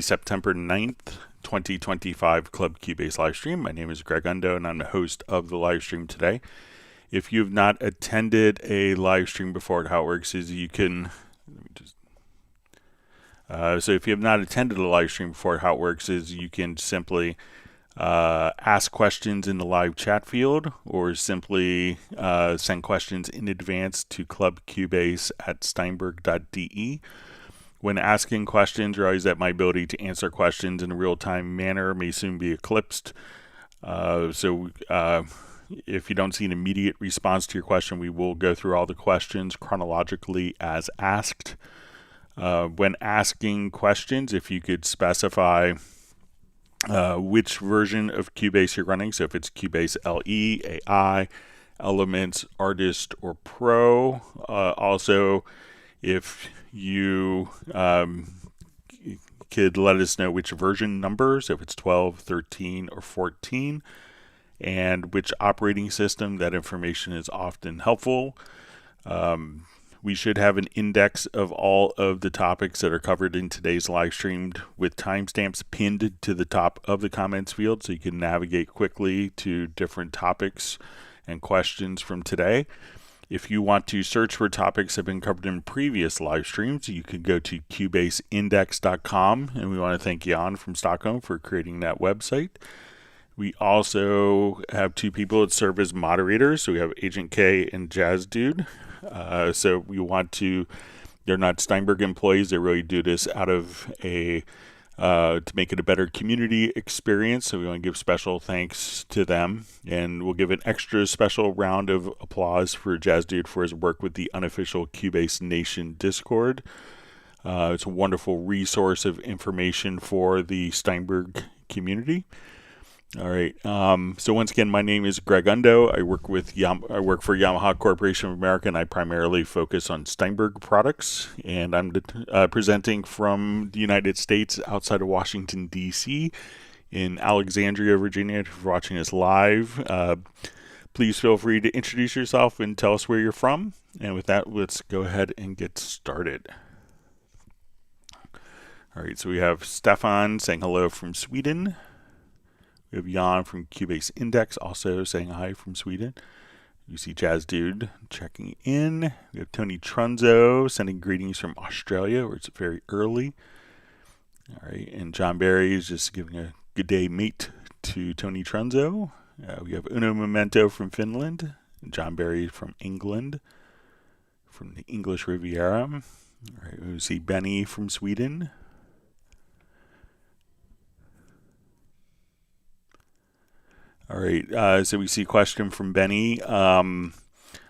September 9th, 2025 Club Cubase live stream. My name is Greg Undo and I'm the host of the live stream today. If you've not attended a live stream before, how it works is you can so if you have not attended a live stream before, how it works is you can simply ask questions in the live chat field, or simply send questions in advance to clubcubase@steinberg.de. When asking questions, realize that my ability to answer questions in a real-time manner may soon be eclipsed. If you don't see an immediate response to your question, we will go through all the questions chronologically as asked. When asking questions, if you could specify which version of Cubase you're running, so if it's Cubase LE, AI, Elements, Artist, or Pro. Also, if you could let us know which version number, so if it's 12, 13, or 14, and which operating system. That information is often helpful. We should have an index of all of the topics that are covered in today's live stream with timestamps pinned to the top of the comments field, so you can navigate quickly to different topics and questions from today. If you want to search for topics that have been covered in previous live streams, you can go to cubaseindex.com, and we want to thank Jan from Stockholm for creating that website. We also have two people that serve as moderators, so we have Agent K and Jazz Dude. So we want to, they're not Steinberg employees, they really do this out of to make it a better community experience, so we want to give special thanks to them, and we'll give an extra special round of applause for Jazz Dude for his work with the unofficial Cubase Nation Discord. It's a wonderful resource of information for the Steinberg community. All right. So once again, my name is Greg Undo. I work for Yamaha Corporation of America, and I primarily focus on Steinberg products. And I'm presenting from the United States, outside of Washington D.C., in Alexandria, Virginia. If you're watching us live, please feel free to introduce yourself and tell us where you're from. And with that, let's go ahead and get started. All right. So we have Stefan saying hello from Sweden. We have Jan from Cubase Index also saying hi from Sweden. You see Jazz Dude checking in. We have Tony Trunzo sending greetings from Australia, where it's very early. All right, and John Barry is just giving a good day, mate, to Tony Trunzo. We have Uno Memento from Finland, and John Barry from England, from the English Riviera. All right, we see Benny from Sweden. All right, so we see a question from Benny. I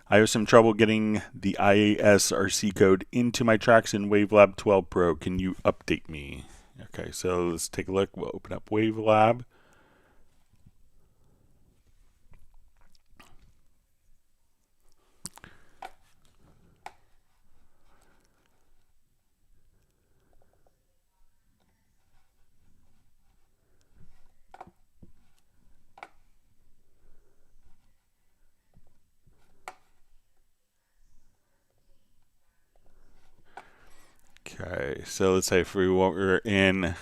have some trouble getting the ISRC code into my tracks in WaveLab 12 Pro. Can you update me? Okay, so let's take a look. We'll open up WaveLab. Okay, so let's say if we want to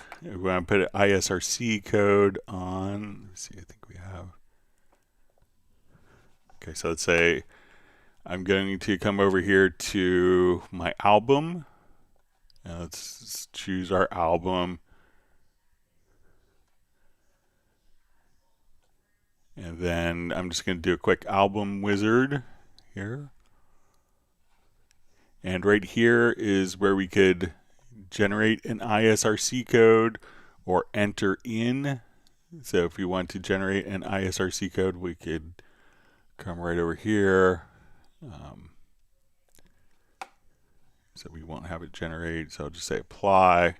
put an ISRC code on. Let's see, I think we have. Okay, so let's say I'm going to come over here to my album. And let's choose our album. And then I'm just going to do a quick album wizard here. And right here is where we could generate an ISRC code or enter in. So if we want to generate an ISRC code, we could come right over here. So we won't have it generate. So I'll just say apply.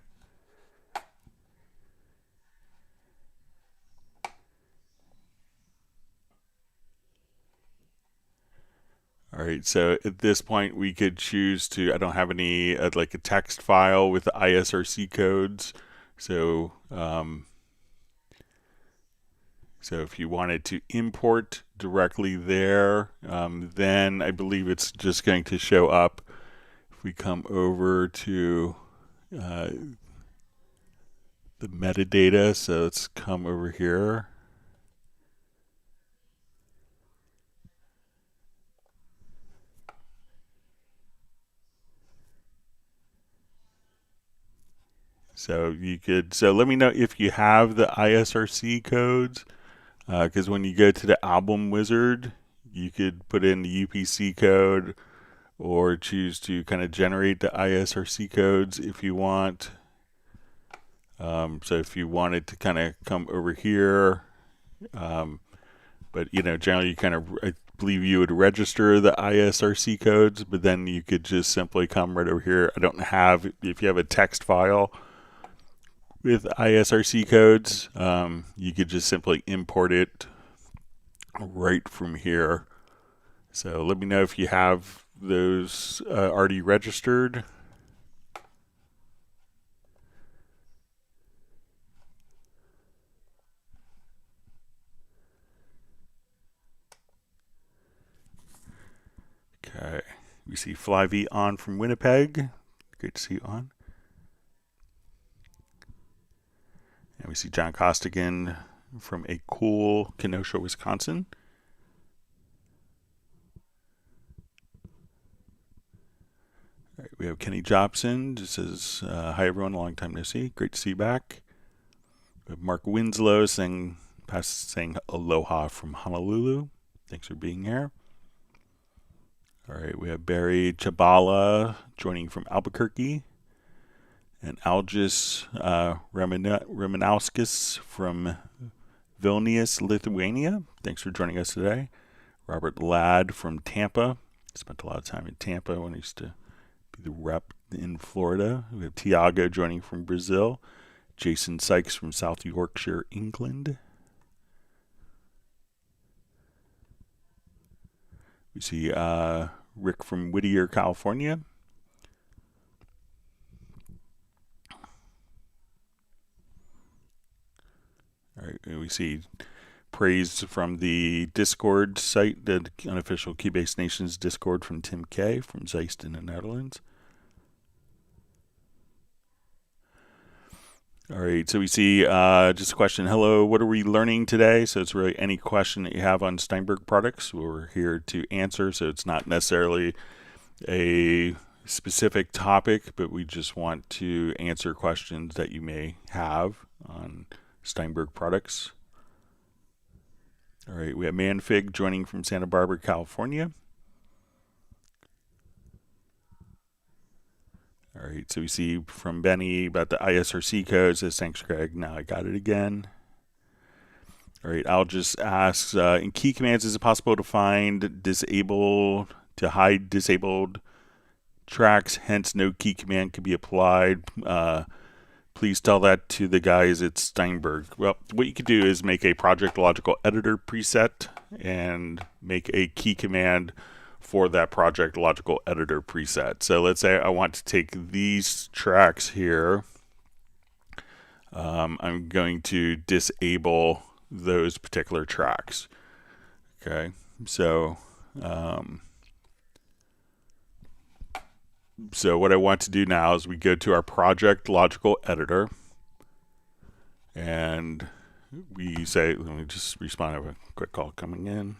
All right, so at this point we could choose to, I don't have any like a text file with the ISRC codes. So so if you wanted to import directly there, then I believe it's just going to show up. If we come over to the metadata. So let's come over here. So let me know if you have the ISRC codes, because when you go to the album wizard, you could put in the UPC code or choose to kind of generate the ISRC codes if you want. So if you wanted to kind of come over here, but generally I believe you would register the ISRC codes, but then you could just simply come right over here. If you have a text file with ISRC codes, you could just simply import it right from here. So let me know if you have those already registered. Okay, we see Flyvy on from Winnipeg. Great to see you on. And we see John Costigan from a cool Kenosha, Wisconsin. All right, we have Kenny Jobson. Just says, hi everyone, long time no see. Great to see you back. We have Mark Winslow saying aloha from Honolulu. Thanks for being here. All right, we have Barry Chabala joining from Albuquerque. And Algis Remanauskis from Vilnius, Lithuania. Thanks for joining us today. Robert Ladd from Tampa. Spent a lot of time in Tampa when I used to be the rep in Florida. We have Tiago joining from Brazil. Jason Sykes from South Yorkshire, England. We see Rick from Whittier, California. All right, we see praise from the Discord site, the unofficial Cubase Nations Discord from Tim K. from Zeist in the Netherlands. All right, so we see just a question. Hello, what are we learning today? So it's really any question that you have on Steinberg products, we're here to answer. So it's not necessarily a specific topic, but we just want to answer questions that you may have on Steinberg products. All right, we have Manfig joining from Santa Barbara, California. All right, so we see from Benny about the ISRC code. Says, thanks, Greg. Now I got it again. All right, I'll just ask, in key commands, is it possible to hide disabled tracks? Hence, no key command can be applied. Please tell that to the guys at Steinberg. Well, what you could do is make a project logical editor preset and make a key command for that project logical editor preset. So let's say I want to take these tracks here. I'm going to disable those particular tracks. Okay, so what I want to do now is we go to our project logical editor and we say, let me just respond to a quick call coming in.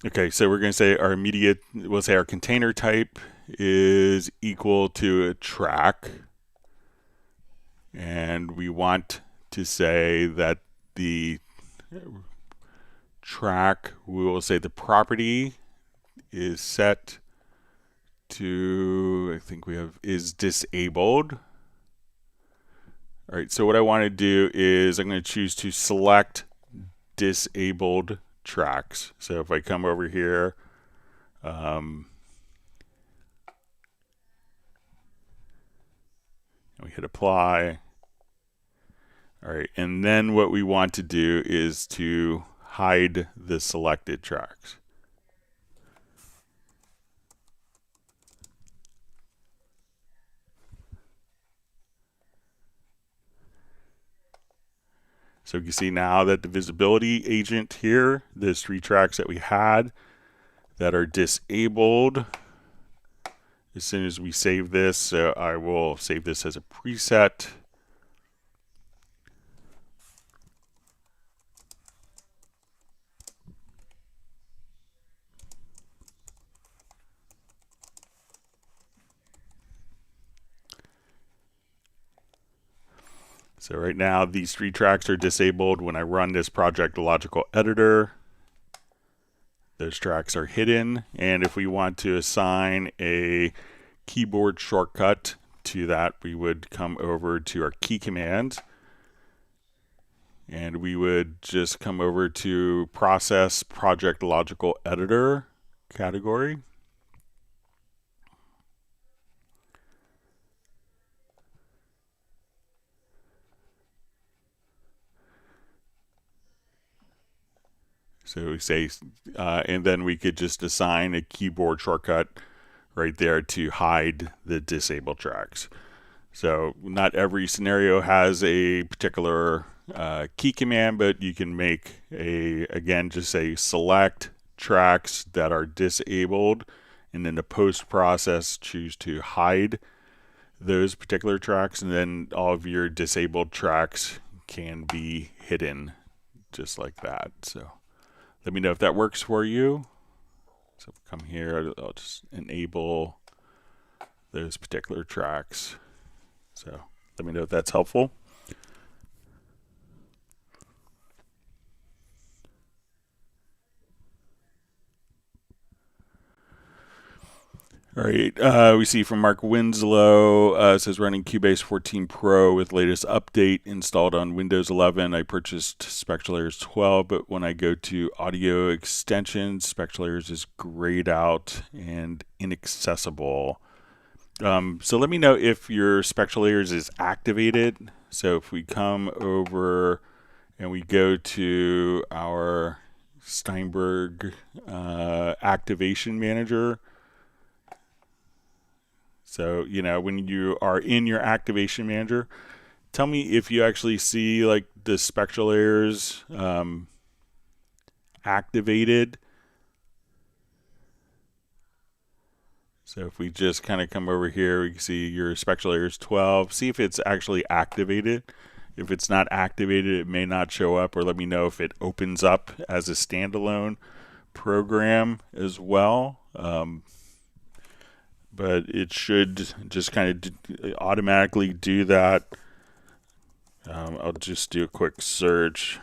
Okay, so we're going to say we'll say our container type is equal to a track. And we want to say that the track, we will say the property is set to, I think we have, is disabled. All right, so what I want to do is I'm going to choose to select disabled tracks. So if I come over here, we hit apply. All right, and then what we want to do is to hide the selected tracks. So you can see now that the visibility agent here, there's 3 tracks that we had that are disabled. As soon as we save this, so I will save this as a preset. So right now these 3 tracks are disabled. When I run this Project Logical Editor, those tracks are hidden. And if we want to assign a keyboard shortcut to that, we would come over to our key command and we would just come over to Process Project Logical Editor category. So we say, and then we could just assign a keyboard shortcut right there to hide the disabled tracks. So not every scenario has a particular key command, but you can make again, just say select tracks that are disabled, and in the post process choose to hide those particular tracks, and then all of your disabled tracks can be hidden just like that. So let me know if that works for you. So come here, I'll just enable those particular tracks. So let me know if that's helpful. All right, we see from Mark Winslow, says running Cubase 14 Pro with latest update installed on Windows 11. I purchased Spectral Layers 12, but when I go to audio extensions, Spectral Layers is grayed out and inaccessible. So let me know if your Spectral Layers is activated. So if we come over and we go to our Steinberg activation manager. So, you know, when you are in your activation manager, tell me if you actually see like the Spectral Layers activated. So if we just kind of come over here, we can see your Spectral Layers 12. See if it's actually activated. If it's not activated, it may not show up, or let me know if it opens up as a standalone program as well. But it should just kind of automatically do that. I'll just do a quick search.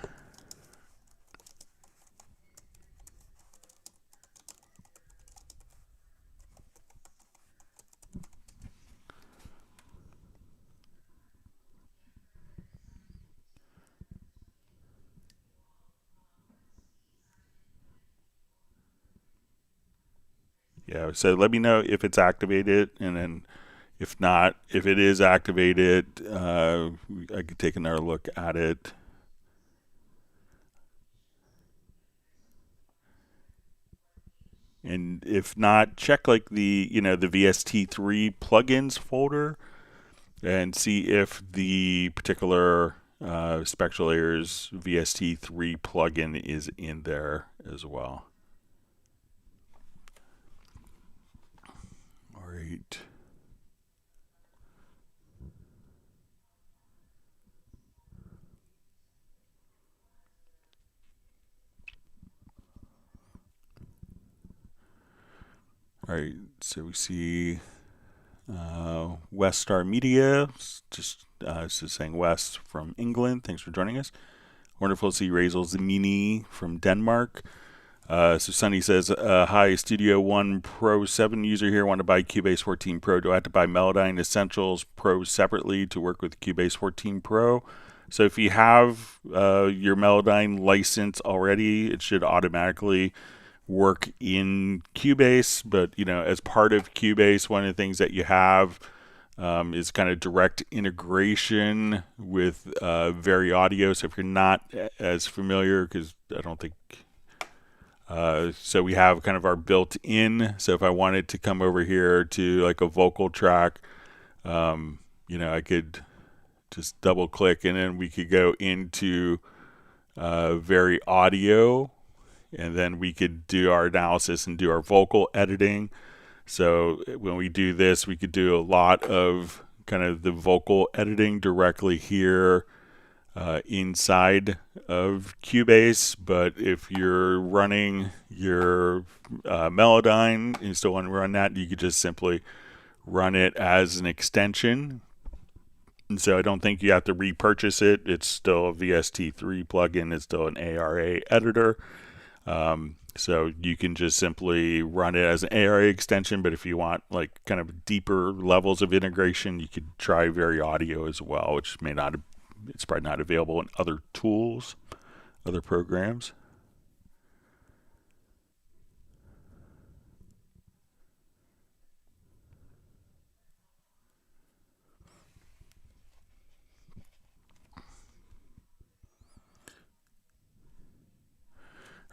Yeah, so let me know if it's activated, and then if not, if it is activated, I could take another look at it. And if not, check like the the VST3 plugins folder and see if the particular Spectral Layers VST3 plugin is in there as well. All right. All right, so we see West Star Media, just saying West from England. Thanks for joining us. Wonderful to see Razel Zamini from Denmark. So Sunny says, hi, Studio One Pro 7 user here. Want to buy Cubase 14 Pro. Do I have to buy Melodyne Essentials Pro separately to work with Cubase 14 Pro? So if you have your Melodyne license already, it should automatically work in Cubase. But as part of Cubase, one of the things that you have is kind of direct integration with VariAudio. So if you're not as familiar, because I don't think so we have kind of our built-in. So if I wanted to come over here to like a vocal track, I could just double click and then we could go into VariAudio, and then we could do our analysis and do our vocal editing. So when we do this, we could do a lot of kind of the vocal editing directly here inside of Cubase. But if you're running your Melodyne and you still want to run that, you could just simply run it as an extension. And so I don't think you have to repurchase it. It's still a VST3 plugin. It's still an ARA editor. So you can just simply run it as an ARA extension. But if you want like kind of deeper levels of integration, you could try VariAudio as well, which may not, it's probably not available in other tools, other programs.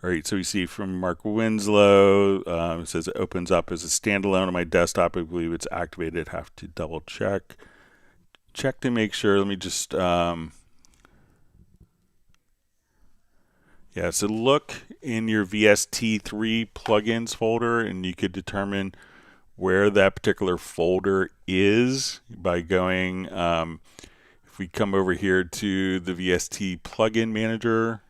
All right, so we see from Mark Winslow, it says it opens up as a standalone on my desktop. I believe it's activated. Have to double check. Check to make sure. Let me just, yeah, so look in your VST3 plugins folder and you could determine where that particular folder is by going, if we come over here to the VST plugin manager,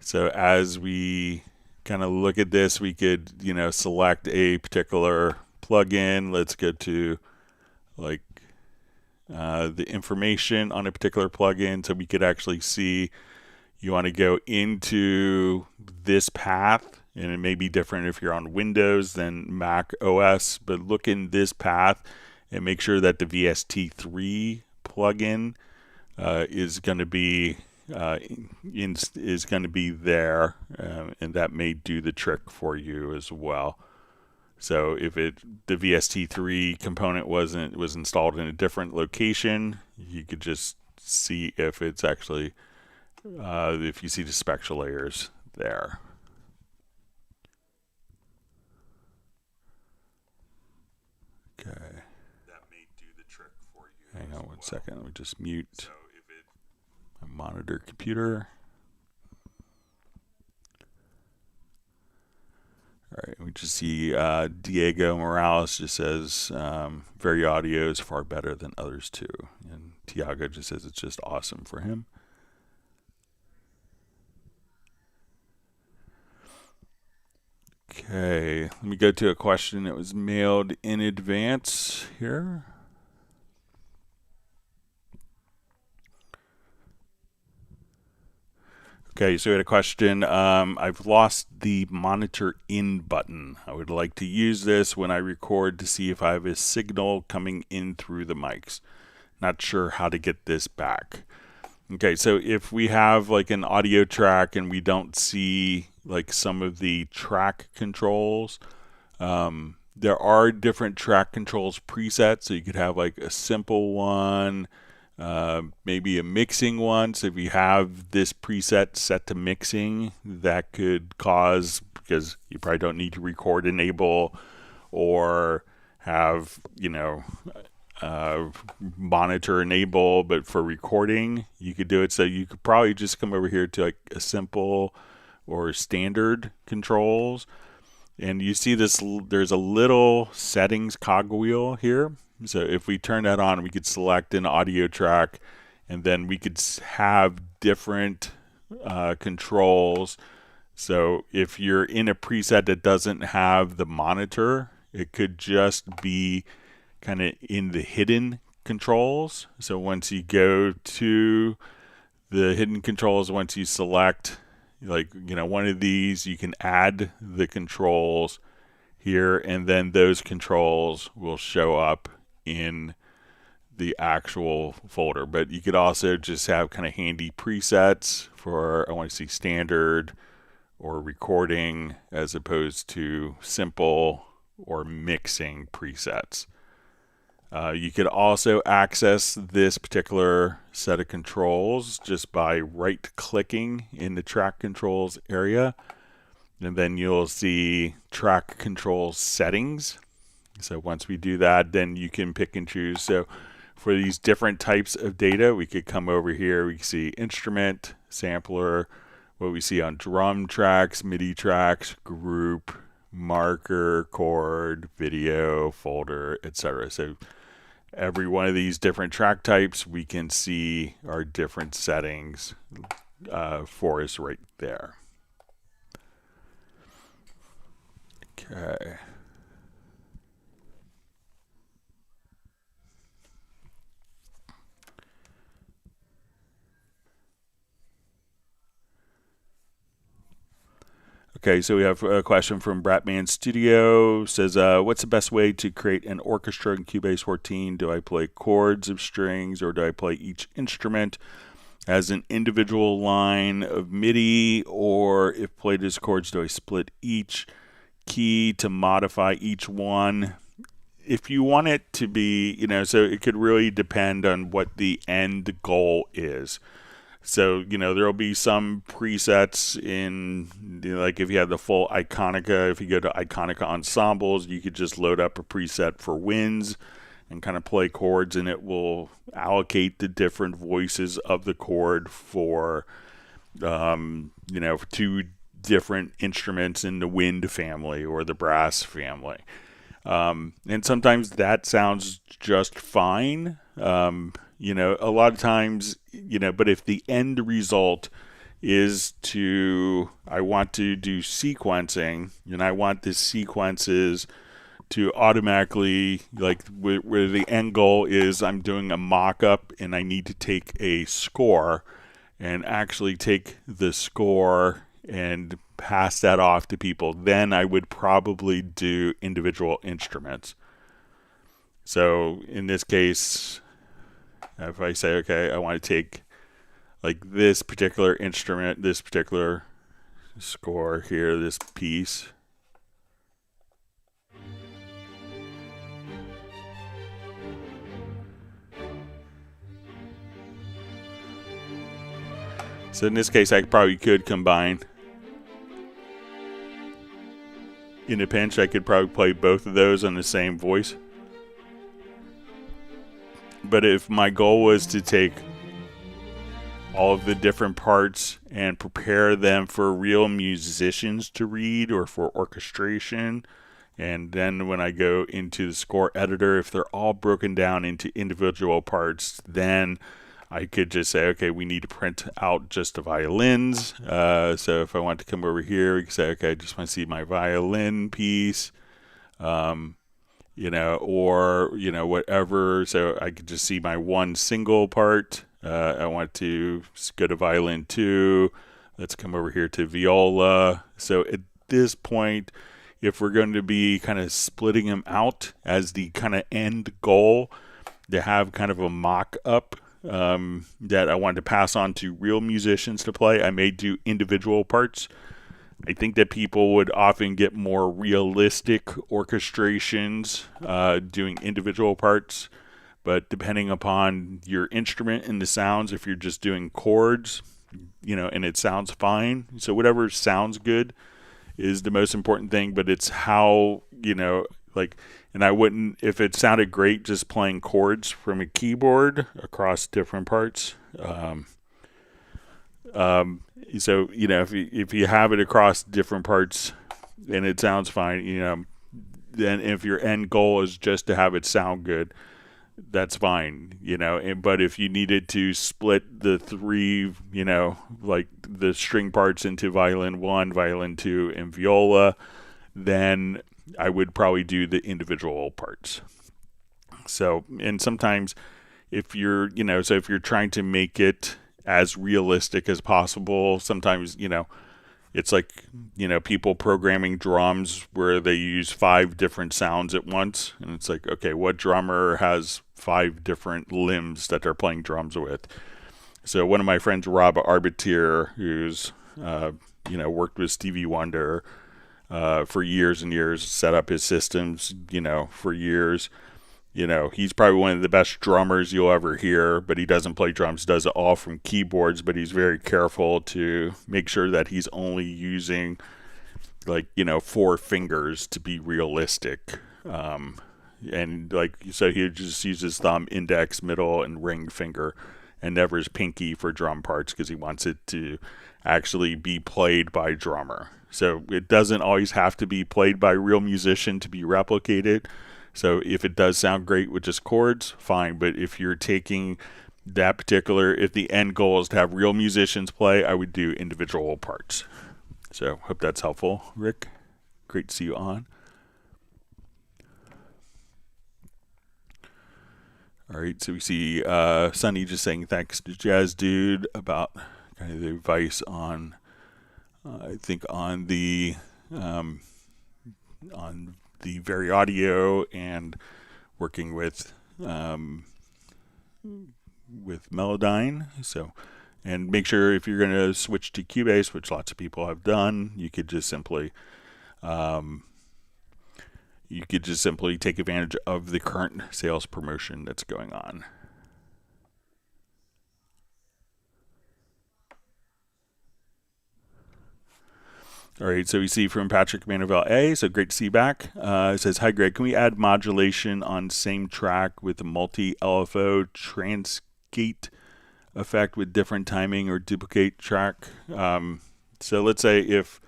so as we kind of look at this, we could, you know, select a particular plugin. Let's go to like the information on a particular plugin, so we could actually see you want to go into this path, and it may be different if you're on Windows than Mac OS, but look in this path and make sure that the VST3 plugin is going to be there, and that may do the trick for you as well. So if the VST3 component was installed in a different location, you could just see if it's actually if you see the spectral layers there. Okay. That may do the trick for you. Hang on one second. Let me just mute my monitor computer. All right, we just see Diego Morales just says VariAudio is far better than others too, and Tiago just says it's just awesome for him. Okay, let me go to a question that was mailed in advance here. Okay, so we had a question. I've lost the monitor in button. I would like to use this when I record to see if I have a signal coming in through the mics. Not sure how to get this back. Okay, so if we have like an audio track and we don't see like some of the track controls, there are different track controls presets. So you could have like a simple one, maybe a mixing one. So if you have this preset set to mixing, that could cause, because you probably don't need to record enable or have, you know, monitor enable, but for recording you could do it. So you could probably just come over here to like a simple or standard controls, and you see this, there's a little settings cogwheel here. So if we turn that on, we could select an audio track, and then we could have different controls. So if you're in a preset that doesn't have the monitor, it could just be kind of in the hidden controls. So once you go to the hidden controls, once you select, like, you know, one of these, you can add the controls here, and then those controls will show up in the actual folder. But you could also just have kind of handy presets for, I want to see standard or recording as opposed to simple or mixing presets. You could also access this particular set of controls just by right-clicking in the track controls area, and then you'll see track control settings. So once we do that, then you can pick and choose. So for these different types of data, we could come over here, we can see instrument, sampler, what we see on drum tracks, MIDI tracks, group, marker, chord, video, folder, etc. So every one of these different track types, we can see our different settings for us right there. Okay. Okay, so we have a question from Bratman Studio. Says, what's the best way to create an orchestra in Cubase 14? Do I play chords of strings, or do I play each instrument as an individual line of MIDI? Or if played as chords, do I split each key to modify each one? If you want it to be, so it could really depend on what the end goal is. So, there'll be some presets in, like if you have the full Iconica, if you go to Iconica Ensembles, you could just load up a preset for winds and kind of play chords, and it will allocate the different voices of the chord for, for two different instruments in the wind family or the brass family. And sometimes that sounds just fine. A lot of times, but if the end result is I want to do sequencing, and I want the sequences to automatically, like where the end goal is I'm doing a mock-up and I need to take a score and actually take the score and pass that off to people, then I would probably do individual instruments. So in this case, if I say, okay, I want to take like this particular instrument, this particular score here, this piece. So in this case, I probably could combine. In a pinch, I could probably play both of those on the same voice. But if my goal was to take all of the different parts and prepare them for real musicians to read or for orchestration, and then when I go into the score editor, if they're all broken down into individual parts, then I could just say, okay, we need to print out just the violins. So if I want to come over here, we can say, okay, I just want to see my violin piece. Or whatever. So I could just see my one single part. I want to go to violin 2. Let's come over here to viola. So at this point, if we're going to be kind of splitting them out as the kind of end goal, to have kind of a mock-up that I want to pass on to real musicians to play, I may do individual parts. I think that people would often get more realistic orchestrations doing individual parts, but depending upon your instrument and the sounds, if you're just doing chords, and it sounds fine. So whatever sounds good is the most important thing, but it's how, and I wouldn't, if it sounded great just playing chords from a keyboard across different parts, so, if you have it across different parts and it sounds fine, then if your end goal is just to have it sound good, that's fine, but if you needed to split the three, like the string parts into violin 1, violin 2, and viola, then I would probably do the individual parts. So, and sometimes if you're, if you're trying to make it as realistic as possible, sometimes, it's like, people programming drums where they use 5 different sounds at once. And it's like, okay, what drummer has 5 different limbs that they're playing drums with? So one of my friends, Rob Arbitier, who's, worked with Stevie Wonder for years and years, set up his systems, for years. He's probably one of the best drummers you'll ever hear, but he doesn't play drums, does it all from keyboards, but he's very careful to make sure that he's only using 4 fingers to be realistic. And so he just uses thumb, index, middle, and ring finger and never is pinky for drum parts because he wants it to actually be played by drummer. So it doesn't always have to be played by a real musician to be replicated. So if it does sound great with just chords, fine. But if you're taking that particular, if the end goal is to have real musicians play, I would do individual parts. So hope that's helpful, Rick. Great to see you on. All right, so we see Sunny just saying thanks to Jazz Dude about kind of the advice on, I think on the VariAudio and working with Melodyne. So, and make sure if you're going to switch to Cubase, which lots of people have done, you could just simply take advantage of the current sales promotion that's going on. All right, so we see from Patrick Manovell A, so great to see you back. It says, hi Greg, can we add modulation on same track with a multi-LFO transgate effect with different timing or duplicate track? So let's say if,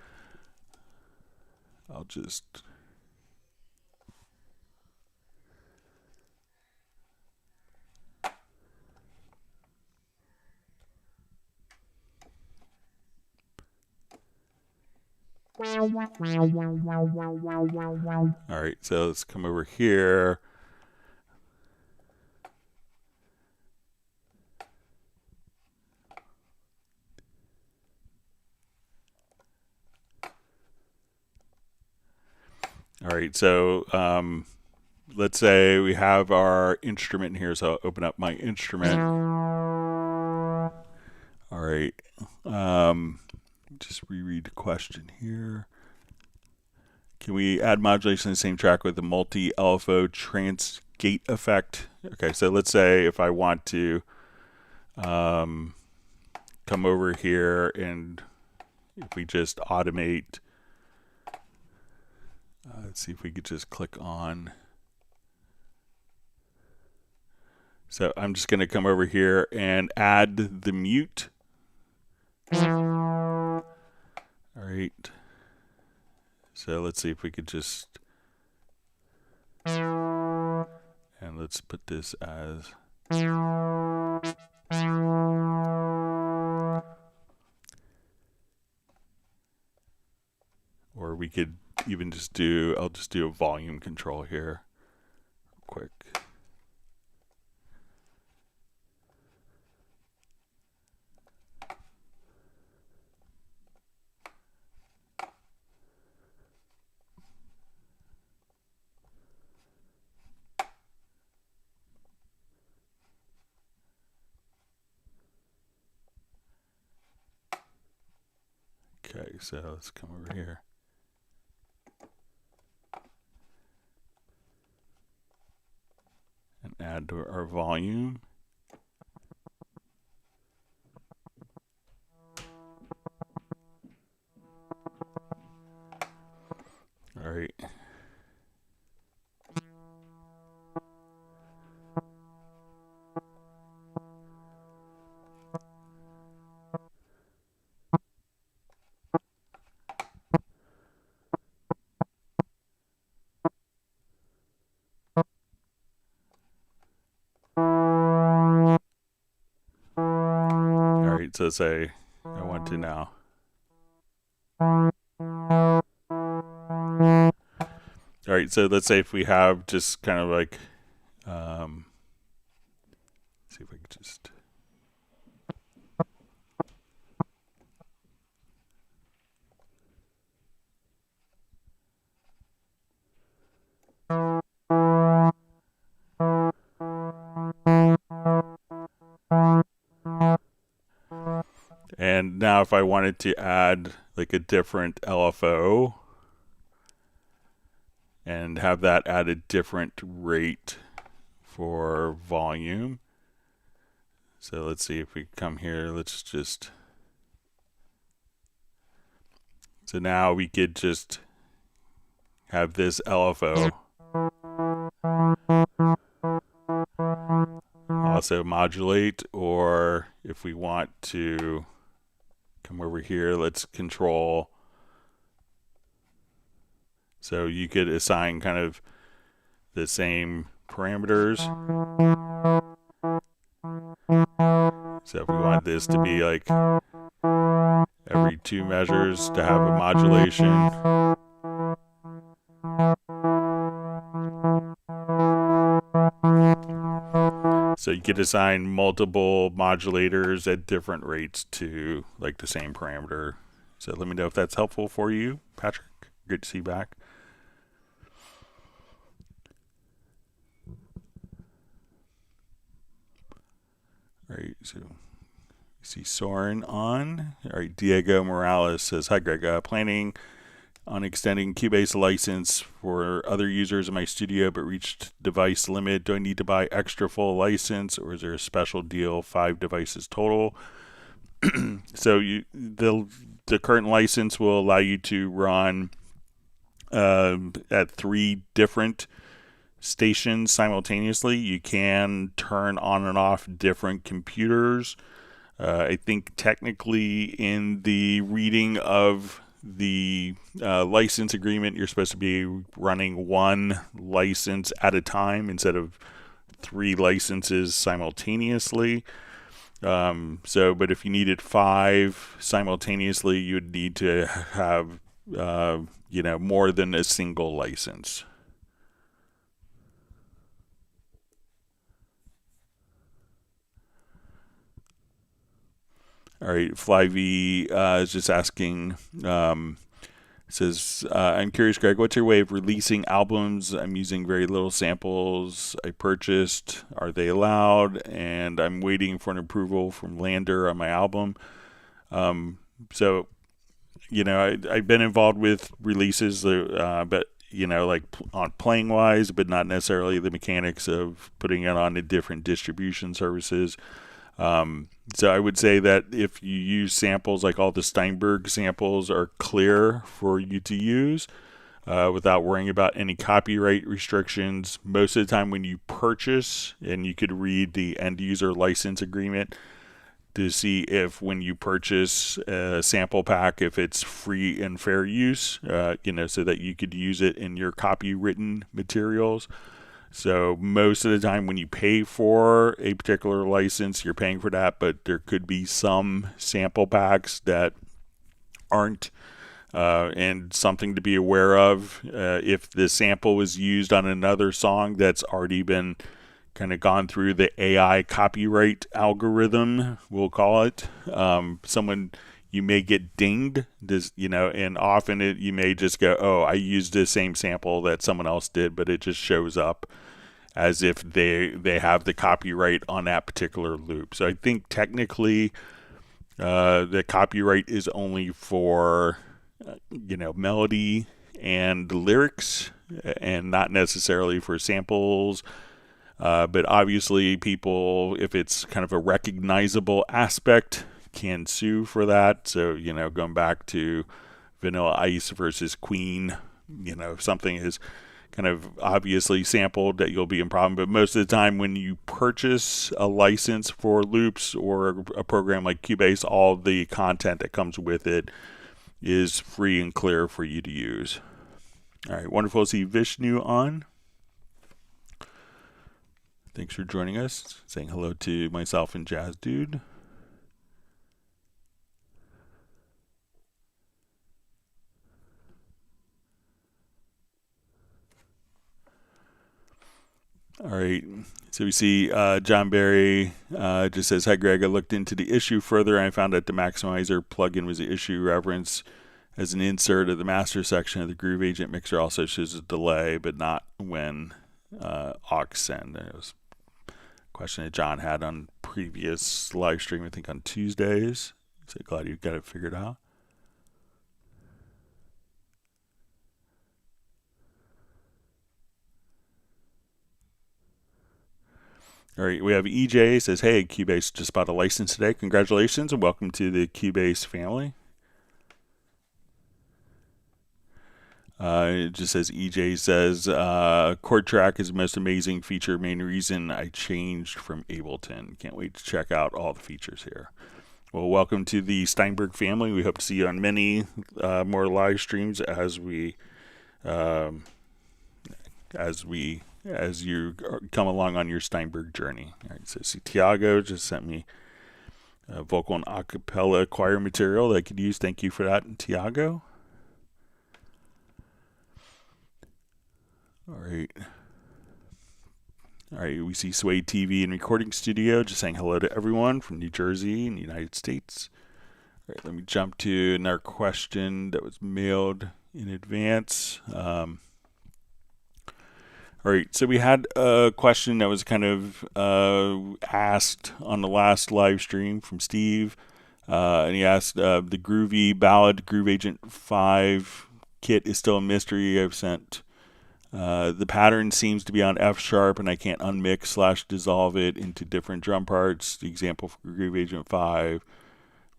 I'll just... All right, so let's come over here. All right, so let's say we have our instrument here, so I'll open up my instrument. All right, just reread the question here. Can we add modulation in the same track with the multi-LFO transgate effect? Okay, so let's say if I want to come over here and if we just automate, let's see if we could just click on. So I'm just going to come over here and add the mute. All right. So let's see if we could just, and let's put this as, or we could even just do, I'll just do a volume control here real quick. Okay, so let's come over here. And add to our volume. All right. So say I want to now. All right, so let's say if we have just kind of like, see if I could just. And now if I wanted to add like a different LFO and have that at a different rate for volume. So let's see if we come here, let's just, so now we could just have this LFO also modulate, or or if we want to come over here, let's control. So you could assign kind of the same parameters. So if we want this to be like every 2 measures to have a modulation. So you could assign multiple modulators at different rates to like the same parameter. So let me know if that's helpful for you, Patrick. Good to see you back. All right, so you see Soren on. All right, Diego Morales says, hi Greg, planning on extending Cubase license for other users in my studio but reached device limit. Do I need to buy extra full license, or is there a special deal, 5 devices total? So the current license will allow you to run at 3 different stations simultaneously. You can turn on and off different computers. I think technically in the reading of the license agreement, you're supposed to be running 1 license at a time instead of 3 licenses simultaneously. But if you needed 5 simultaneously, you'd need to have more than a single license. All right, FlyV is just asking, says, I'm curious, Greg, what's your way of releasing albums? I'm using very little samples I purchased. Are they allowed? And I'm waiting for an approval from Lander on my album. I've been involved with releases, but like on playing wise, but not necessarily the mechanics of putting it on to different distribution services. So I would say that if you use samples, like all the Steinberg samples are clear for you to use without worrying about any copyright restrictions. Most of the time when you purchase, and you could read the end user license agreement to see if when you purchase a sample pack, if it's free and fair use, so that you could use it in your copywritten materials. So most of the time when you pay for a particular license, you're paying for that, but there could be some sample packs that aren't, and something to be aware of. If the sample was used on another song that's already been kind of gone through the AI copyright algorithm, we'll call it, you may get dinged, and often you may just go, oh, I used the same sample that someone else did, but it just shows up as if they have the copyright on that particular loop. So I think technically the copyright is only for, melody and lyrics, and not necessarily for samples. But obviously people, if it's kind of a recognizable aspect, can sue for that. So, going back to Vanilla Ice versus Queen, if something is kind of obviously sampled, that you'll be in problem. But most of the time when you purchase a license for loops or a program like Cubase, all the content that comes with it is free and clear for you to use. All right, wonderful to see Vishnu on. Thanks for joining us. Saying hello to myself and Jazz Dude. All right, so we see John Barry just says, hi Greg, I looked into the issue further and I found that the Maximizer plugin was the issue. Reference as an insert of the master section of the Groove Agent mixer also shows a delay, but not when aux send. It was a question that John had on previous live stream, I think on Tuesdays. So glad you got it figured out. All right, we have EJ says, hey, Cubase just bought a license today. Congratulations and welcome to the Cubase family. It just says, EJ says, chord track is the most amazing feature, main reason I changed from Ableton. Can't wait to check out all the features here. Well, welcome to the Steinberg family. We hope to see you on many more live streams as you come along on your Steinberg journey. All right, so see, Tiago just sent me vocal and acapella choir material that I could use. Thank you for that, Tiago. All right, we see Sway TV and Recording Studio just saying hello to everyone from New Jersey in the United States. All right, let me jump to another question that was mailed in advance. All right, so we had a question that was kind of asked on the last live stream from Steve, and he asked, the Groovy Ballad Groove Agent 5 kit is still a mystery. I've sent the pattern seems to be on F sharp, and I can't unmix / dissolve it into different drum parts. The example for Groove Agent 5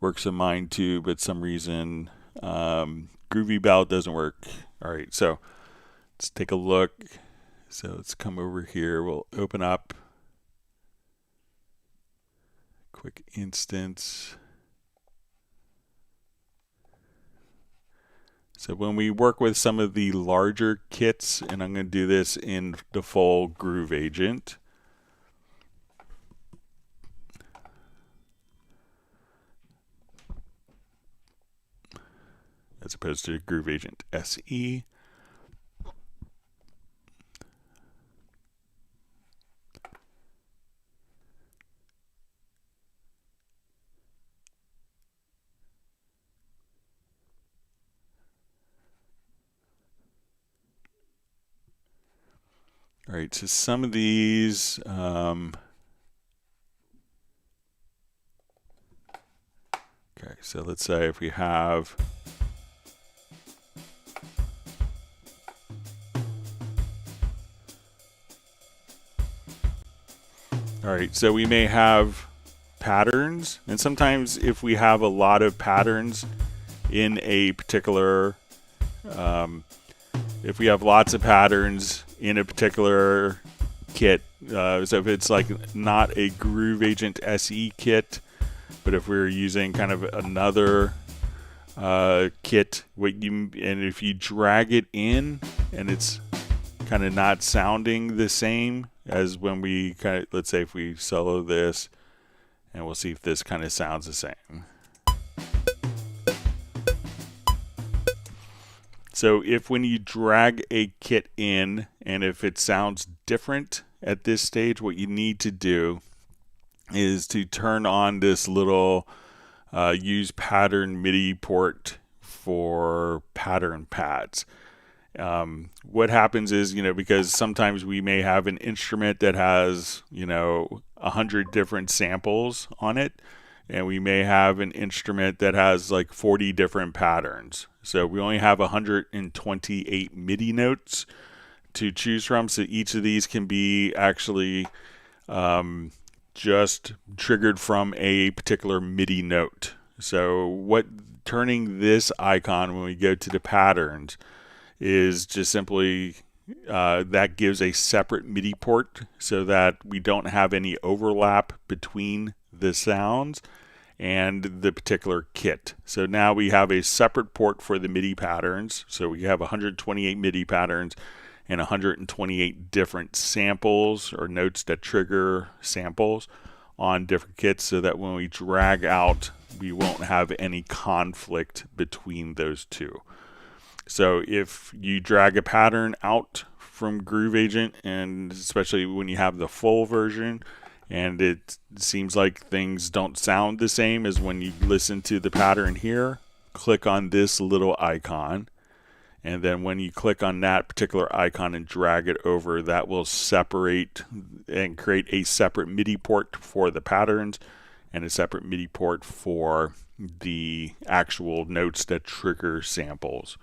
works on mine too, but some reason Groovy Ballad doesn't work. All right, so let's take a look. So let's come over here. We'll open up quick instance. So when we work with some of the larger kits, and I'm going to do this in the full Groove Agent. As opposed to Groove Agent SE. All right, so some of these, okay, so let's say if we have, all right, so we may have patterns, and sometimes if we have a lot of patterns in a particular, if we have lots of patterns in a particular kit, so if it's like not a Groove Agent SE kit, but if we're using kind of another kit, and if you drag it in and it's kind of not sounding the same as when we kind of, let's say if we solo this, and we'll see if this kind of sounds the same. So if when you drag a kit in, and if it sounds different at this stage, what you need to do is to turn on this little use pattern MIDI port for pattern pads. What happens is, because sometimes we may have an instrument that has, 100 different samples on it, and we may have an instrument that has like 40 different patterns. So we only have 128 MIDI notes to choose from. So each of these can be actually just triggered from a particular MIDI note. So turning this icon when we go to the patterns is just simply that gives a separate MIDI port so that we don't have any overlap between the sounds and the particular kit. So now we have a separate port for the MIDI patterns. So we have 128 MIDI patterns and 128 different samples or notes that trigger samples on different kits, so that when we drag out, we won't have any conflict between those two. So if you drag a pattern out from Groove Agent, and especially when you have the full version, and it seems like things don't sound the same as when you listen to the pattern here, click on this little icon, and then when you click on that particular icon and drag it over, that will separate and create a separate MIDI port for the patterns and a separate MIDI port for the actual notes that trigger samples.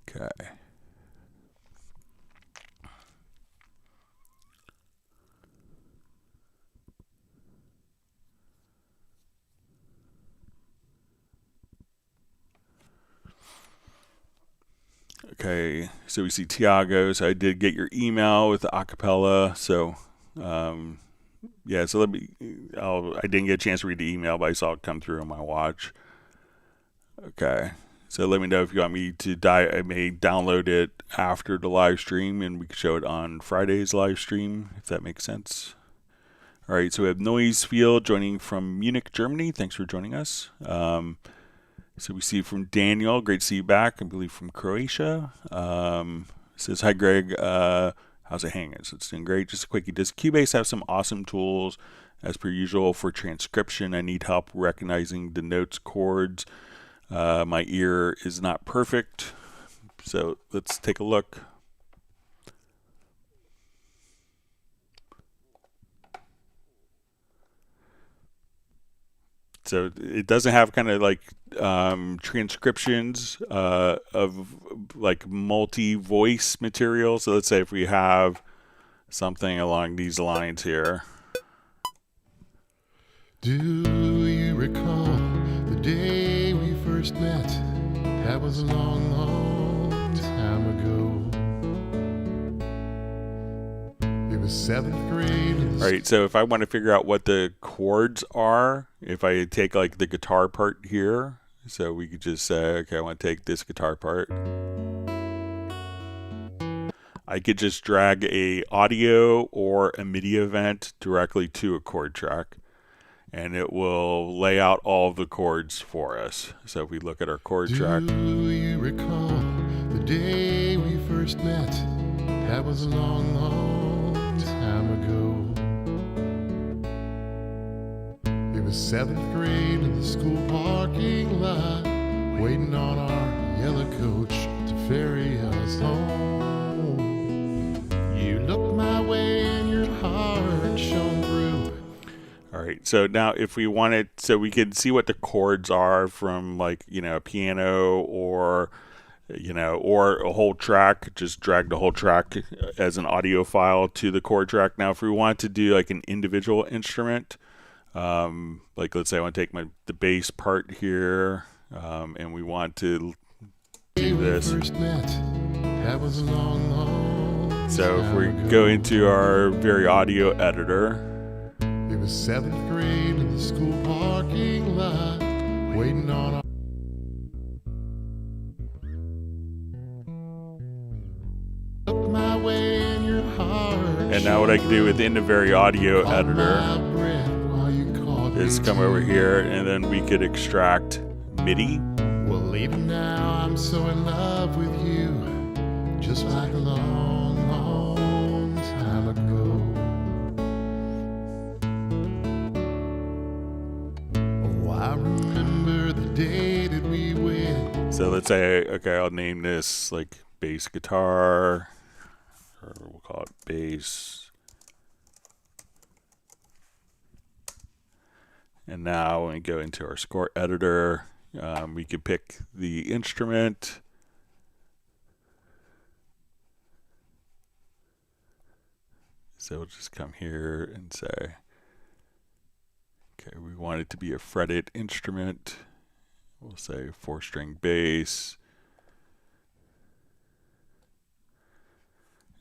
Okay. Okay, so we see Tiago. So I did get your email with the acapella. So yeah, so I didn't get a chance to read the email, but I saw it come through on my watch. Okay, so let me know if you want me to I may download it after the live stream, and we can show it on Friday's live stream, if that makes sense. All right, so we have Noise Field joining from Munich, Germany. Thanks for joining us. So we see from Daniel, great to see you back, I believe from Croatia. Says, hi Greg, how's it hanging? So it's doing great. Just a quickie, does Cubase have some awesome tools as per usual for transcription? I need help recognizing the notes, chords. My ear is not perfect. So let's take a look. So it doesn't have kind of like transcriptions of like multi-voice material. So let's say if we have something along these lines here. Do you recall the day we first met? That was a long, long time ago. It was 7th grade. All right, so if I want to figure out what the chords are, if I take like the guitar part here, so we could just say, okay, I want to take this guitar part. I could just drag a audio or a MIDI event directly to a chord track, and it will lay out all the chords for us. So if we look at our chord track. Do you recall the day we first met? That was a long, long time ago. It was 7th grade in the school parking lot, waiting on our yellow coach to ferry us home. You looked my way and your heart shone through. All right, so now if we wanted, so we could see what the chords are from like, you know, a piano or, you know, or a whole track, just drag the whole track as an audio file to the chord track. Now, if we want to do like an individual instrument, like let's say I want to take the bass part here, and we want to do this. So if we go into our VariAudio editor, it was 7th grade in the school parking lot, waiting on our look my way in your heart. And now what I can do within the VariAudio editor is come over here, and then we could extract MIDI. Well, even now I'm so in love with you, just like a long, long time ago. Oh, I remember the day that we went. So let's say, okay, I'll name this like bass guitar, or we'll call it bass. And now when we go into our score editor, we can pick the instrument. So we'll just come here and say, okay, we want it to be a fretted instrument. We'll say 4-string bass.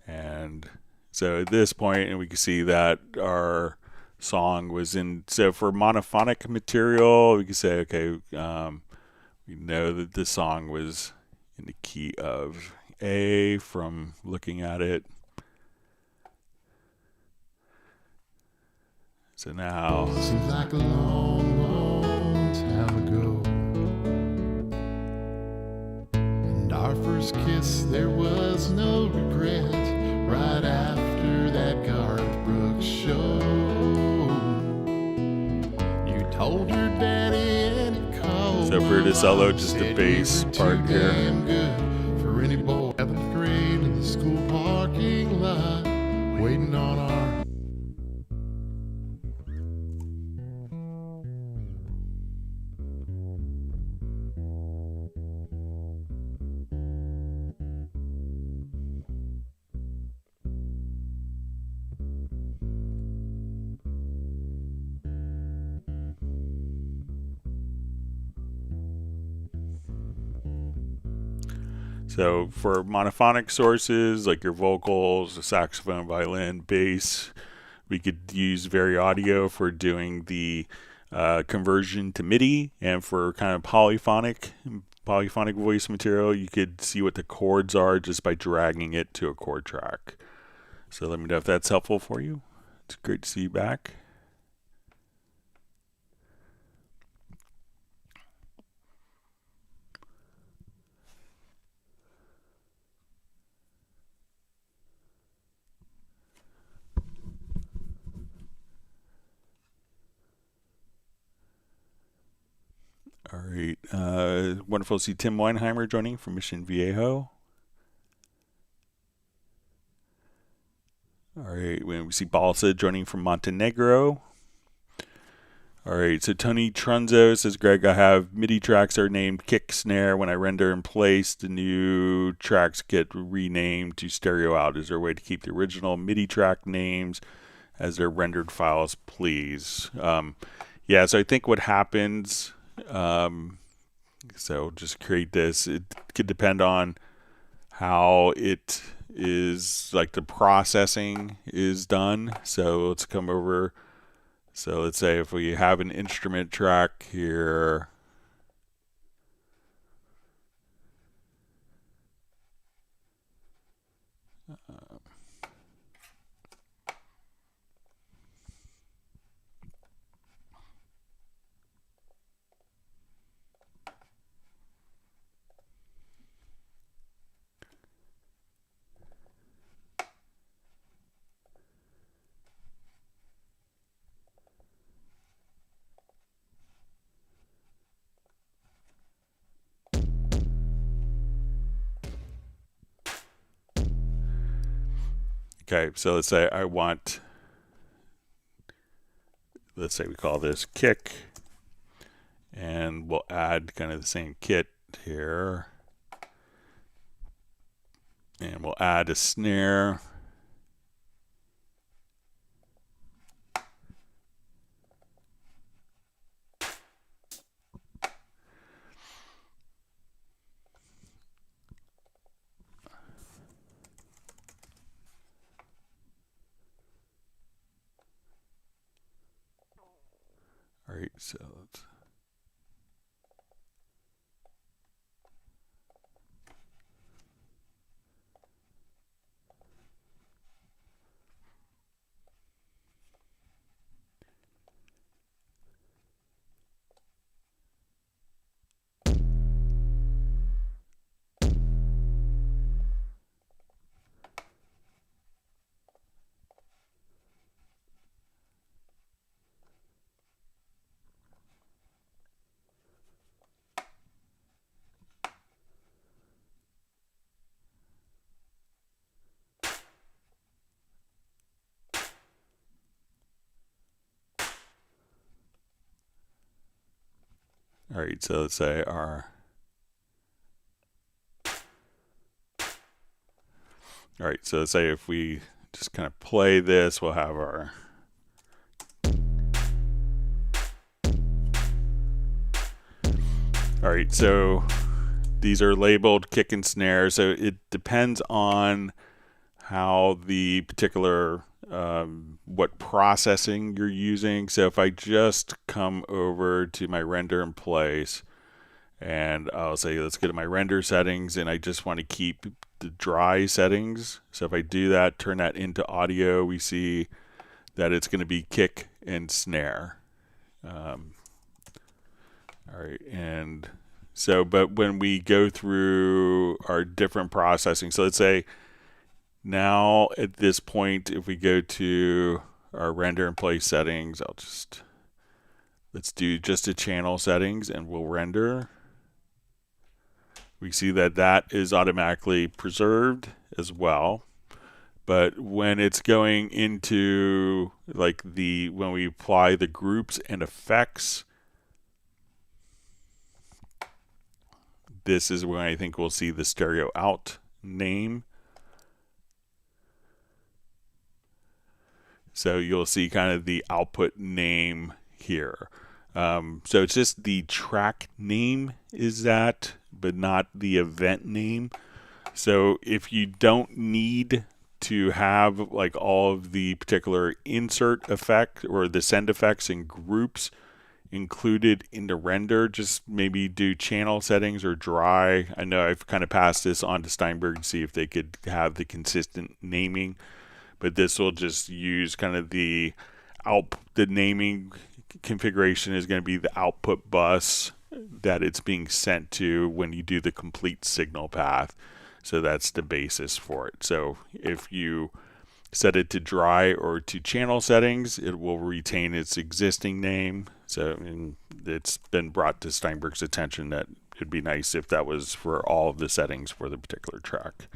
And so at this point, and we can see that our song was in, so for monophonic material, we can say, okay, we know that this song was in the key of A from looking at it. So now, seems like a long, long time ago. And our first kiss, there was no regret. Right after that Garth Brooks show, you told your daddy and he called. So for the solo, just the bass part here. Good for any boy. 7th grade in the school parking lot, waiting on our. So for monophonic sources like your vocals, the saxophone, violin, bass, we could use VariAudio for doing the conversion to MIDI, and for kind of polyphonic voice material, you could see what the chords are just by dragging it to a chord track. So let me know if that's helpful for you. It's great to see you back. All right, wonderful to see Tim Weinheimer joining from Mission Viejo. All right, we see Balsa joining from Montenegro. All right, so Tony Trunzo says, Greg, I have MIDI tracks that are named kick, snare. When I render in place, the new tracks get renamed to stereo out. Is there a way to keep the original MIDI track names as their rendered files, please? Yeah, so I think what happens... so just create this. It could depend on how it is, like the processing is done. So let's come over. So let's say if we have an instrument track here. Okay, so let's say I want, let's say we call this kick, and we'll add kind of the same kit here, and we'll add a snare. All right, so let's... All right, so let's say our... All right, so let's say if we just kind of play this, we'll have our... All right, so these are labeled kick and snare, so it depends on how the particular... what processing you're using. So if I just come over to my render in place and I'll say let's go to my render settings, and I just want to keep the dry settings. So if I do that, turn that into audio, we see that it's going to be kick and snare. All right, and so but when we go through our different processing, so let's say now at this point, if we go to our render and play settings, let's do just the channel settings and we'll render. We see that that is automatically preserved as well. But when it's going into like when we apply the groups and effects, this is when I think we'll see the stereo out name. So you'll see kind of the output name here. So it's just the track name is that, but not the event name. So if you don't need to have like all of the particular insert effect or the send effects and groups included in the render, just maybe do channel settings or dry. I know I've kind of passed this on to Steinberg to see if they could have the consistent naming, but this will just use kind of the naming configuration is going to be the output bus that it's being sent to when you do the complete signal path. So that's the basis for it. So if you set it to dry or to channel settings, it will retain its existing name. So it's been brought to Steinberg's attention that it'd be nice if that was for all of the settings for the particular track.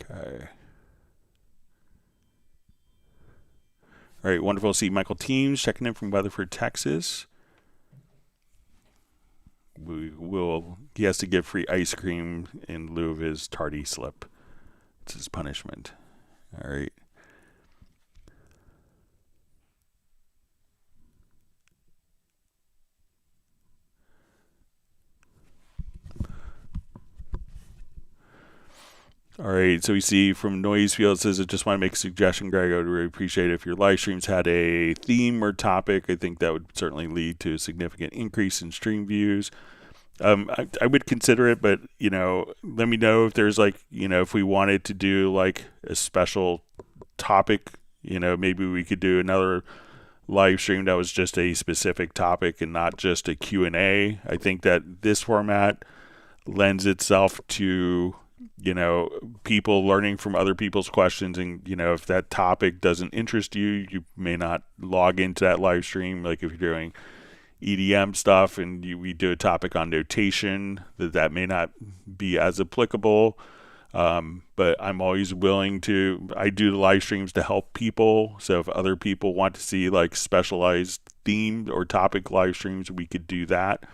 Okay. All right, wonderful to see Michael Teams checking in from Weatherford, Texas. He has to give free ice cream in lieu of his tardy slip. It's his punishment. All right. All right, so we see from Noisefield says, I just want to make a suggestion, Greg. I would really appreciate it if your live streams had a theme or topic. I think that would certainly lead to a significant increase in stream views. I would consider it, but, you know, let me know if there's like, you know, if we wanted to do like a special topic, you know, maybe we could do another live stream that was just a specific topic and not just a Q&A. I think that this format lends itself to, you know, people learning from other people's questions, and, you know, if that topic doesn't interest you, you may not log into that live stream. Like if you're doing EDM stuff and we do a topic on notation, that may not be as applicable. But I'm always willing to, I do the live streams to help people. So if other people want to see like specialized themed or topic live streams, we could do that.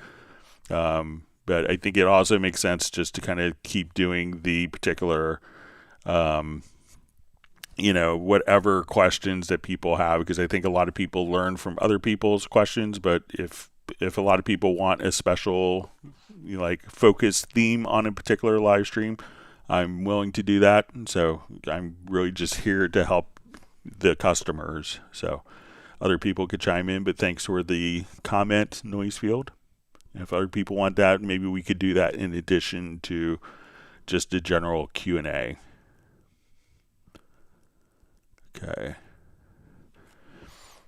But I think it also makes sense just to kind of keep doing the particular, you know, whatever questions that people have, because I think a lot of people learn from other people's questions. But if a lot of people want a special, you know, like focused theme on a particular live stream, I'm willing to do that. And so I'm really just here to help the customers. So other people could chime in, but thanks for the comment, Noisefield. If other people want that, maybe we could do that in addition to just a general Q&A. Okay.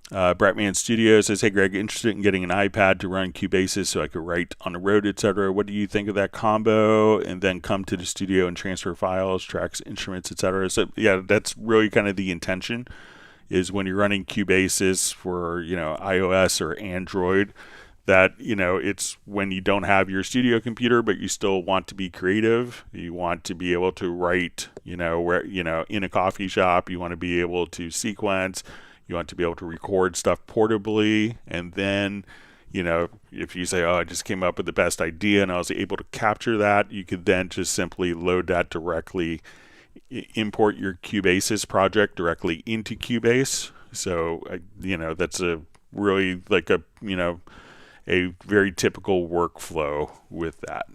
Bratman Studio says, hey Greg, interested in getting an iPad to run Cubase so I could write on the road, etc. What do you think of that combo? And then come to the studio and transfer files, tracks, instruments, etc. So yeah, that's really kind of the intention, is when you're running Cubase for, you know, iOS or Android, that, you know, it's when you don't have your studio computer, but you still want to be creative. You want to be able to write, you know, where, you know, in a coffee shop. You want to be able to sequence. You want to be able to record stuff portably. And then, you know, if you say, oh, I just came up with the best idea and I was able to capture that, you could then just simply load that directly, import your Cubase project directly into Cubase. So, you know, that's a really like a, you know, a very typical workflow with that.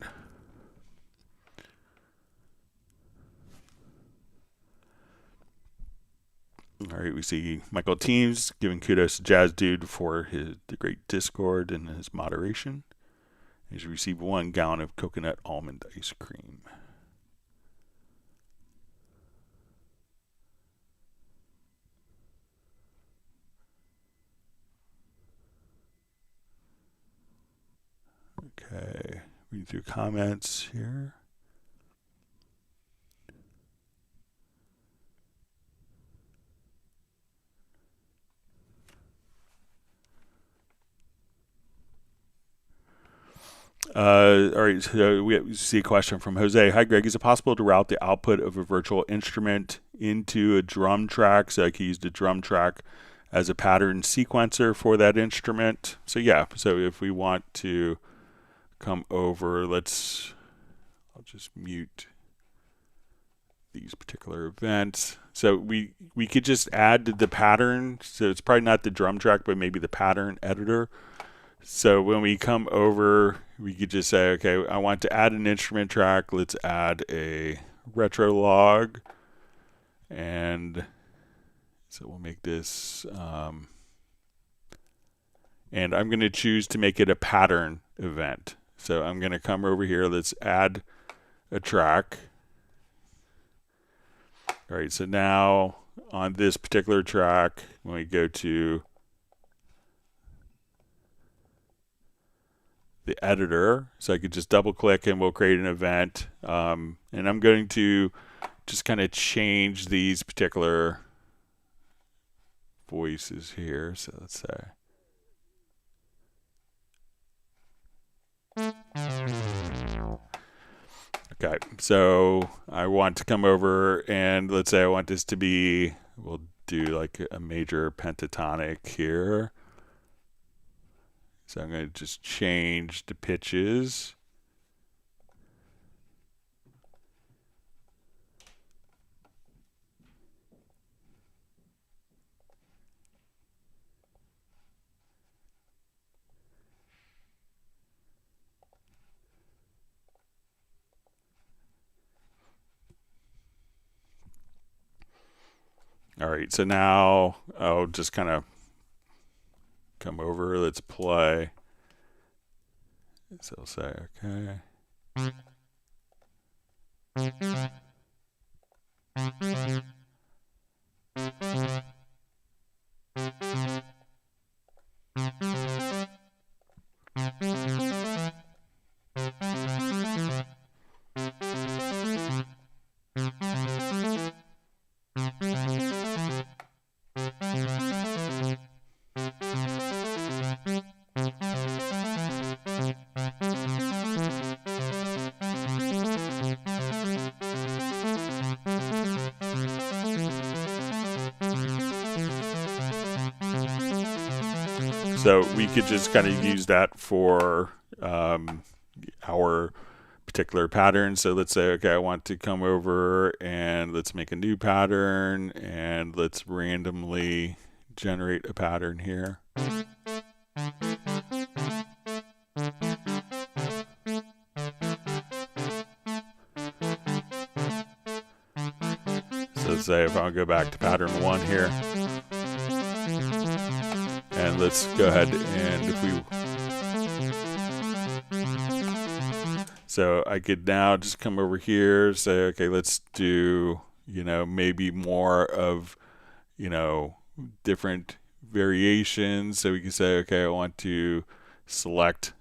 All right, we see Michael Teams giving kudos to Jazz Dude for the great Discord and his moderation. He's received 1 gallon of coconut almond ice cream. Okay, read through comments here. All right, so we see a question from Jose. Hi, Greg. Is it possible to route the output of a virtual instrument into a drum track? So I can use the drum track as a pattern sequencer for that instrument. So yeah, so if we want to come over, I'll just mute these particular events. So we could just add the pattern. So it's probably not the drum track, but maybe the pattern editor. So when we come over, we could just say, okay, I want to add an instrument track. Let's add a retro log. And so we'll make this, and I'm going to choose to make it a pattern event. So I'm going to come over here. Let's add a track. All right, so now on this particular track, when we go to the editor, so I could just double click and we'll create an event. And I'm going to just kind of change these particular voices here. So let's say, okay, so I want to come over and let's say I want this to be, we'll do like a major pentatonic here. So I'm going to just change the pitches. All right, so now I'll just kind of come over, let's play. So I'll say, okay. So we could just kind of use that for our particular pattern. So let's say, okay, I want to come over and let's make a new pattern and let's randomly generate a pattern here. So let's say if I'll go back to pattern 1 here. And let's go ahead and if we, so I could now just come over here, say, okay, let's do, maybe more of, different variations. So we can say, okay, I want to select,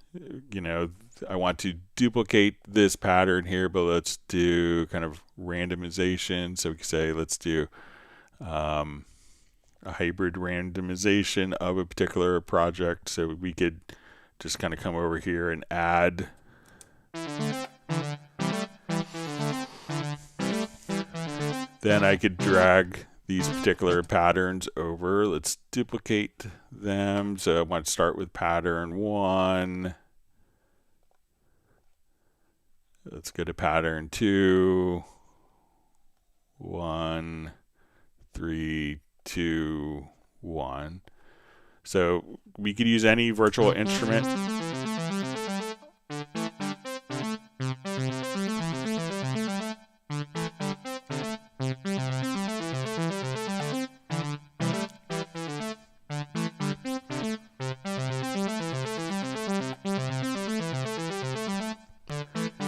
I want to duplicate this pattern here, but let's do kind of randomization. So we can say, let's do, a hybrid randomization of a particular project. So we could just kind of come over here and add then I could drag these particular patterns over. Let's duplicate them. So I want to start with pattern 1. Let's go to pattern 2. 1, 3, 2, 1. So we could use any virtual instrument.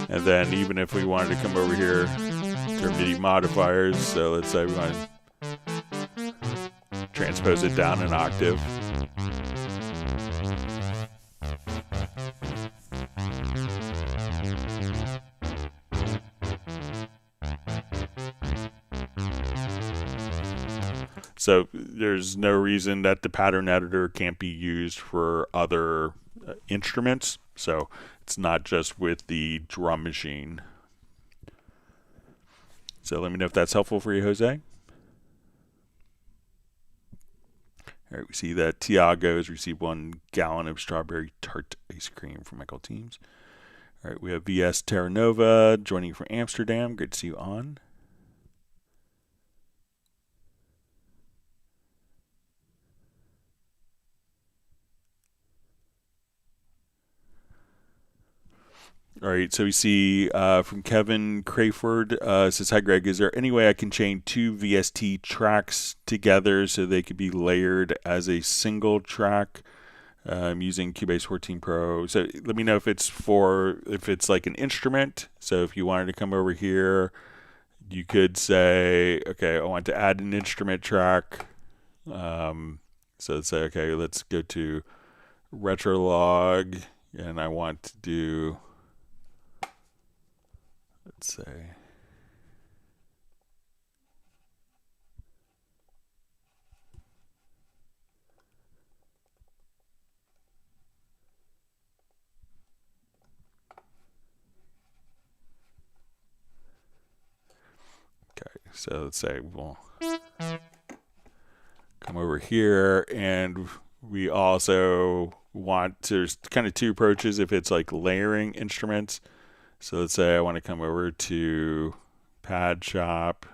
And then even if we wanted to come over here to our MIDI modifiers, so let's say we want to transpose it down an octave. So there's no reason that the pattern editor can't be used for other instruments. So it's not just with the drum machine. So let me know if that's helpful for you, Jose. All right, we see that Tiago has received 1 gallon of strawberry tart ice cream from Michael Teams. All right, we have VS Terranova joining from Amsterdam. Great to see you on. All right, so we see from Kevin Crayford, says, hi Greg, is there any way I can chain two VST tracks together so they could be layered as a single track using Cubase 14 Pro? So let me know if it's like an instrument. So if you wanted to come over here, you could say, okay, I want to add an instrument track. So let's say, okay, let's go to Retrolog, and I want to do, let's say, okay, so let's say we'll come over here, and we also want, there's kind of two approaches if it's like layering instruments. So let's say I want to come over to Pad Shop.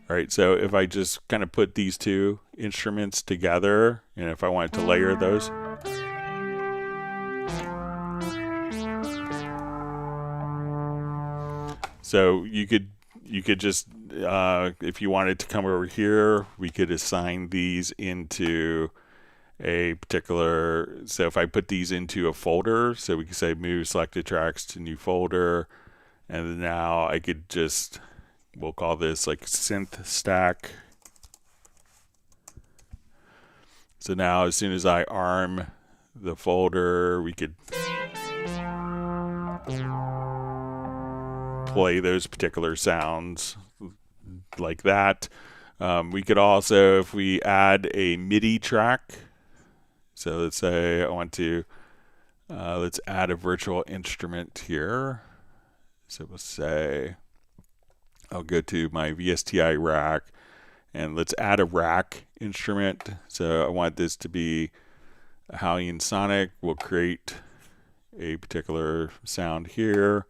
All right, so if I just kind of put these two instruments together, and if I wanted to layer those. So you could just, if you wanted to come over here, we could assign these into a particular, so if I put these into a folder, so we could say move selected tracks to new folder, and now I could just, we'll call this like synth stack. So now as soon as I arm the folder, we could play those particular sounds like that. We could also, if we add a MIDI track, so let's say I want to, let's add a virtual instrument here. So we'll say, I'll go to my VSTI rack, and let's add a rack instrument. So I want this to be a Hallian Sonic. We'll create a particular sound here.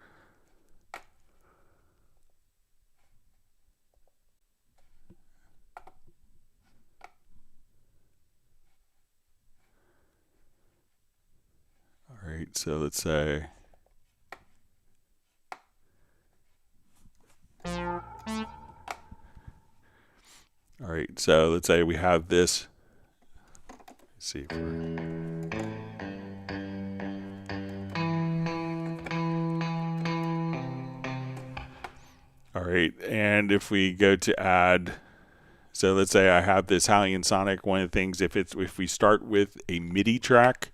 All right, so let's say, all right, so let's say we have this. Let's see. All right, and if we go to add, so let's say I have this Hallian Sonic. One of the things, if we start with a MIDI track,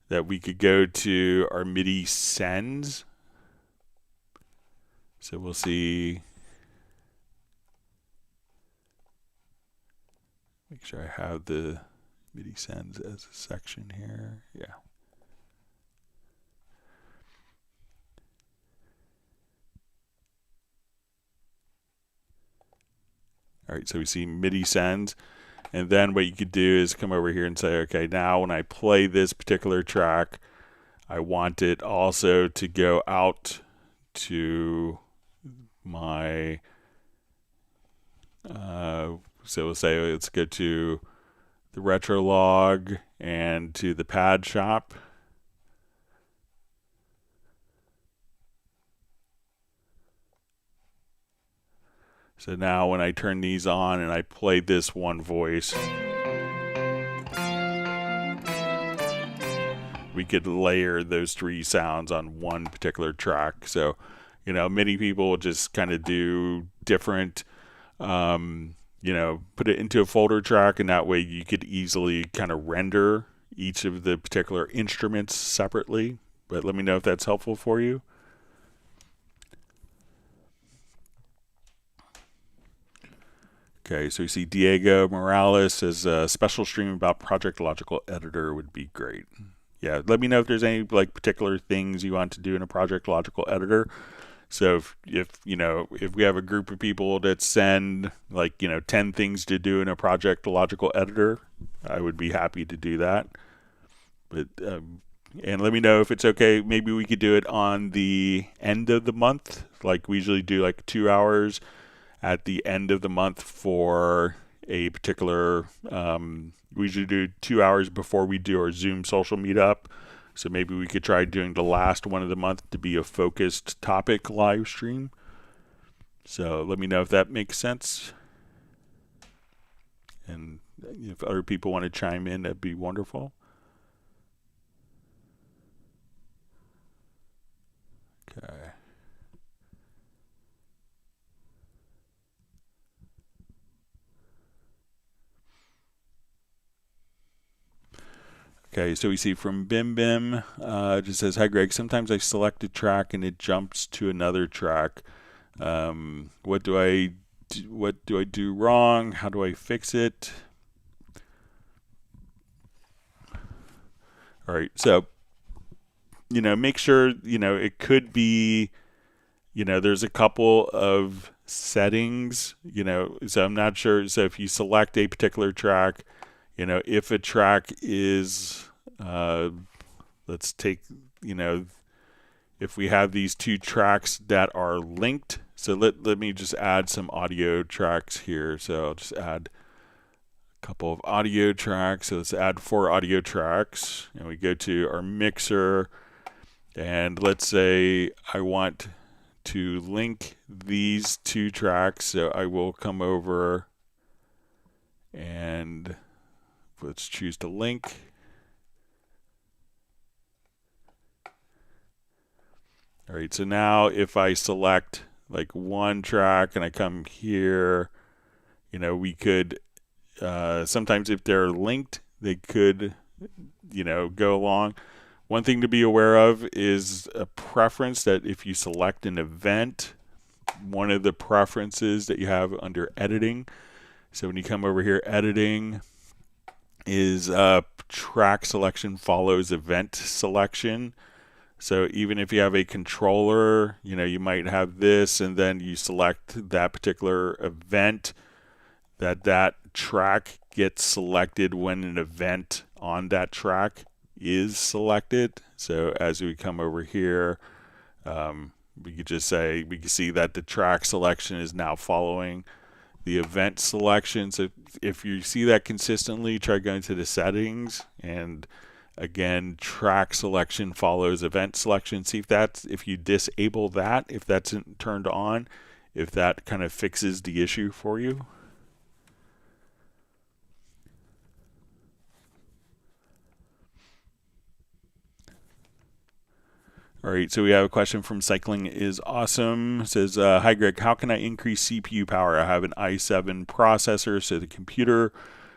that we could go to our MIDI sends. So we'll see. Make sure I have the MIDI sends as a section here. Yeah. All right, so we see MIDI sends. And then what you could do is come over here and say, okay, now when I play this particular track, I want it also to go out to my, so we'll say, let's go to the Retrolog and to the Pad Shop. So now when I turn these on and I play this one voice, we could layer those three sounds on one particular track. So, you know, many people will just kind of do different, you know, put it into a folder track, and that way you could easily kind of render each of the particular instruments separately. But let me know if that's helpful for you. Okay, so you see Diego Morales says a special stream about Project Logical Editor would be great. Yeah, let me know if there's any like particular things you want to do in a Project Logical Editor. So if you know, if we have a group of people that send like, you know, 10 things to do in a Project Logical Editor, I would be happy to do that. But And let me know if it's okay. Maybe we could do it on the end of the month. Like we usually do like 2 hours at the end of the month for a particular, we usually do 2 hours before we do our Zoom social meetup. So maybe we could try doing the last one of the month to be a focused topic live stream. So let me know if that makes sense. And if other people want to chime in, that'd be wonderful. Okay. Okay, so we see from Bim Bim, just says, "Hi Greg, sometimes I select a track and it jumps to another track. What do I do wrong? How do I fix it?" All right, so make sure it could be there's a couple of settings, so I'm not sure. So if you select a particular track, if a track is, let's take, if we have these two tracks that are linked, so let me just add some audio tracks here. So I'll just add a couple of audio tracks. So let's add 4 audio tracks, and we go to our mixer, and let's say I want to link these 2 tracks. So I will come over and let's choose to link. All right, so now if I select like one track and I come here, we could, sometimes if they're linked, they could, go along. One thing to be aware of is a preference that if you select an event, one of the preferences that you have under editing, so when you come over here, editing, is track selection follows event selection. So even if you have a controller, you might have this, and then you select that particular event, that track gets selected when an event on that track is selected. So as we come over here, we could just say, we can see that the track selection is now following the event selection. So if you see that consistently, try going to the settings, and again, track selection follows event selection. See if you disable that, if that's turned on, if that kind of fixes the issue for you. All right, so we have a question from Cycling is Awesome. It says, "Hi Greg, how can I increase CPU power? I have an i7 processor, so the computer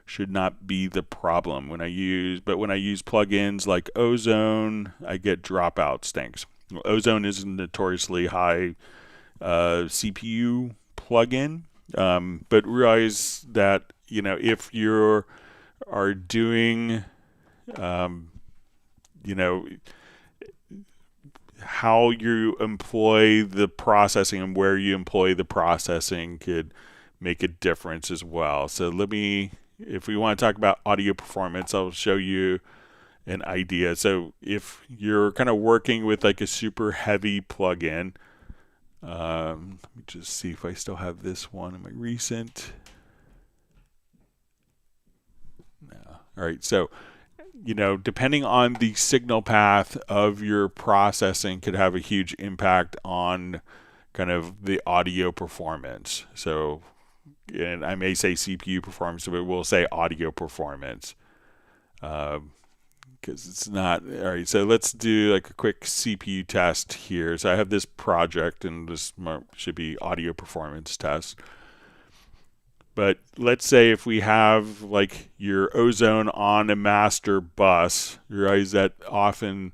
should not be the problem. When I use plugins like Ozone, I get dropouts. Thanks." Well, Ozone is a notoriously high CPU plugin, but realize that if you are doing how you employ the processing and where you employ the processing could make a difference as well. So if we want to talk about audio performance, I'll show you an idea. So if you're kind of working with like a super heavy plugin, let me just see if I still have this one in my recent. No. All right, so depending on the signal path of your processing could have a huge impact on kind of the audio performance. So, and I may say CPU performance, but we'll say audio performance because it's not. All right, so let's do like a quick CPU test here. So I have this project, and this should be audio performance test. But let's say if we have like your Ozone on a master bus, you realize that often,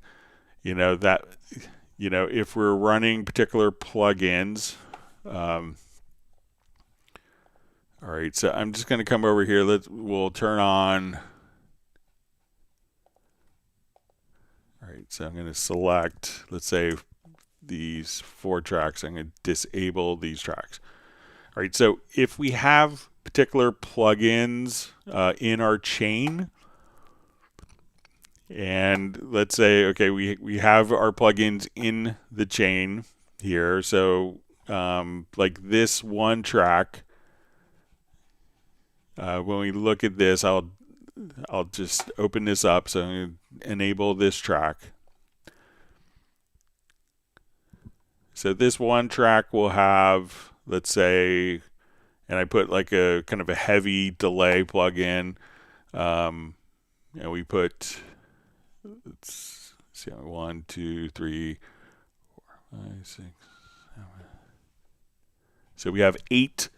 if we're running particular plugins, all right, so I'm just going to come over here. We'll turn on. All right, so I'm going to select, let's say these 4 tracks. I'm going to disable these tracks. All right, so if we have particular plugins in our chain, And let's say, okay, we have our plugins in the chain here. So like this one track, when we look at this, I'll just open this up. So I'm going to enable this track. So this one track will have, let's say, and I put like a kind of a heavy delay plugin. And we put, let's see, 1, 2, 3, 4, 5, 6, 7. So we have 8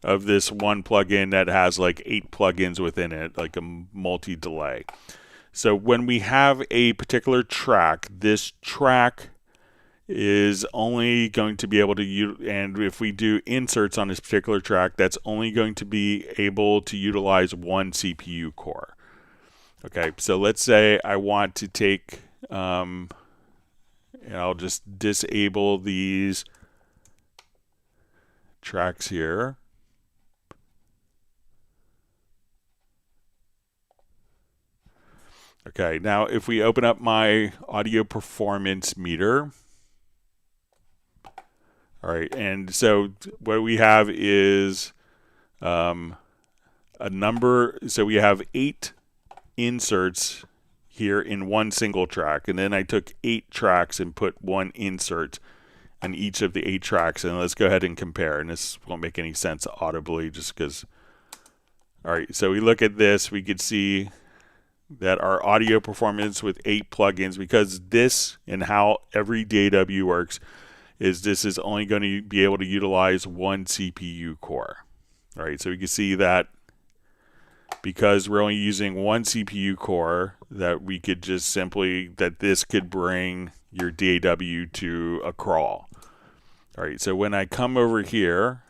of this one plugin that has like 8 plugins within it, like a multi-delay. So when we have a particular track, this track is only going to be able to and if we do inserts on this particular track, that's only going to be able to utilize one CPU core. Okay, so let's say I want to take, and I'll just disable these tracks here. Okay, now if we open up my audio performance meter, all right, and so what we have is a number, so we have 8 inserts here in one single track, and then I took 8 tracks and put one insert on each of the 8 tracks, and let's go ahead and compare, and this won't make any sense audibly just because. All right, so we look at this, we could see that our audio performance with 8 plugins, because this and how every DAW works is this is only going to be able to utilize one CPU core. All right, so we can see that because we're only using one CPU core, that we could just simply, that this could bring your DAW to a crawl. All right, so when I come over here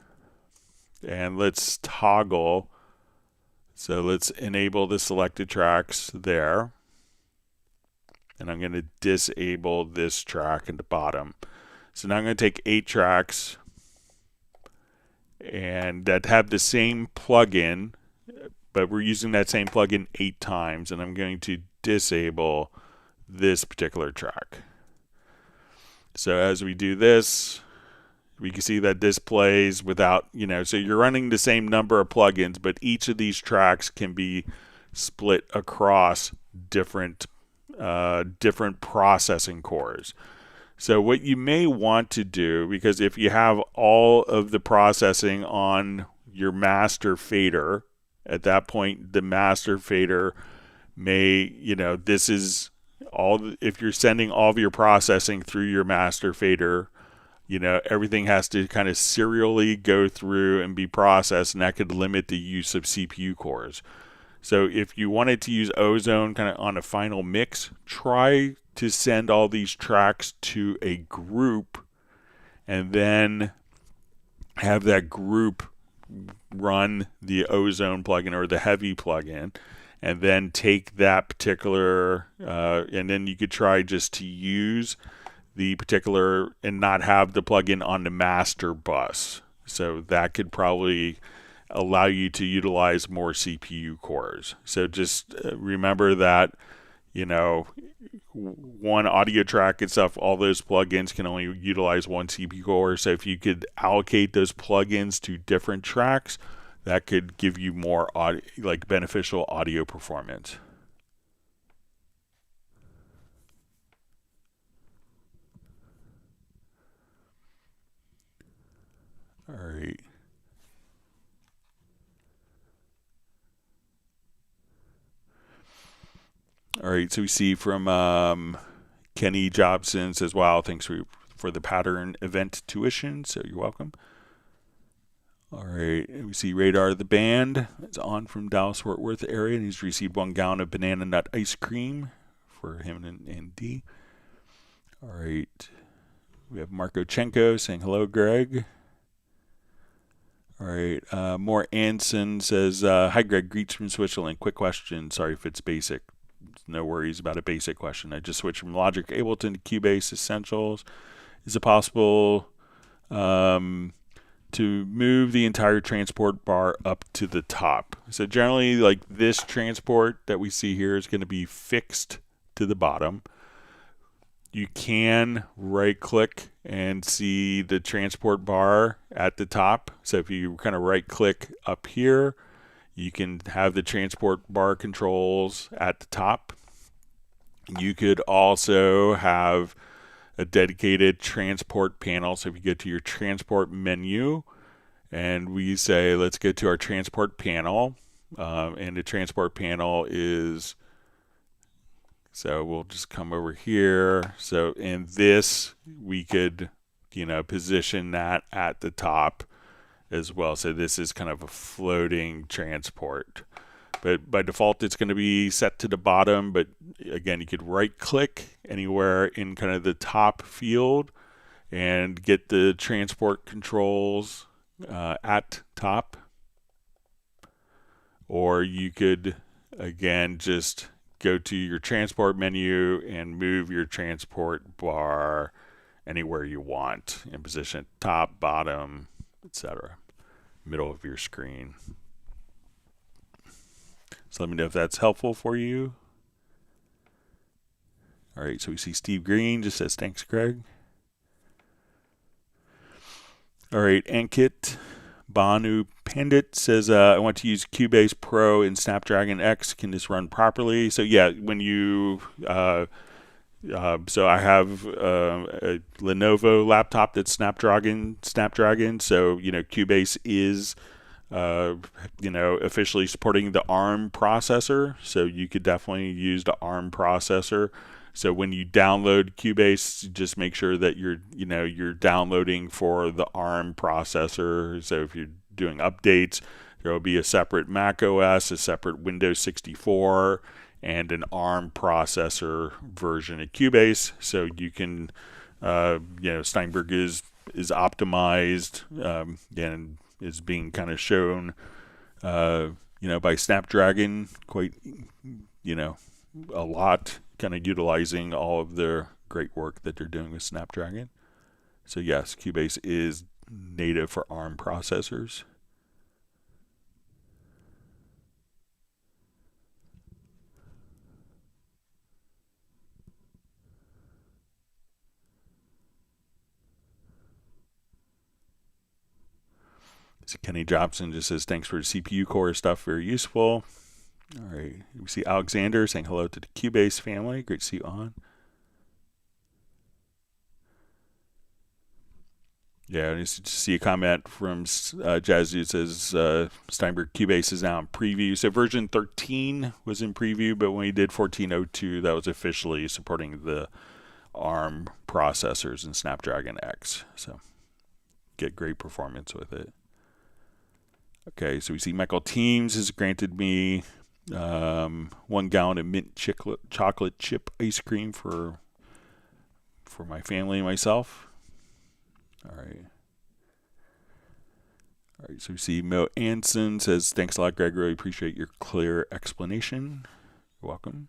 and let's toggle, so let's enable the selected tracks there, and I'm going to disable this track at the bottom. So now I'm going to take 8 tracks and that have the same plugin, but we're using that same plugin 8 times, and I'm going to disable this particular track. So as we do this, we can see that this plays without, so you're running the same number of plugins, but each of these tracks can be split across different processing cores. So what you may want to do, because if you have all of the processing on your master fader, at that point the master fader may, this is all, if you're sending all of your processing through your master fader, everything has to kind of serially go through and be processed, and that could limit the use of CPU cores. So if you wanted to use Ozone kind of on a final mix, try to send all these tracks to a group and then have that group run the Ozone plugin or the heavy plugin, and then take that particular, and then you could try just to use the particular and not have the plugin on the master bus. So that could probably allow you to utilize more CPU cores. So just remember that, one audio track itself, all those plugins can only utilize one CPU core. So if you could allocate those plugins to different tracks, that could give you more beneficial audio performance. All right. All right, so we see from Kenny Jobson says, wow, thanks for the pattern event tuition, so you're welcome. All right, we see Radar the Band is on from Dallas-Fort Worth area, and he's received 1 gallon of banana nut ice cream for him and D. All right, we have Marco Chenko saying, hello, Greg. All right, More Anson says, hi, Greg, greets from Switzerland. Quick question, sorry if it's basic. No worries about a basic question. I just switched from Logic Ableton to Cubase Essentials. Is it possible to move the entire transport bar up to the top? So generally, like this transport that we see here is going to be fixed to the bottom. You can right click and see the transport bar at the top. So if you kind of right click up here, you can have the transport bar controls at the top. You could also have a dedicated transport panel. So if you go to your transport menu and we say, let's go to our transport panel, and the transport panel is, so we'll just come over here. So in this, we could, position that at the top as well. So this is kind of a floating transport. But by default, it's going to be set to the bottom. But again, you could right click anywhere in kind of the top field and get the transport controls at top. Or you could, again, just go to your transport menu and move your transport bar anywhere you want in position top, bottom, etc. Middle of your screen. So let me know if that's helpful for you. All right, so we see Steve Green just says, thanks, Craig. All right, Ankit Banu Pandit says, I want to use Cubase Pro and Snapdragon X. Can this run properly? So yeah, when you, so I have a Lenovo laptop that's Snapdragon. So, Cubase is, officially supporting the ARM processor. So you could definitely use the ARM processor. So when you download Cubase, just make sure that you're downloading for the ARM processor. So if you're doing updates, there will be a separate Mac OS, a separate Windows 64, and an ARM processor version of Cubase. So you can, Steinberg is optimized and is being kind of shown, by Snapdragon quite, a lot, kind of utilizing all of their great work that they're doing with Snapdragon. So yes, Cubase is native for ARM processors. So Kenny Jobson just says, thanks for the CPU core stuff, very useful. All right, we see Alexander saying hello to the Cubase family. Great to see you on. Yeah, I just see a comment from Jazzy. It says Steinberg Cubase is now in preview. So version 13 was in preview, but when we did 14.02, that was officially supporting the ARM processors and Snapdragon X. So get great performance with it. Okay, so we see Michael Teams has granted me 1 gallon of mint chocolate chip ice cream for my family and myself. All right, so we see Mo Anson says, thanks a lot, Greg. Really appreciate your clear explanation. You're welcome.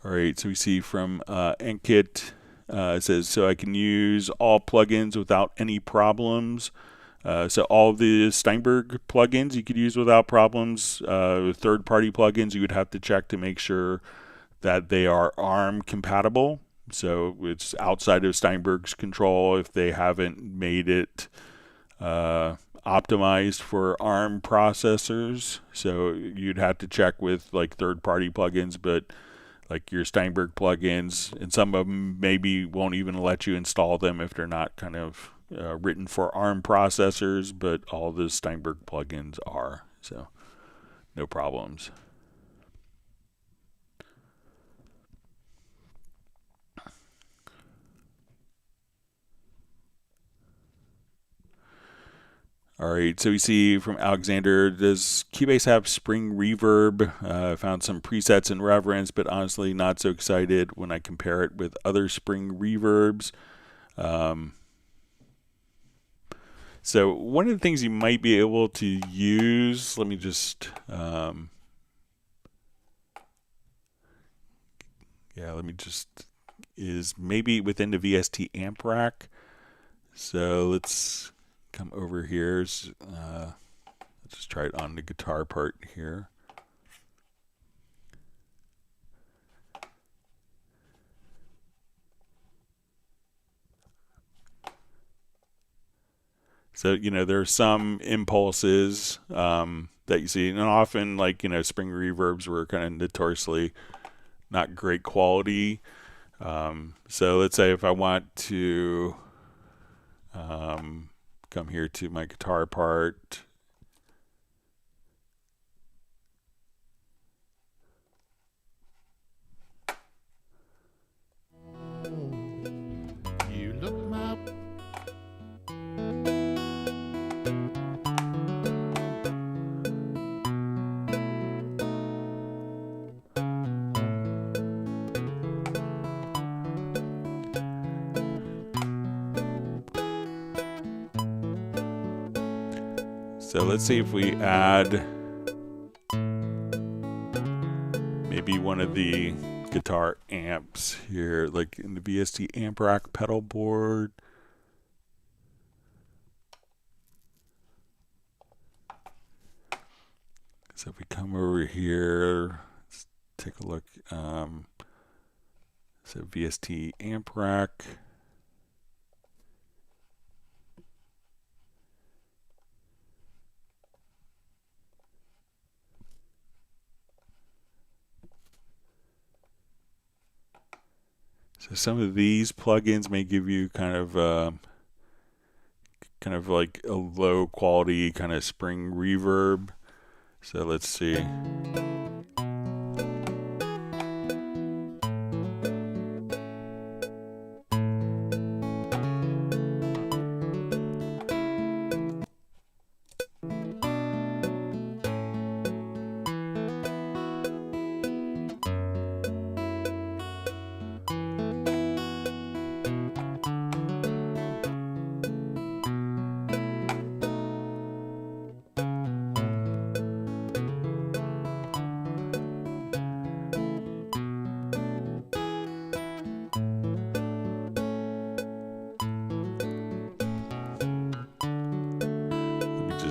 All right, so we see from Ankit, it says, so I can use all plugins without any problems. So all the Steinberg plugins you could use without problems. Third-party plugins you would have to check to make sure that they are ARM compatible. So it's outside of Steinberg's control if they haven't made it optimized for ARM processors. So you'd have to check with like third-party plugins, but like your Steinberg plugins, and some of them maybe won't even let you install them if they're not kind of written for ARM processors, but all the Steinberg plugins are, so no problems. All right, so we see from Alexander, does Cubase have spring reverb? Found some presets in Reverence, but honestly not so excited when I compare it with other spring reverbs. So one of the things you might be able to use, let me just, is maybe within the VST amp rack. So let's come over here. Let's Let's just try it on the guitar part here. So, you know, there are some impulses that you see, and often, like, you know, spring reverbs were kind of notoriously not great quality. So let's say if I want to come here to my guitar part, You look my so let's see if we add maybe one of the guitar amps here, like in the VST amp rack pedal board. So if we come over here, let's take a look. So VST amp rack. So some of these plugins may give you kind of like a low quality kind of spring reverb. So let's see.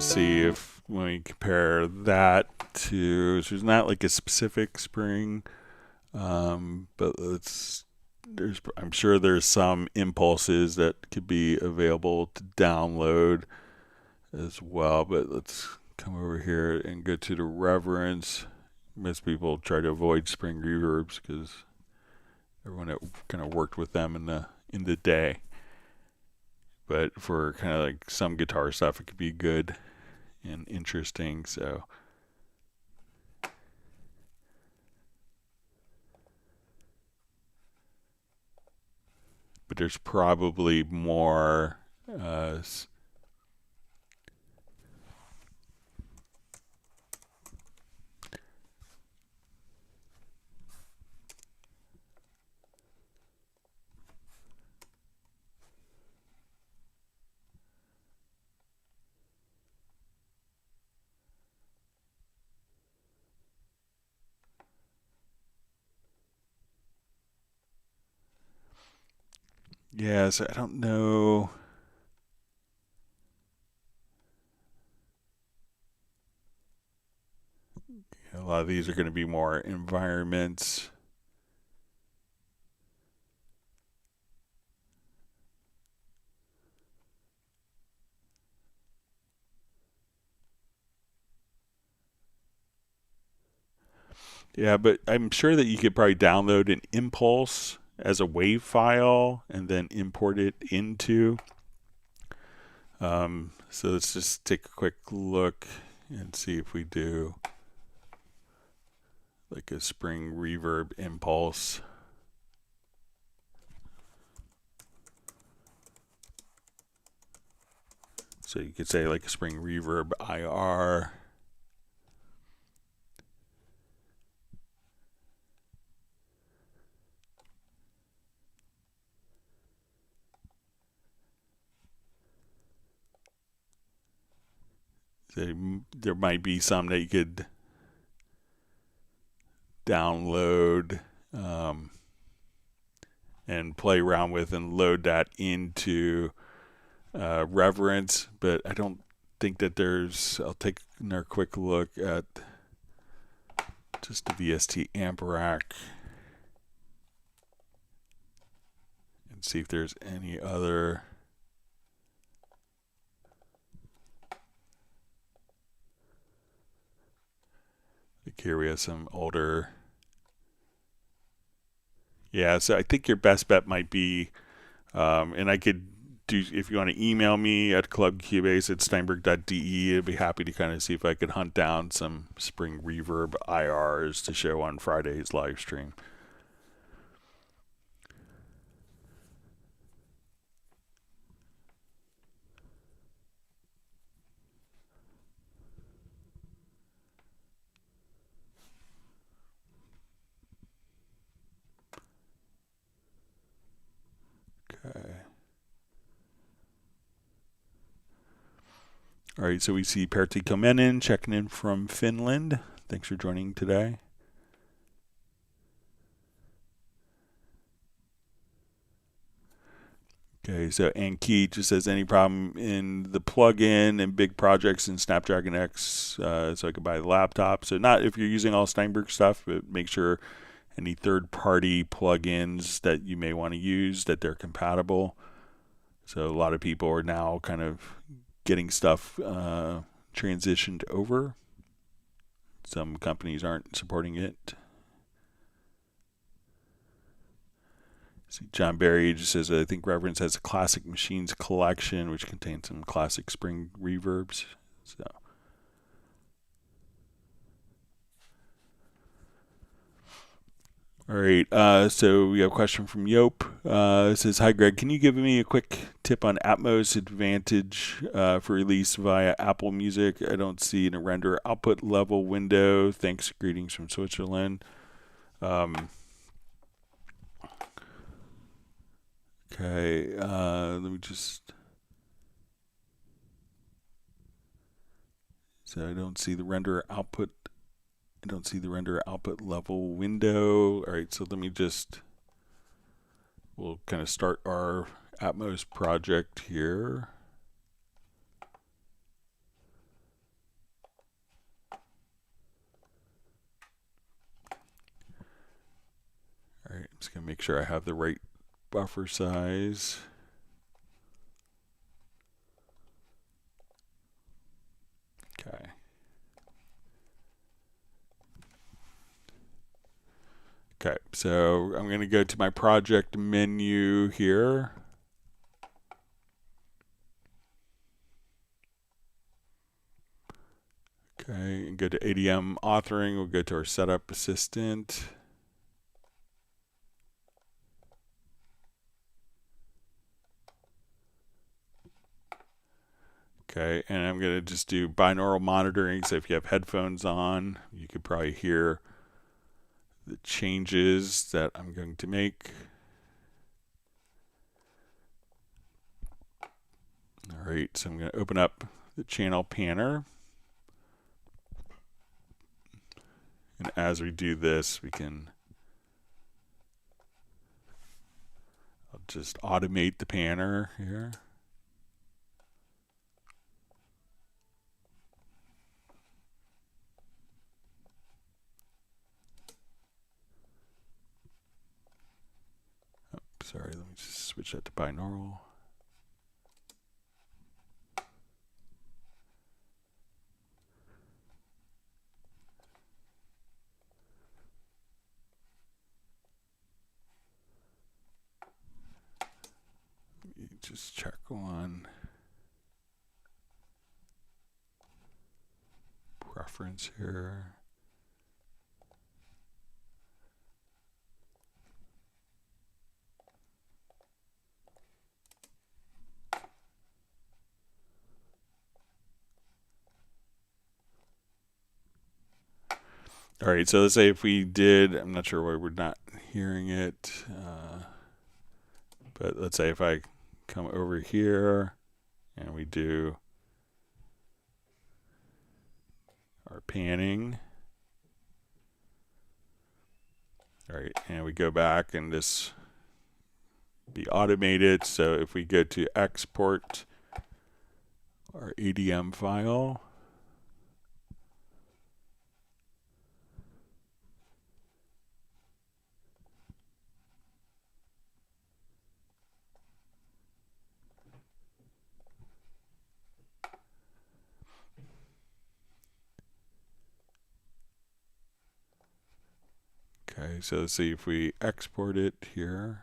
See if when we compare that to, so there's not like a specific spring, but I'm sure there's some impulses that could be available to download as well. But let's come over here and go to the reverence. Most people try to avoid spring reverbs because everyone that kind of worked with them in the day. But for kind of like some guitar stuff, it could be good and interesting. So but there's probably more yeah, so I don't know. A lot of these are going to be more environments. Yeah, but I'm sure that you could probably download an impulse as a WAV file and then import it into. So let's just take a quick look and see if we do like a spring reverb impulse. So you could say like a spring reverb IR. There might be some that you could download and play around with and load that into Reverence, but I don't think that I'll take another quick look at just the VST amp rack and see if there's any other. Like here we have some older. Yeah, so I think your best bet might be, and I could do, if you want to email me at clubcubase@steinberg.de, I'd be happy to kind of see if I could hunt down some spring reverb IRs to show on Friday's live stream. Okay. All right, so we see Pertti Komenen checking in from Finland. Thanks for joining today. Okay, so Anki just says, any problem in the plugin and big projects in Snapdragon X, so I could buy the laptop. So not if you're using all Steinberg stuff, but make sure any third-party plugins that you may want to use, that they're compatible. So a lot of people are now kind of getting stuff transitioned over. Some companies aren't supporting it. See, John Barry just says, I think Reverence has a Classic Machines collection, which contains some classic spring reverbs. So, all right. So we have a question from Yope. It says, hi, Greg. Can you give me a quick tip on Atmos Advantage for release via Apple Music? I don't see in a render output level window. Thanks. Greetings from Switzerland. Okay, let me just. So I don't see the render output. I don't see the render output level window. All right, so let me just. We'll kind of start our Atmos project here. All right, I'm just gonna make sure I have the right buffer size. Okay. Okay, so I'm going to go to my project menu here. Okay, and go to ADM authoring. We'll go to our setup assistant. Okay, and I'm going to just do binaural monitoring. So if you have headphones on, you could probably hear the changes that I'm going to make. All right, so I'm going to open up the channel panner. And as we do this, we can I'll just automate the panner here. Sorry, let me just switch that to binaural. Let me just check on preference here. All right, so let's say if we did, I'm not sure why we're not hearing it, but let's say if I come over here and we do our panning. All right, and we go back and this be automated. So if we go to export our ADM file. Okay, so let's see if we export it here.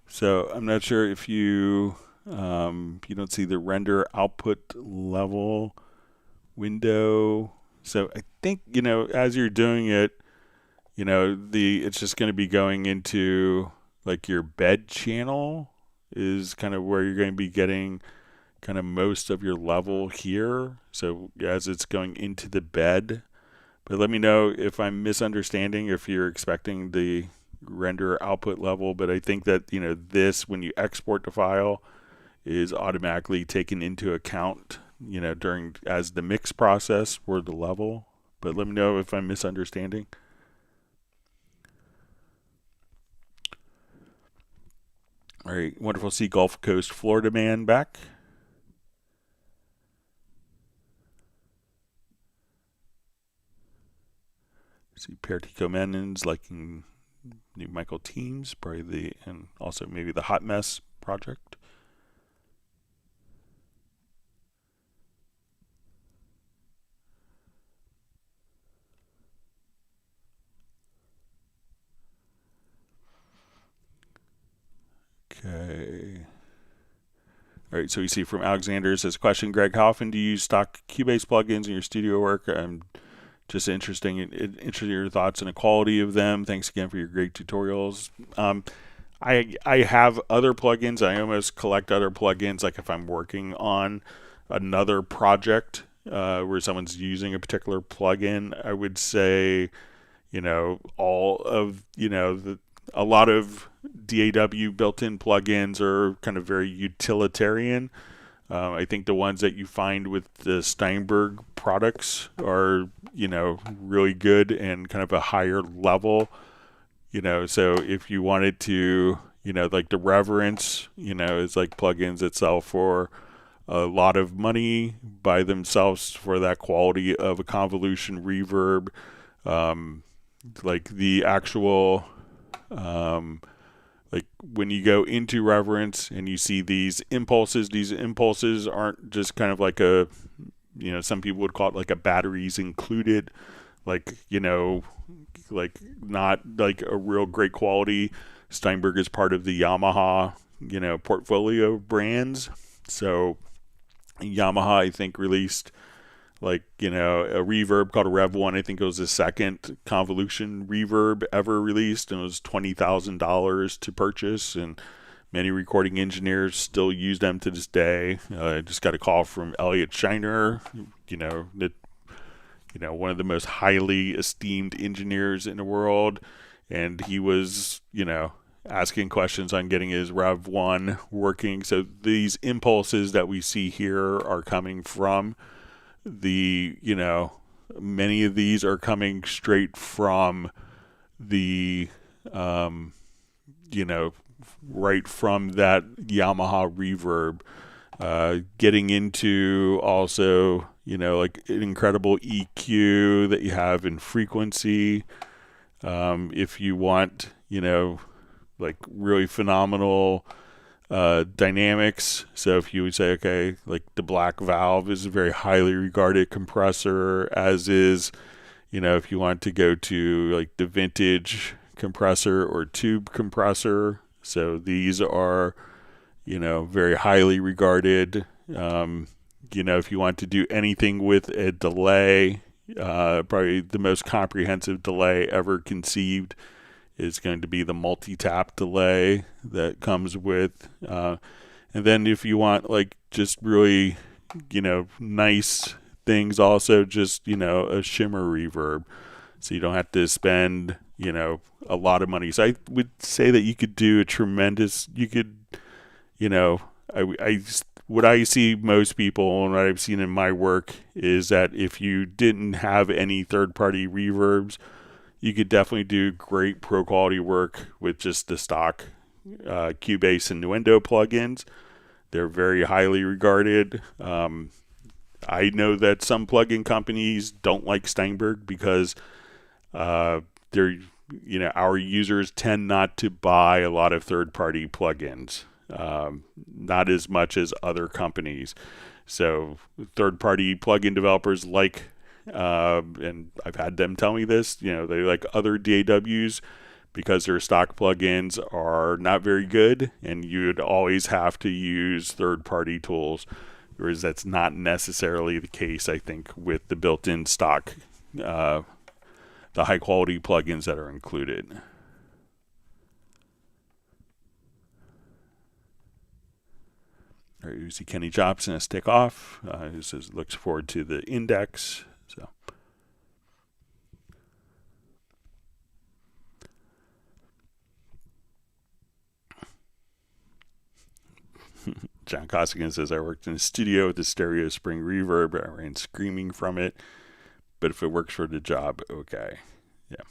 So I'm not sure if you you don't see the render output level window. So I think, you know, as you're doing it, you know, it's just going to be going into like your bed channel is kind of where you're going to be getting kind of most of your level here. So as it's going into the bed, but let me know if I'm misunderstanding, if you're expecting the render output level. But I think that, you know, this, when you export the file, is automatically taken into account, you know, during as the mix process for the level. But let me know if I'm misunderstanding. All right, wonderful to see Gulf Coast, Florida man back. See Pertico Menons liking new Michael Teams, probably and also maybe the Hot Mess project. Okay. All right, so we see from Alexander says, question, Greg, how often do you use stock Cubase plugins in your studio work? I'm just interested in your thoughts on the quality of them. Thanks again for your great tutorials. I have other plugins. I almost collect other plugins, like if I'm working on another project where someone's using a particular plugin. I would say, you know, all of, you know, a lot of DAW built-in plugins are kind of very utilitarian. I think the ones that you find with the Steinberg products are, you know, really good and kind of a higher level. You know, so if you wanted to, you know, like the Reverence, you know, is like plugins that sell for a lot of money by themselves for that quality of a convolution reverb. Like the actual, like when you go into Reverence and you see these impulses aren't just kind of like a, you know, some people would call it like a batteries included, like, you know, like not like a real great quality. Steinberg is part of the Yamaha, you know, portfolio brands. So Yamaha, I think, released like, you know, a reverb called a Rev 1. I think it was the second convolution reverb ever released, and it was $20,000 to purchase, and many recording engineers still use them to this day. I just got a call from Elliot Shiner, you know, one of the most highly esteemed engineers in the world, and he was, you know, asking questions on getting his Rev 1 working. So these impulses that we see here are coming from the, you know, many of these are coming straight from the, you know, right from that Yamaha reverb, getting into also, you know, like an incredible EQ that you have in frequency. If you want, you know, like really phenomenal dynamics. So if you would say, okay, like the Black Valve is a very highly regarded compressor, as is, you know, if you want to go to like the vintage compressor or tube compressor. So these are, you know, very highly regarded. You know, if you want to do anything with a delay, probably the most comprehensive delay ever conceived is going to be the multi-tap delay that comes with, and then if you want like just really, you know, nice things, also just, you know, a shimmer reverb, so you don't have to spend, you know, a lot of money. So I would say that you could do a tremendous, you could, you know, I what I see most people and what I've seen in my work is that if you didn't have any third-party reverbs, you could definitely do great pro quality work with just the stock Cubase and Nuendo plugins. They're very highly regarded. I know that some plugin companies don't like Steinberg because they're, our users tend not to buy a lot of third-party plugins, not as much as other companies. So third-party plugin developers like, and I've had them tell me this, they like other DAWs because their stock plugins are not very good, and you'd always have to use third-party tools. Whereas that's not necessarily the case, I think, with the built-in stock, the high-quality plugins that are included. All right, you see Kenny Jobson has take off. He says looks forward to the index. So. John Costigan says, I worked in a studio with a stereo spring reverb. I ran screaming from it. But if it works for the job, okay. Yeah.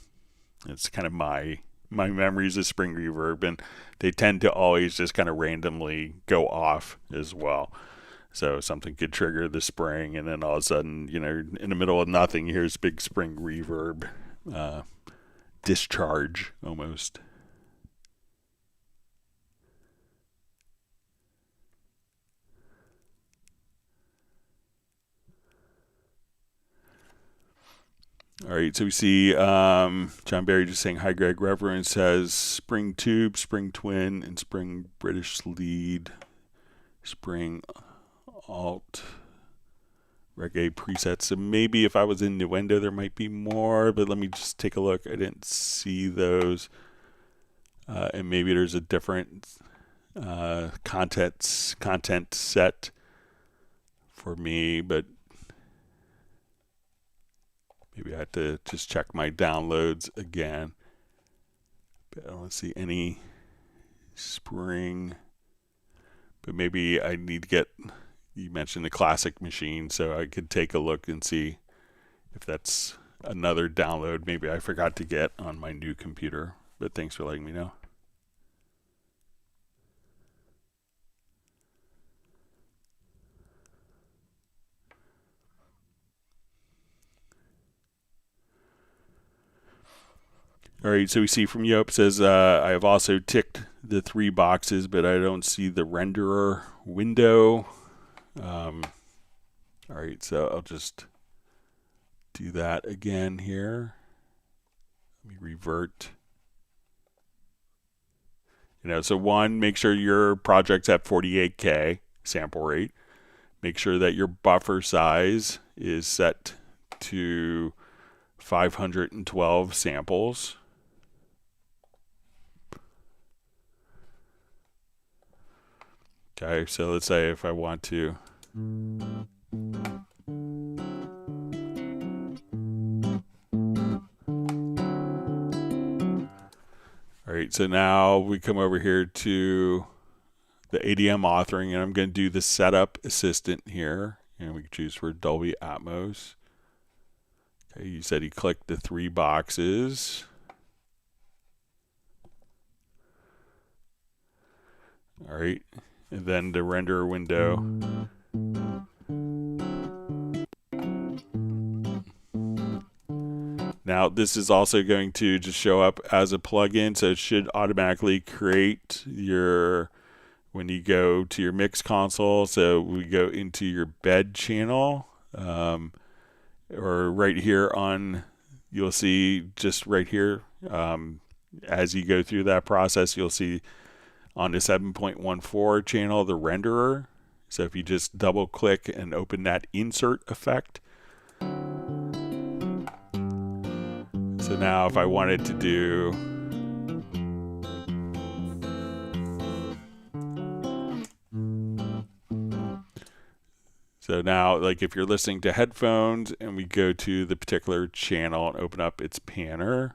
It's kind of my memories of spring reverb. And they tend to always just kind of randomly go off as well. So something could trigger the spring. And then all of a sudden, in the middle of nothing, here's big spring reverb discharge almost. All right, so we see John Barry just saying, hi, Greg. Reverend says spring tube, spring twin, and spring British lead, spring alt, reggae presets. So maybe if I was in Nuendo, there might be more, but let me just take a look. I didn't see those. And maybe there's a different content set for me, but maybe I have to just check my downloads again. But I don't see any spring. But maybe I need to get, you mentioned the classic machine, so I could take a look and see if that's another download maybe I forgot to get on my new computer. But thanks for letting me know. All right, so we see from Yop says, I have also ticked the 3 boxes, but I don't see the renderer window. All right, so I'll just do that again here. Let me revert. So one, make sure your project's at 48K sample rate. Make sure that your buffer size is set to 512 samples. Okay, so let's say if I want to all right, so now we come over here to the ADM authoring, and I'm going to do the setup assistant here, and we can choose for Dolby Atmos. Okay, you said you clicked the 3 boxes. All right. And then the renderer window. Now this is also going to just show up as a plugin, so it should automatically create your, when you go to your mix console, so we go into your bed channel, or right here on, you'll see just right here, as you go through that process, you'll see on the 7.14 channel, the renderer. So if you just double click and open that insert effect. So now if I wanted to do, so now like if you're listening to headphones and we go to the particular channel and open up its panner,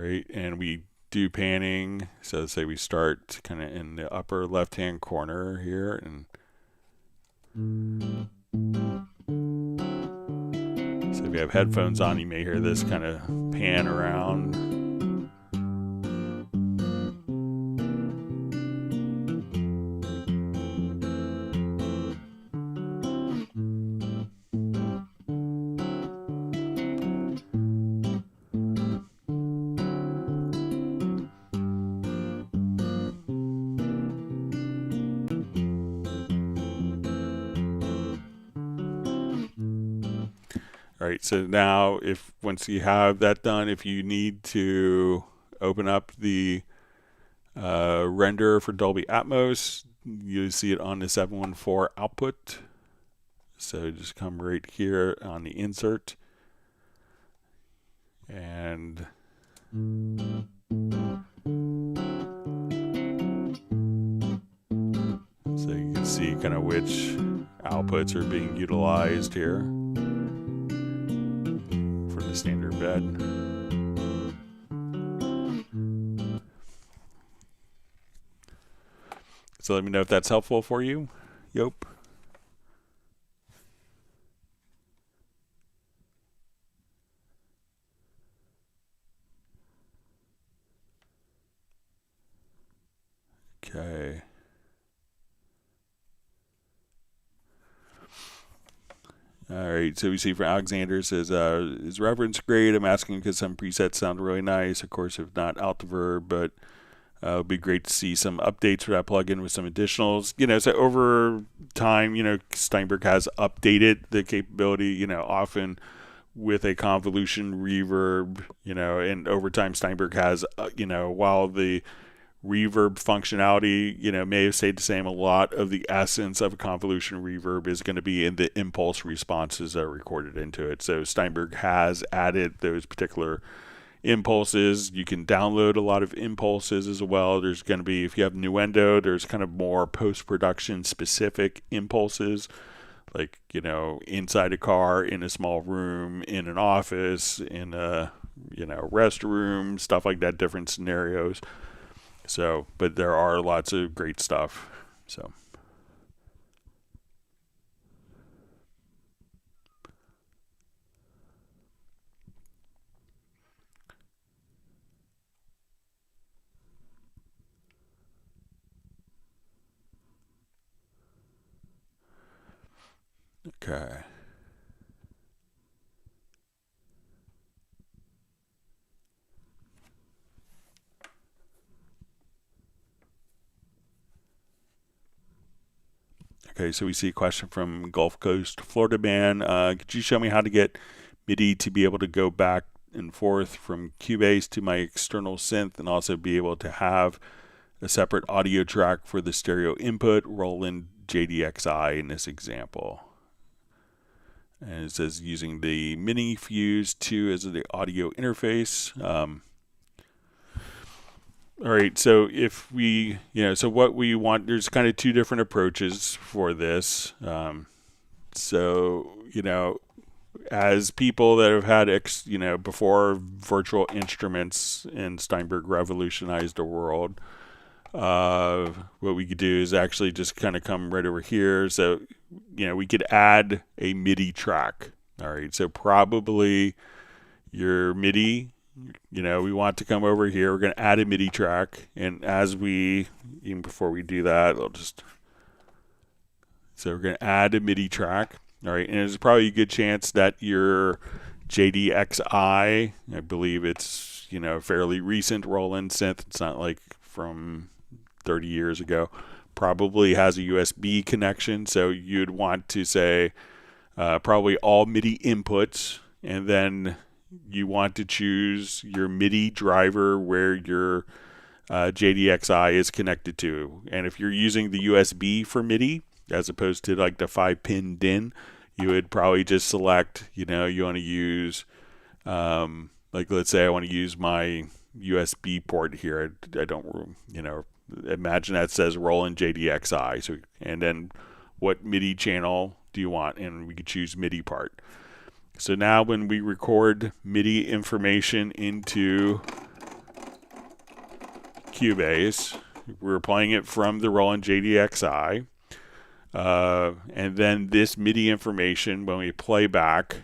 right? And we do panning. So say we start kind of in the upper left-hand corner here, and so if you have headphones on, you may hear this kind of pan around. All right, so now once you have that done, if you need to open up the render for Dolby Atmos, you see it on the 714 output. So just come right here on the insert, and so you can see kind of which outputs are being utilized here for the standard bed. So let me know if that's helpful for you. Yep. Okay. All right, so we see from Alexander says, is reference great? I'm asking because some presets sound really nice. Of course, if not out the verb, but it would be great to see some updates for that plugin with some additionals. So over time, Steinberg has updated the capability, often with a convolution reverb, and over time Steinberg has, while the reverb functionality, may have stayed the same, a lot of the essence of a convolution reverb is going to be in the impulse responses that are recorded into it. So Steinberg has added those particular impulses. You can download a lot of impulses as well. There's going to be, if you have Nuendo, there's kind of more post-production specific impulses, like, inside a car, in a small room, in an office, in a, restroom, stuff like that, different scenarios. So, but there are lots of great stuff. So. Okay. Okay, so we see a question from Gulf Coast, Florida man. Could you show me how to get MIDI to be able to go back and forth from Cubase to my external synth, and also be able to have a separate audio track for the stereo input, Roland JDXI in this example? And it says using the Mini Fuse 2 as the audio interface. All right, so if we, so what we want, there's kind of two different approaches for this. As people that have had, before virtual instruments and Steinberg revolutionized the world, what we could do is actually just kind of come right over here. So, we could add a MIDI track. All right, so probably your MIDI, we want to come over here. We're going to add a MIDI track. And even before we do that, so we're going to add a MIDI track. All right, and there's probably a good chance that your JDXI, I believe it's, fairly recent Roland synth. It's not like from 30 years ago, probably has a USB connection. So you'd want to say probably all MIDI inputs, and then you want to choose your MIDI driver where your JDXI is connected to. And if you're using the USB for MIDI, as opposed to like the 5-pin DIN, you would probably just select, you want to use, let's say I want to use my USB port here. I don't, imagine that says Roland JDXI. So, and then what MIDI channel do you want? And we could choose MIDI part. So now when we record MIDI information into Cubase. We're playing it from the Roland JDXI. And then this MIDI information, when we play back,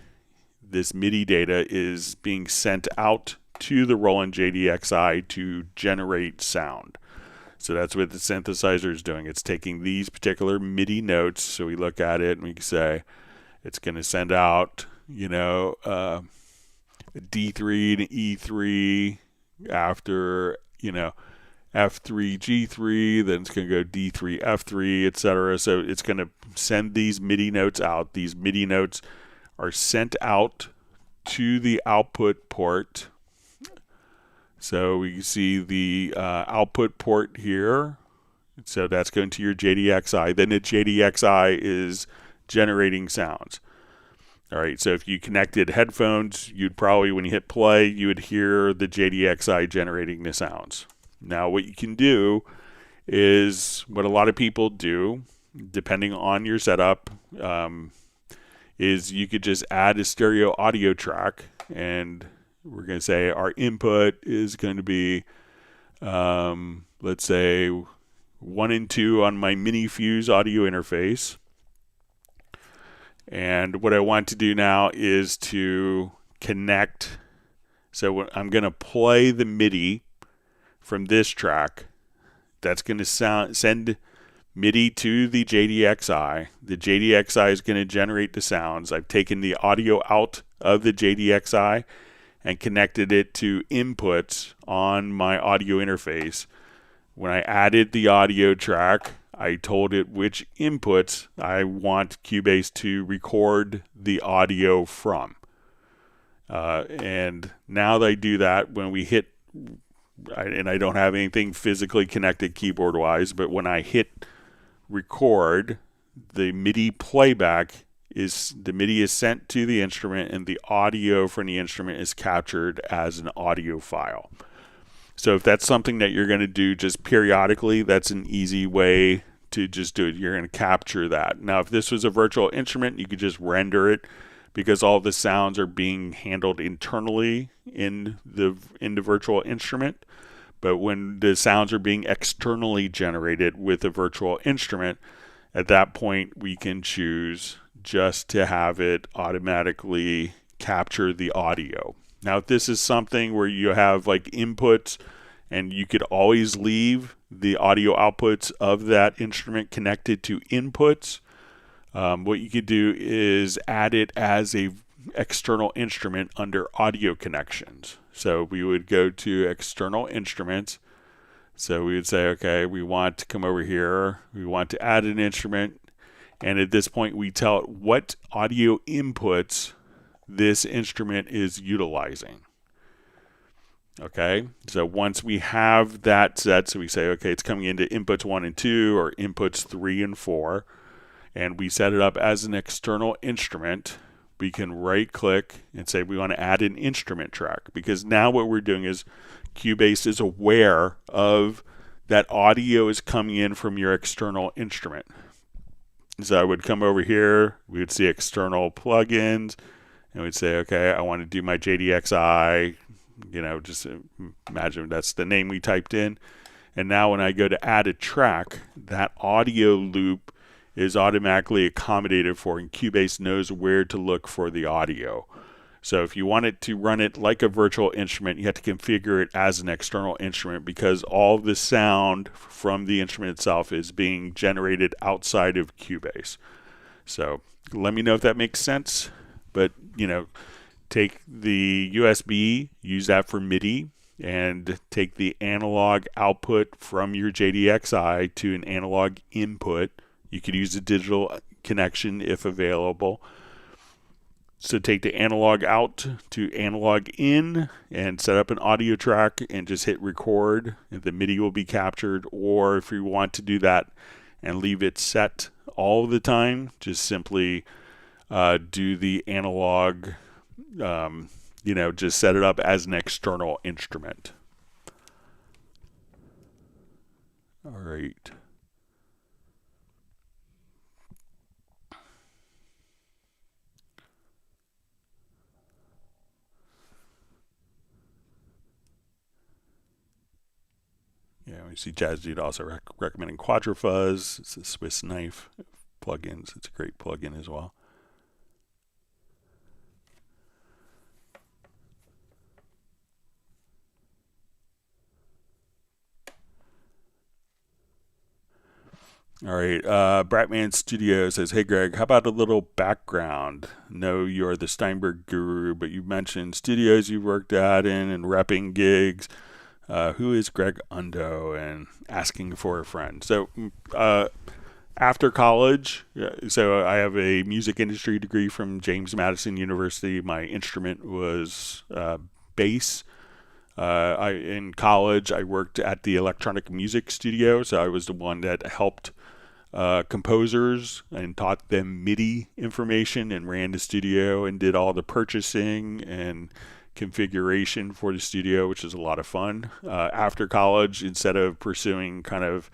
this MIDI data is being sent out to the Roland JDXI to generate sound. So that's what the synthesizer is doing. It's taking these particular MIDI notes. So we look at it and we can say it's going to send out, D3 to E3 after, F3 G3, then it's going to go D3 F3, etc. So it's going to send these MIDI notes out. These MIDI notes are sent out to the output port. So we can see the output port here. So that's going to your JDXI. Then the JDXI is generating sounds. All right, so if you connected headphones, you'd probably, when you hit play, you would hear the JDXI generating the sounds. Now, what you can do is what a lot of people do, depending on your setup, is you could just add a stereo audio track, and we're going to say our input is going to be, let's say, 1 and 2 on my mini fuse audio interface. And what I want to do now is to connect. So I'm going to play the MIDI from this track. That's going to send MIDI to the JDXI. The JDXI is going to generate the sounds. I've taken the audio out of the JDXI and connected it to inputs on my audio interface. When I added the audio track, I told it which inputs I want Cubase to record the audio from. And now that I do that, when we hit, and I don't have anything physically connected keyboard-wise, but when I hit record, the MIDI playback the MIDI is sent to the instrument, and the audio from the instrument is captured as an audio file. So if that's something that you're going to do just periodically, that's an easy way to just do it. You're going to capture that. Now, if this was a virtual instrument, you could just render it, because all the sounds are being handled internally in the virtual instrument. But when the sounds are being externally generated with a virtual instrument, at that point we can choose just to have it automatically capture the audio. Now, if this is something where you have like inputs and you could always leave the audio outputs of that instrument connected to inputs, what you could do is add it as a external instrument under audio connections. So we would go to external instruments. So we would say, okay, we want to come over here. We want to add an instrument. And at this point, we tell it what audio inputs this instrument is utilizing. Okay, so once we have that set, so we say, okay, it's coming into inputs 1 and 2 or inputs 3 and 4, and we set it up as an external instrument, we can right click and say we want to add an instrument track, because now what we're doing is Cubase is aware of that audio is coming in from your external instrument. So I would come over here, we would see external plugins, and we'd say, okay, I want to do my JDXI, just imagine that's the name we typed in. And now when I go to add a track, that audio loop is automatically accommodated for, and Cubase knows where to look for the audio. So if you want it to run it like a virtual instrument, you have to configure it as an external instrument, because all the sound from the instrument itself is being generated outside of Cubase. So let me know if that makes sense. But, take the USB, use that for MIDI, and take the analog output from your JDXI to an analog input. You could use a digital connection if available. So take the analog out to analog in and set up an audio track and just hit record, and the MIDI will be captured. Or if you want to do that and leave it set all the time, just simply do the analog, just set it up as an external instrument. All right. You see Jazz Dude also recommending Quadrafuzz. It's a Swiss knife plugins. It's a great plugin as well. All right, Bratman Studio says, hey Greg, how about a little background? No, you're the Steinberg guru, but you mentioned studios you've worked at and repping gigs. Who is Greg Undo? And asking for a friend. So after college, so I have a music industry degree from James Madison University. My instrument was bass. In college, I worked at the electronic music studio, so I was the one that helped composers and taught them MIDI information and ran the studio and did all the purchasing and configuration for the studio, which is a lot of fun. After college, instead of pursuing kind of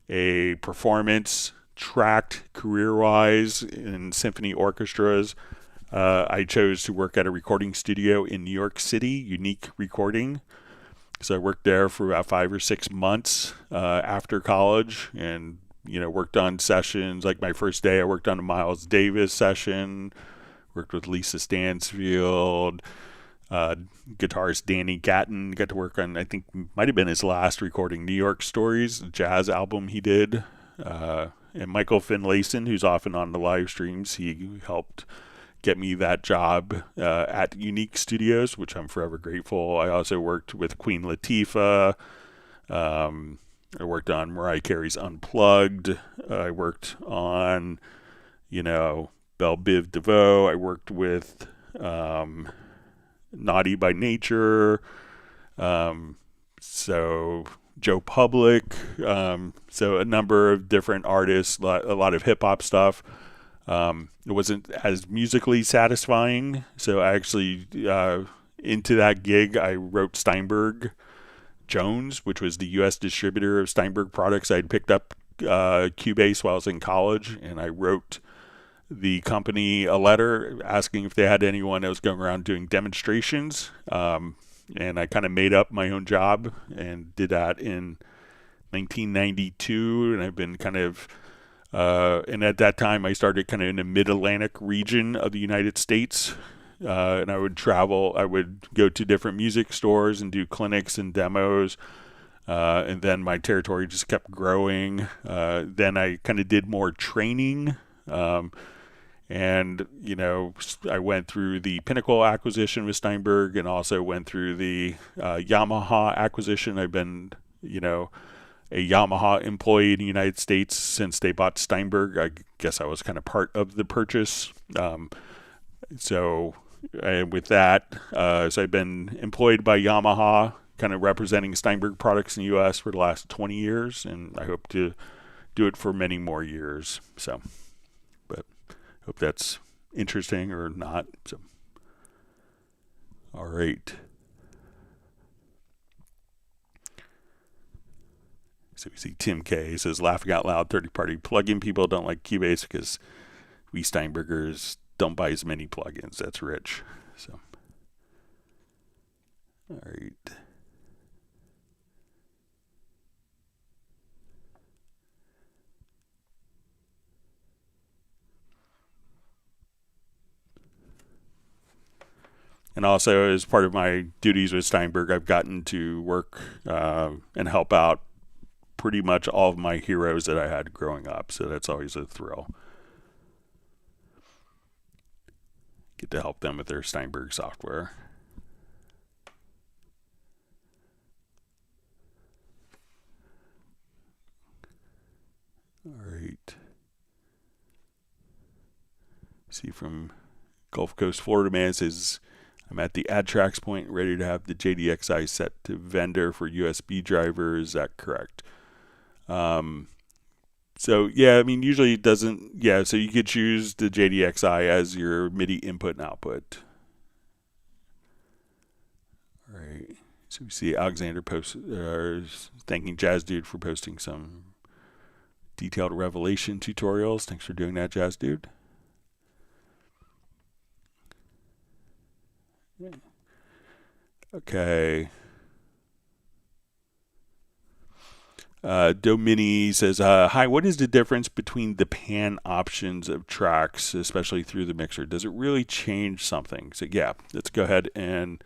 a performance tracked career-wise in symphony orchestras, I chose to work at a recording studio in New York City, Unique Recording. So I worked there for about 5 or 6 months after college, and worked on sessions. Like my first day, I worked on a Miles Davis session, worked with Lisa Stansfield, guitarist Danny Gatton. Got to work on, I think, might have been his last recording, New York Stories, a jazz album he did. And Michael Finlayson, who's often on the live streams, he helped get me that job at Unique Studios, which I'm forever grateful. I also worked with Queen Latifah. I worked on Mariah Carey's Unplugged. I worked on, Belle Biv DeVoe. I worked with Naughty by Nature. So Joe Public. So a number of different artists, a lot of hip hop stuff. It wasn't as musically satisfying. So I actually, into that gig, I wrote Steinberg Jones, which was the U.S. distributor of Steinberg products. I'd picked up Cubase while I was in college, and I wrote the company a letter asking if they had anyone that was going around doing demonstrations. And I kind of made up my own job and did that in 1992. And I've been kind of, and at that time I started kind of in the mid-Atlantic region of the United States. And I would travel, I would go to different music stores and do clinics and demos. And then my territory just kept growing. Then I kind of did more training. And, I went through the Pinnacle acquisition with Steinberg and also went through the Yamaha acquisition. I've been, a Yamaha employee in the United States since they bought Steinberg. I guess I was kind of part of the purchase. With that, so I've been employed by Yamaha, kind of representing Steinberg products in the U.S. for the last 20 years, and I hope to do it for many more years. So, but hope that's interesting or not. So, all right. So we see Tim K says, laughing out loud, 30-party plugin people don't like Cubase because we Steinbergers don't buy as many plugins. That's rich. So, all right. And also, as part of my duties with Steinberg, I've gotten to work and help out pretty much all of my heroes that I had growing up. So that's always a thrill. Get to help them with their Steinberg software. All right. See from Gulf Coast, Florida man says, I'm at the add tracks point, ready to have the JDXI set to vendor for USB driver. Is that correct? So yeah, I mean, usually it doesn't, yeah, so you could choose the JDXI as your MIDI input and output. All right, so we see Alexander thanking Jazz Dude for posting some detailed Revelation tutorials. Thanks for doing that, Jazz Dude. Okay. Domini says, hi, what is the difference between the pan options of tracks, especially through the mixer? Does it really change something? So yeah, let's go ahead and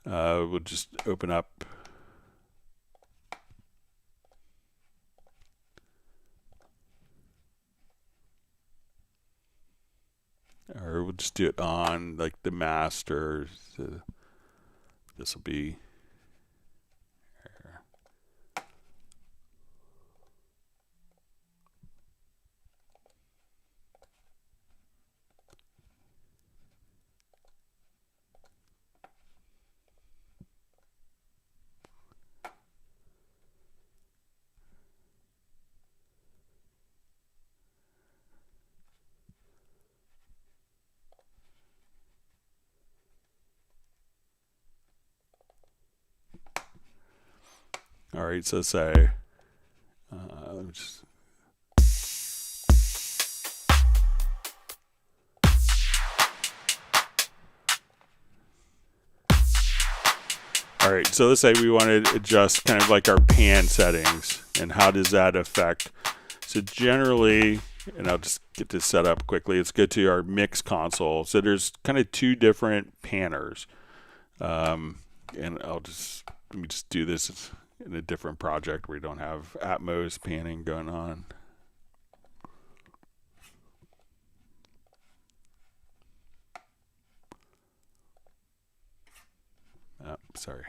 we'll just open up. Or we'll just do it on like the master. So this will be. All right, so say, let me just. All right, so let's say we want to adjust kind of like our pan settings, and how does that affect? So generally, and I'll just get this set up quickly. Let's go to our mix console. So there's kind of two different panners, and let me just do this in a different project where we don't have Atmos panning going on. Oh, sorry.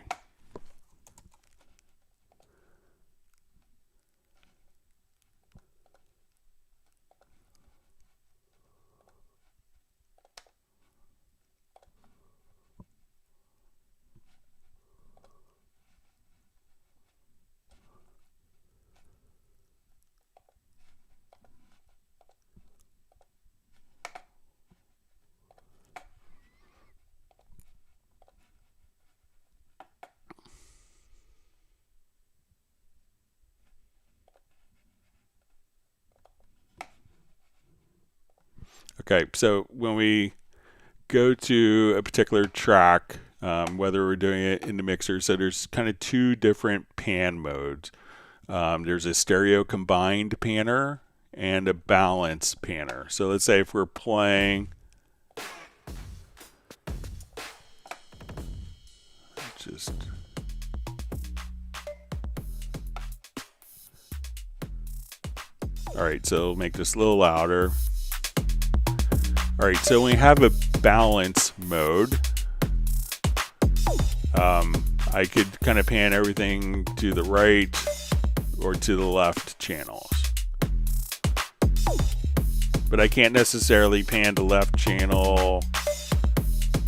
Okay, so when we go to a particular track, whether we're doing it in the mixer, so there's kind of two different pan modes. There's a stereo combined panner and a balance panner. So let's say if we're playing, just all right, so make this a little louder. All right, so when we have a balance mode, I could kind of pan everything to the right or to the left channels. But I can't necessarily pan the left channel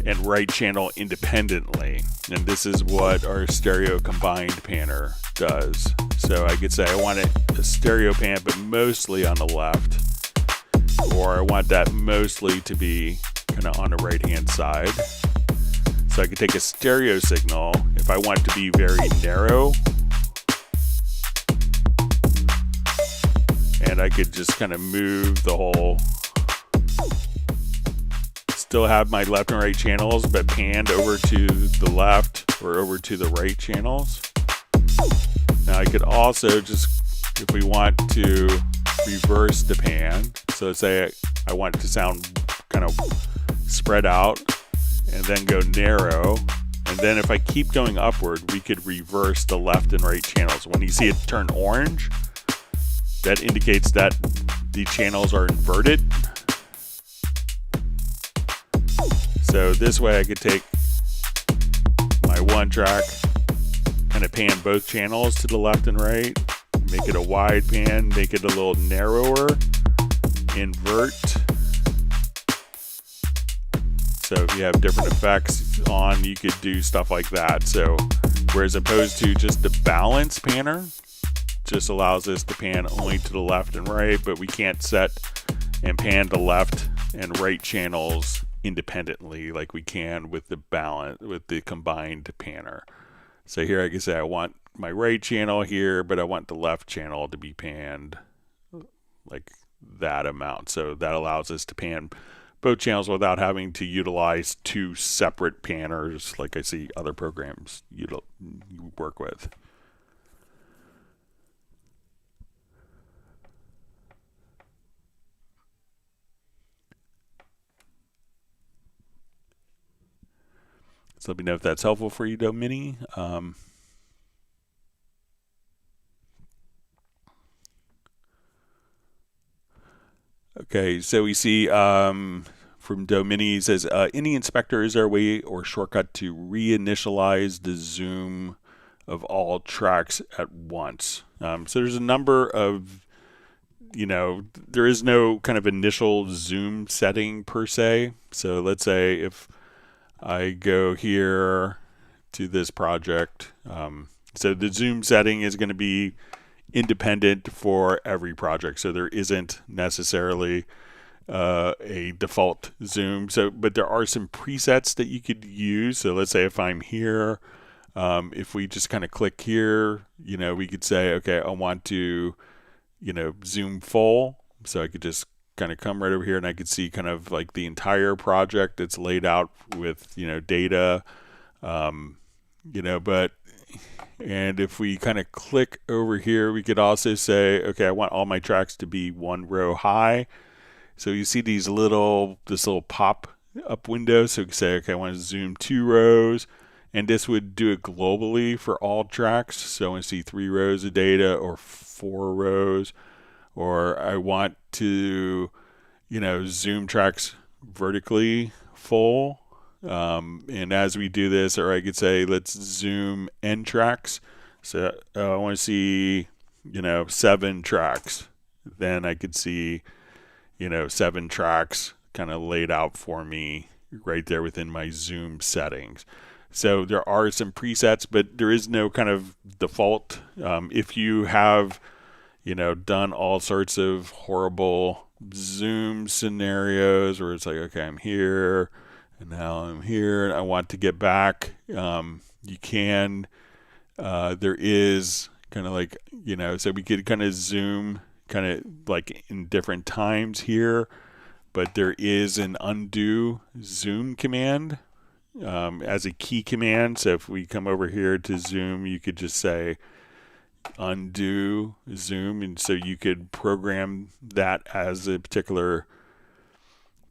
and right channel independently. And this is what our stereo combined panner does. So I could say I want a stereo pan, but mostly on the left. Or I want that mostly to be kind of on the right hand side. So I could take a stereo signal if I want it to be very narrow, and I could just kind of move the whole, still have my left and right channels, but panned over to the left or over to the right channels. Now I could also just, if we want to reverse the pan, so say I want it to sound kind of spread out and then go narrow, and then if I keep going upward, we could reverse the left and right channels. When you see it turn orange, that indicates that the channels are inverted. So this way I could take my one track, kind of pan both channels to the left and right, make it a wide pan, make it a little narrower, invert. So if you have different effects on, you could do stuff like that. So whereas opposed to just the balance panner, just allows us to pan only to the left and right, but we can't set and pan the left and right channels independently like we can with the balance, with the combined panner. So here I can say I want my right channel here, but I want the left channel to be panned like that amount. So that allows us to pan both channels without having to utilize two separate panners like I see other programs you work with. So let me know if that's helpful for you, Domini. Okay, so we see from Domini says, any inspector, is there a way or shortcut to reinitialize the zoom of all tracks at once? So there's a number of, there is no kind of initial zoom setting per se. So let's say if I go here to this project, so the zoom setting is going to be independent for every project. So there isn't necessarily a default zoom. So, but there are some presets that you could use. So let's say if I'm here, if we just kind of click here, we could say, okay, I want to, zoom full. So I could just kind of come right over here and I could see kind of like the entire project. It's laid out with, data, and if we kind of click over here, we could also say, okay, I want all my tracks to be one row high. So you see this little pop up window. So we can say, okay, I want to zoom 2 rows, and this would do it globally for all tracks. So I want to see 3 rows of data or 4 rows, or I want to, zoom tracks vertically full. And as we do this, or I could say, let's zoom n tracks. So I want to see, 7 tracks. Then I could see, 7 tracks kind of laid out for me right there within my zoom settings. So there are some presets, but there is no kind of default. If you have, done all sorts of horrible zoom scenarios where it's like, okay, I'm here, and now I'm here, and I want to get back. You can, there is kind of like, so we could kind of zoom kind of like in different times here, but there is an undo zoom command as a key command. So if we come over here to zoom, you could just say undo zoom, and so you could program that as a particular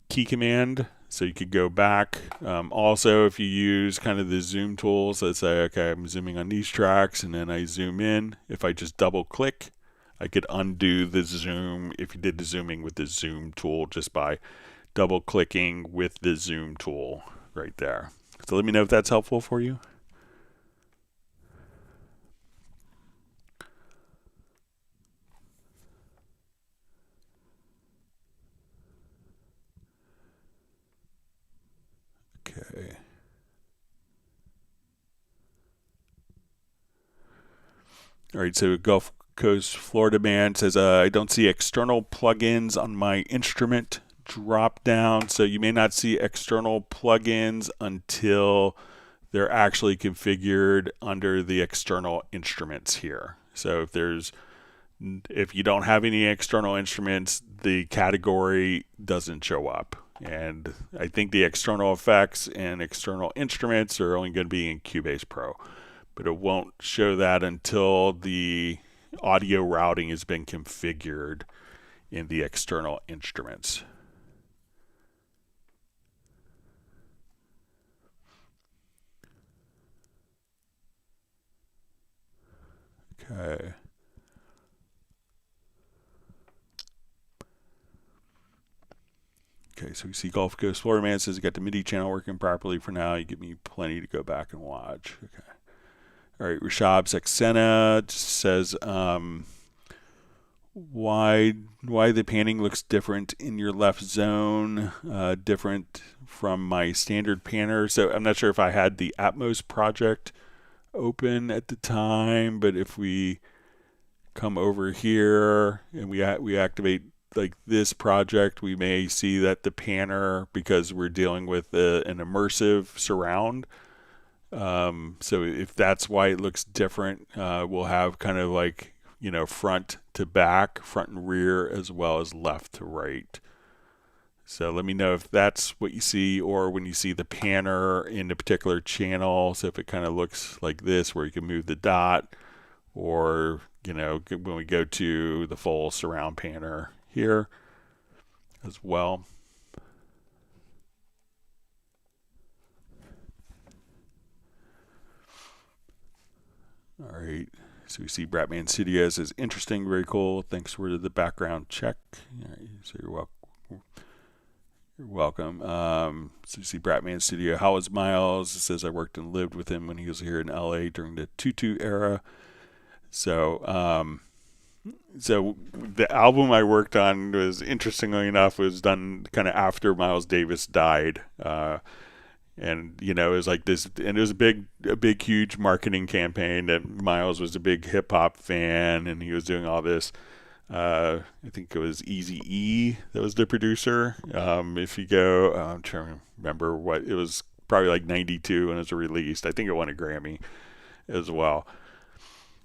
key command. So you could go back. Also, if you use kind of the zoom tools, let's say, okay, I'm zooming on these tracks, and then I zoom in. If I just double click, I could undo the zoom if you did the zooming with the zoom tool just by double clicking with the zoom tool right there. So let me know if that's helpful for you. Okay. All right, so Gulf Coast, Florida man says, I don't see external plugins on my instrument drop down. So you may not see external plugins until they're actually configured under the external instruments here. So if you don't have any external instruments, the category doesn't show up. And I think the external effects and external instruments are only going to be in Cubase Pro, but it won't show that until the audio routing has been configured in the external instruments. Okay. Okay, so we see Gulf Coast Florida man says, you got the MIDI channel working properly for now. You give me plenty to go back and watch. Okay. All right, Rashab Saxena says, why the panning looks different in your left zone, different from my standard panner. So I'm not sure if I had the Atmos project open at the time, but if we come over here and we activate like this project, we may see that the panner, because we're dealing with an immersive surround. So if that's why it looks different, we'll have kind of like, front to back, front and rear, as well as left to right. So let me know if that's what you see, or when you see the panner in a particular channel. So if it kind of looks like this, where you can move the dot, or, when we go to the full surround panner here as well. So we see Bratman Studio says interesting, very cool. Thanks for the background check. So you're welcome. You're welcome. So you see Bratman Studio. How is Miles? It says I worked and lived with him when he was here in LA during the Tutu era. So so the album I worked on was, interestingly enough, was done kind of after Miles Davis died. And it was like this, and it was a big, huge marketing campaign that Miles was a big hip hop fan, and he was doing all this. I think it was Eazy-E that was the producer. If you go, I'm trying to remember what it was, probably like '92 when it was released. I think it won a Grammy as well.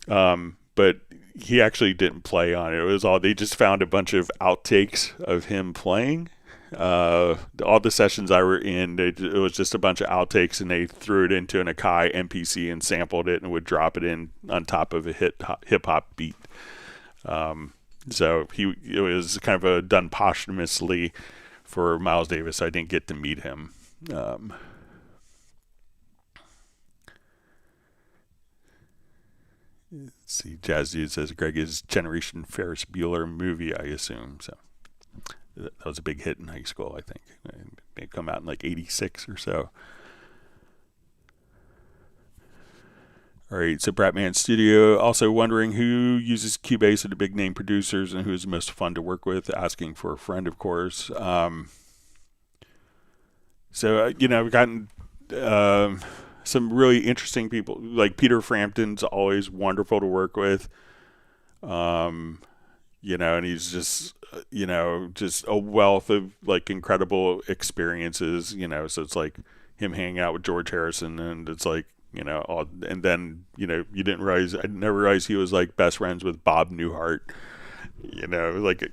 But he actually didn't play on it. It was all, they just found a bunch of outtakes of him playing. All the sessions I were in, it was just a bunch of outtakes, and they threw it into an Akai MPC and sampled it and would drop it in on top of a hip hop beat. So it was kind of done posthumously for Miles Davis. I didn't get to meet him. Let's see, Jazz Dude says Greg is Generation Ferris Bueller movie, I assume. So that was a big hit in high school, I think. It may come out in like '86 or so. All right, so Bratman Studio also wondering who uses Cubase of the big name producers and who's the most fun to work with. Asking for a friend, of course. We've gotten some really interesting people. Like Peter Frampton's always wonderful to work with. And he's just a wealth of like incredible experiences, so it's like him hanging out with George Harrison, and it's like, and then, I never realized he was like best friends with Bob Newhart, like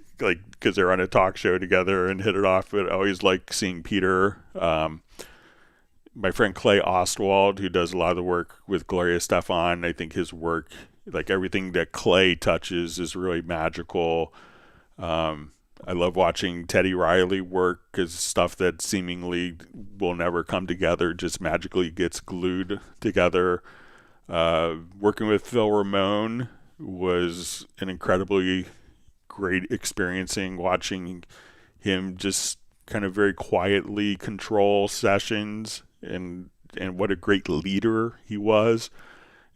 because they're on a talk show together and hit it off. But I always like seeing Peter. My friend Clay Ostwald, who does a lot of the work with Gloria Stefan, I think his work, like everything that Clay touches, is really magical. I love watching Teddy Riley work, because stuff that seemingly will never come together just magically gets glued together. Working with Phil Ramone was an incredibly great experiencing, watching him just kind of very quietly control sessions, and what a great leader he was.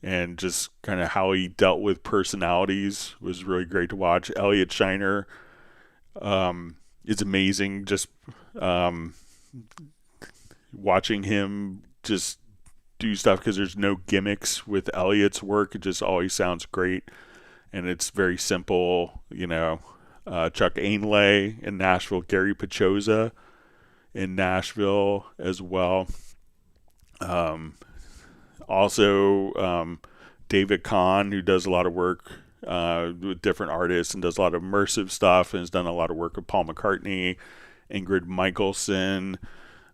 And just kind of how he dealt with personalities was really great to watch. Elliot Shiner is amazing. Just watching him just do stuff, because there's no gimmicks with Elliot's work. It just always sounds great, and it's very simple. Chuck Ainlay in Nashville, Gary Pachoza in Nashville as well. Also, David Kahn, who does a lot of work with different artists and does a lot of immersive stuff, and has done a lot of work with Paul McCartney. Ingrid Michaelson,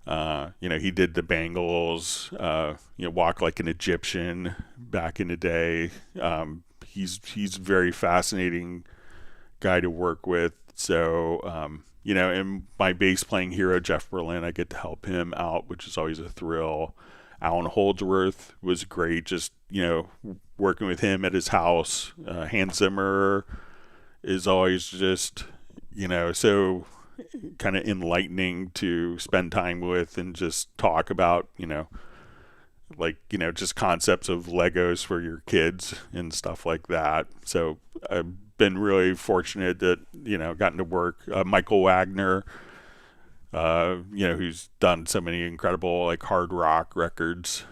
he did the Bangles, Walk Like an Egyptian back in the day. He's very fascinating guy to work with. So, and my bass playing hero, Jeff Berlin, I get to help him out, which is always a thrill. Alan Holdsworth was great, just, working with him at his house. Hans Zimmer is always just, so kind of enlightening to spend time with and just talk about, just concepts of Legos for your kids and stuff like that. So I've been really fortunate that, gotten to work. Michael Wagner, who's done so many incredible like hard rock records,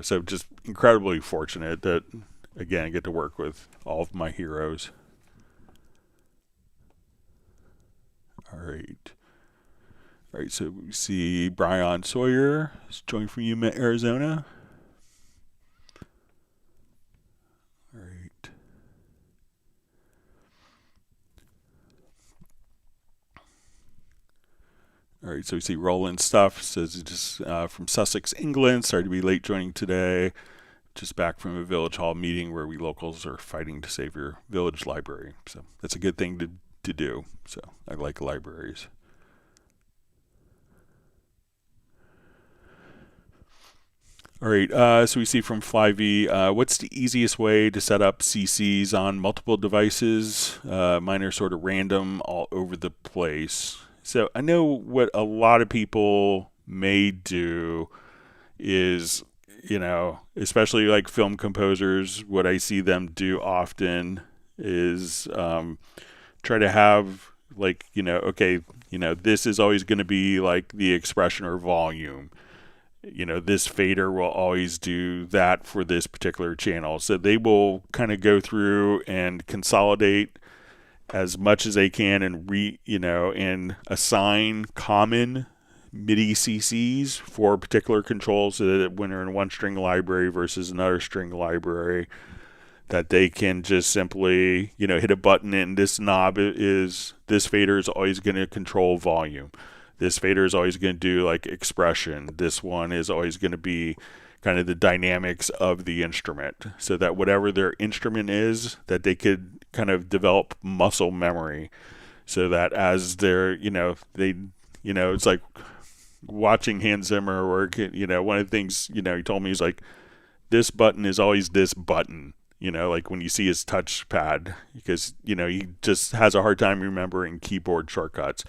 so just incredibly fortunate that, again, I get to work with all of my heroes. All right, so we see Brian Sawyer is joining from Yuma, Arizona. All right. All right, so we see Roland Stuff says he's just from Sussex, England. Sorry to be late joining today. Just back from a village hall meeting where we locals are fighting to save your village library. So that's a good thing to do. So I like libraries. All right, so we see from Flyvy, what's the easiest way to set up CCs on multiple devices? Mine are sort of random all over the place. So I know what a lot of people may do is, especially like film composers, what I see them do often is try to have like, this is always going to be like the expression or volume. This fader will always do that for this particular channel. So they will kind of go through and consolidate as much as they can and and assign common MIDI CCs for particular controls, so that when they're in one string library versus another string library, that they can just simply, hit a button and this this fader is always going to control volume. This fader is always going to do like expression. This one is always going to be kind of the dynamics of the instrument, so that whatever their instrument is, that they could kind of develop muscle memory, so that as they're, it's like watching Hans Zimmer work. One of the things, he told me is like, this button is always this button, like when you see his touchpad, because, he just has a hard time remembering keyboard shortcuts.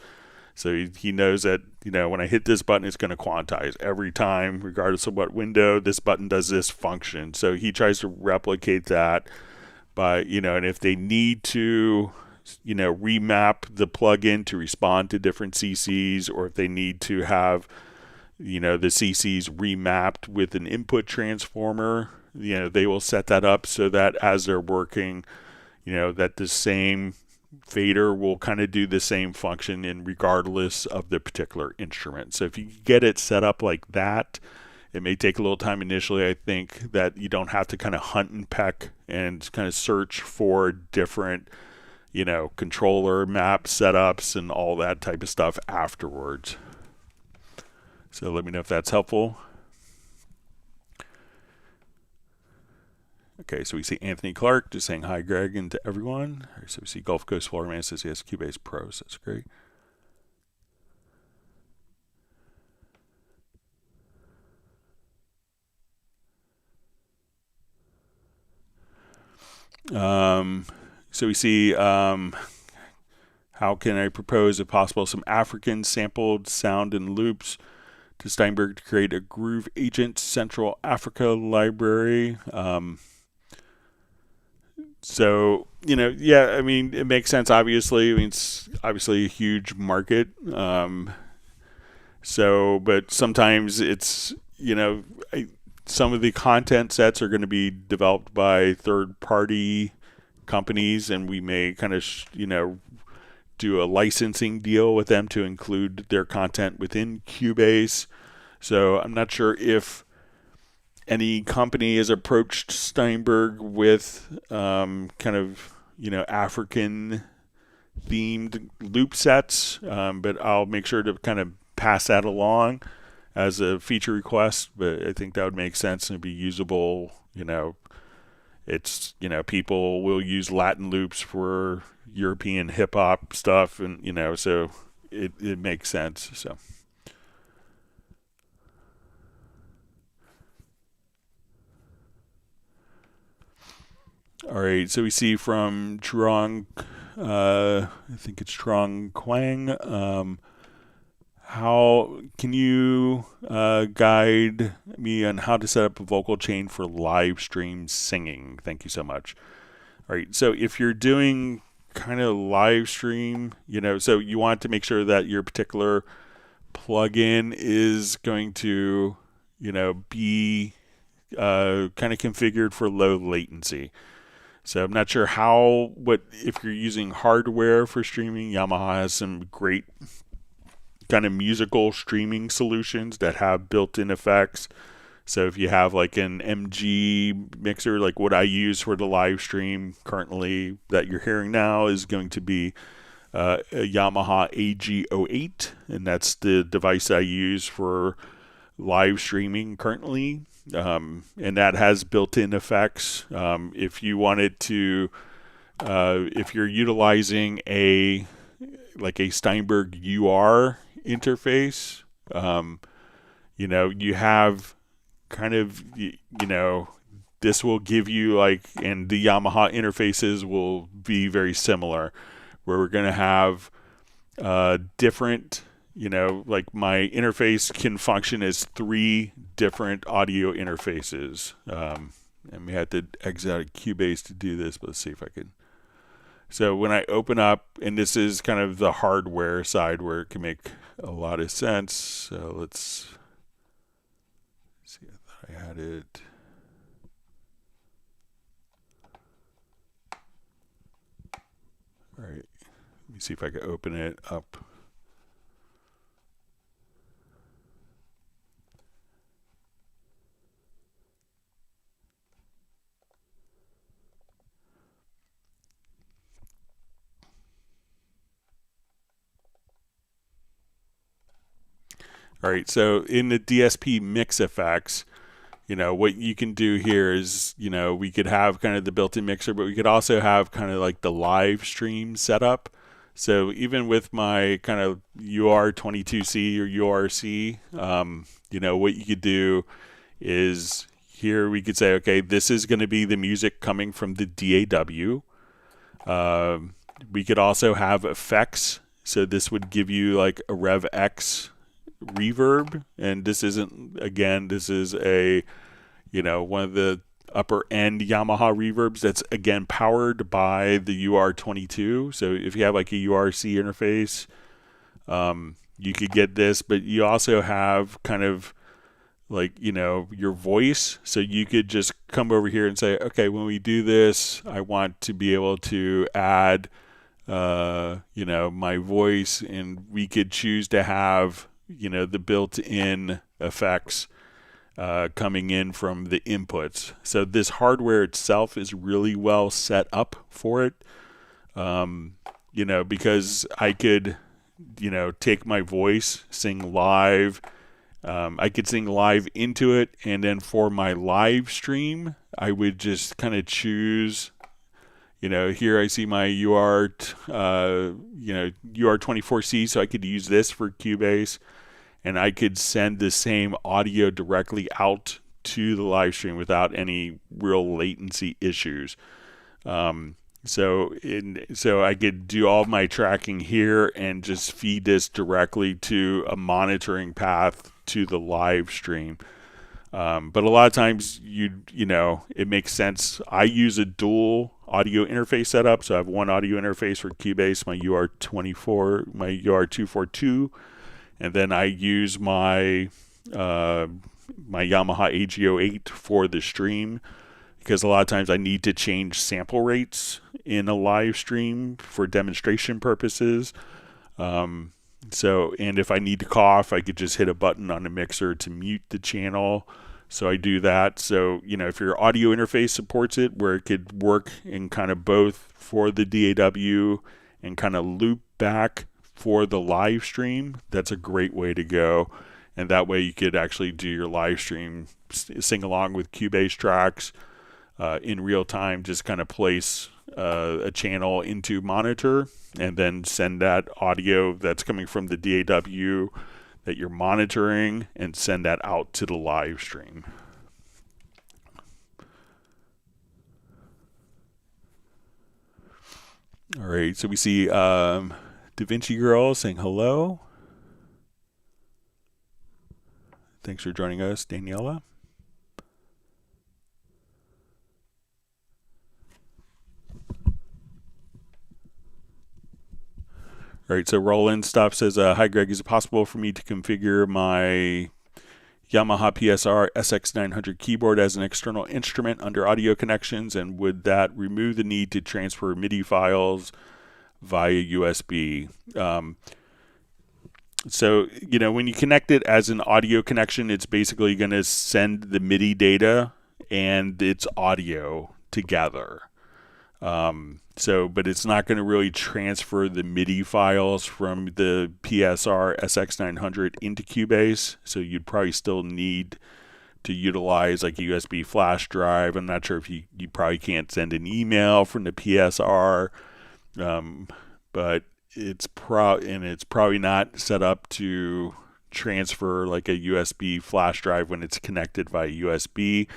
So he knows that, when I hit this button, it's going to quantize every time, regardless of what window, this button does this function. So he tries to replicate that by, and if they need to, remap the plugin to respond to different CCs, or if they need to have, the CCs remapped with an input transformer, they will set that up so that as they're working, that the same fader will kind of do the same function in regardless of the particular instrument. So if you get it set up like that, it may take a little time initially. I think that you don't have to kind of hunt and peck and kind of search for different, controller map setups and all that type of stuff afterwards. So let me know if that's helpful. Okay, so we see Anthony Clark just saying hi, Greg, and to everyone. So we see Gulf Coast Florida Man says he has Cubase Pro, so that's great. So we see how can I propose, if possible, some African sampled sound and loops to Steinberg to create a Groove Agent Central Africa library. So, it makes sense, obviously. It's obviously a huge market. But sometimes it's, some of the content sets are going to be developed by third-party companies, and we may kind of, do a licensing deal with them to include their content within Cubase. So I'm not sure if any company has approached Steinberg with kind of, African themed loop sets, but I'll make sure to kind of pass that along as a feature request. But I think that would make sense and be usable. It's, people will use Latin loops for European hip hop stuff, and so it makes sense. So. All right, so we see from Trong, I think it's Trong Quang. How can you guide me on how to set up a vocal chain for live stream singing? Thank you so much. All right, so if you're doing kind of live stream, so you want to make sure that your particular plugin is going to, be kind of configured for low latency. So I'm not sure if you're using hardware for streaming. Yamaha has some great kind of musical streaming solutions that have built-in effects. So if you have like an MG mixer, like what I use for the live stream currently that you're hearing now is going to be a Yamaha AG08, and that's the device I use for live streaming currently. And that has built-in effects. If you wanted to, if you're utilizing a Steinberg UR interface, you have kind of, you know, this will give you like, and the Yamaha interfaces will be very similar, where we're going to have different, you know, like my interface can function as 3 different audio interfaces. And we had to exit out of Cubase to do this, but let's see if I can. So when I open up, and this is kind of the hardware side where it can make a lot of sense. So let's see, I thought I had it. All right, let me see if I can open it up. All right, so in the DSP mix effects, you know, what you can do here is, you know, we could have kind of the built-in mixer, but we could also have kind of like the live stream setup. So even with my kind of UR22C or URC, you know, what you could do is here we could say, okay, this is going to be the music coming from the DAW. We could also have effects. So this would give you like a Rev X reverb, and this isn't, again, this is a, you know, one of the upper end Yamaha reverbs that's again powered by the UR22. So if you have like a URC interface, you could get this, but you also have kind of like, you know, your voice. So you could just come over here and say, okay, when we do this, I want to be able to add, you know, my voice, and we could choose to have, you know, the built-in effects coming in from the inputs. So this hardware itself is really well set up for it, you know, because I could, you know, take my voice, sing live. I could sing live into it, and then for my live stream, I would just kind of choose, you know, here I see my UR, you know, UR24C, so I could use this for Cubase, and I could send the same audio directly out to the live stream without any real latency issues. So I could do all my tracking here and just feed this directly to a monitoring path to the live stream. But a lot of times you know, it makes sense. I use a dual audio interface setup. So I have one audio interface for Cubase, my UR24, my UR242, and then I use my my Yamaha AG08 for the stream, because a lot of times I need to change sample rates in a live stream for demonstration purposes. So, and if I need to cough, I could just hit a button on the mixer to mute the channel. So I do that. So, you know, if your audio interface supports it, where it could work in kind of both for the DAW and kind of loop back for the live stream, that's a great way to go. And that way you could actually do your live stream, sing along with Cubase tracks in real time, just kind of place a channel into monitor and then send that audio that's coming from the DAW that you're monitoring and send that out to the live stream. All right, so we see Da Vinci Girl saying hello. Thanks for joining us, Daniela. All right, so Roland Stop says, hi Greg, is it possible for me to configure my Yamaha PSR SX900 keyboard as an external instrument under audio connections, and would that remove the need to transfer MIDI files via USB? So, you know, when you connect it as an audio connection, it's basically going to send the MIDI data and its audio together. But it's not going to really transfer the MIDI files from the PSR SX900 into Cubase. So you'd probably still need to utilize like a USB flash drive. I'm not sure if you probably can't send an email from the PSR, but it's probably not set up to transfer like a USB flash drive when it's connected via USB.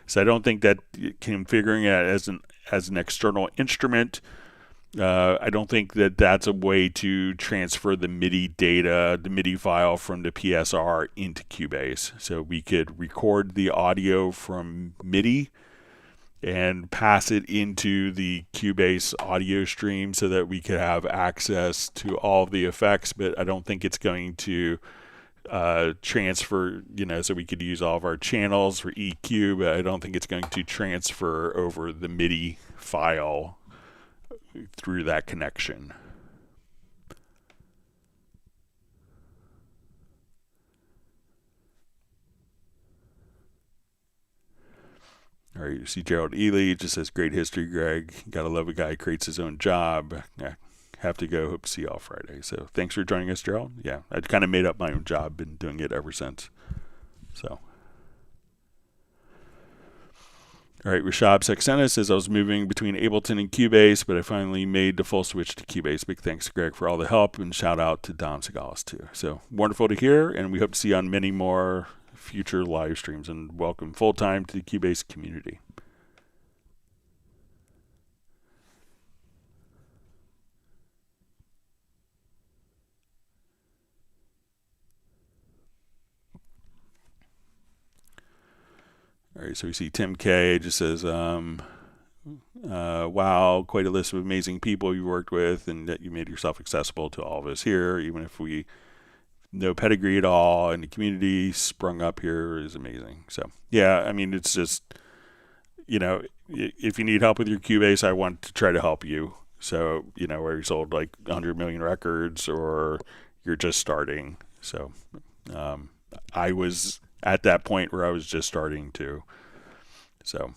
So I don't think that configuring it as an external instrument, I don't think that that's a way to transfer the MIDI data, the MIDI file from the PSR into Cubase. So we could record the audio from MIDI and pass it into the Cubase audio stream so that we could have access to all of the effects, but I don't think it's going to transfer, so we could use all of our channels for EQ, but I don't think it's going to transfer over the MIDI file through that connection. All right, you see Gerald Ely just says, great history, Greg. Gotta love a guy who creates his own job. Yeah, have to go. Hope to see you all Friday. So thanks for joining us, Gerald. Yeah, I kind of made up my own job. Been doing it ever since. So. All right, Rashab Saxena says, I was moving between Ableton and Cubase, but I finally made the full switch to Cubase. Big thanks to Greg for all the help, and shout out to Dom Segalis too. So wonderful to hear, and we hope to see you on many more future live streams, and welcome full-time to the Cubase community. All right, so we see Tim K just says, wow, quite a list of amazing people you worked with, and that you made yourself accessible to all of us here, even if we no pedigree at all, and the community sprung up here is amazing. So yeah, I mean, it's just, if you need help with your Cubase, I want to try to help you. So, where you sold like 100 million records, or you're just starting. So I was at that point where I was just starting to. So,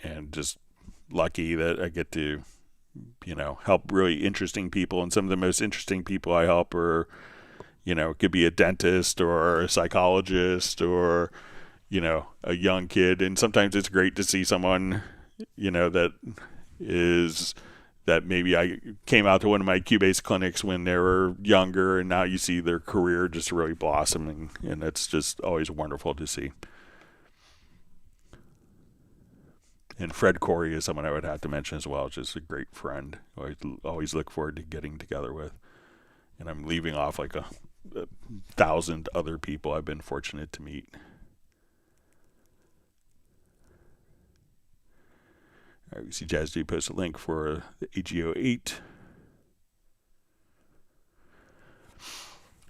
and just lucky that I get to, help really interesting people. And some of the most interesting people I help are, it could be a dentist or a psychologist or, a young kid. And sometimes it's great to see someone, that maybe I came out to one of my Cubase clinics when they were younger, and now you see their career just really blossoming. And it's just always wonderful to see. And Fred Corey is someone I would have to mention as well, just a great friend. Always look forward to getting together with. And I'm leaving off like a 1,000 other people I've been fortunate to meet. All right, we see Jazz D post a link for the AGO 8.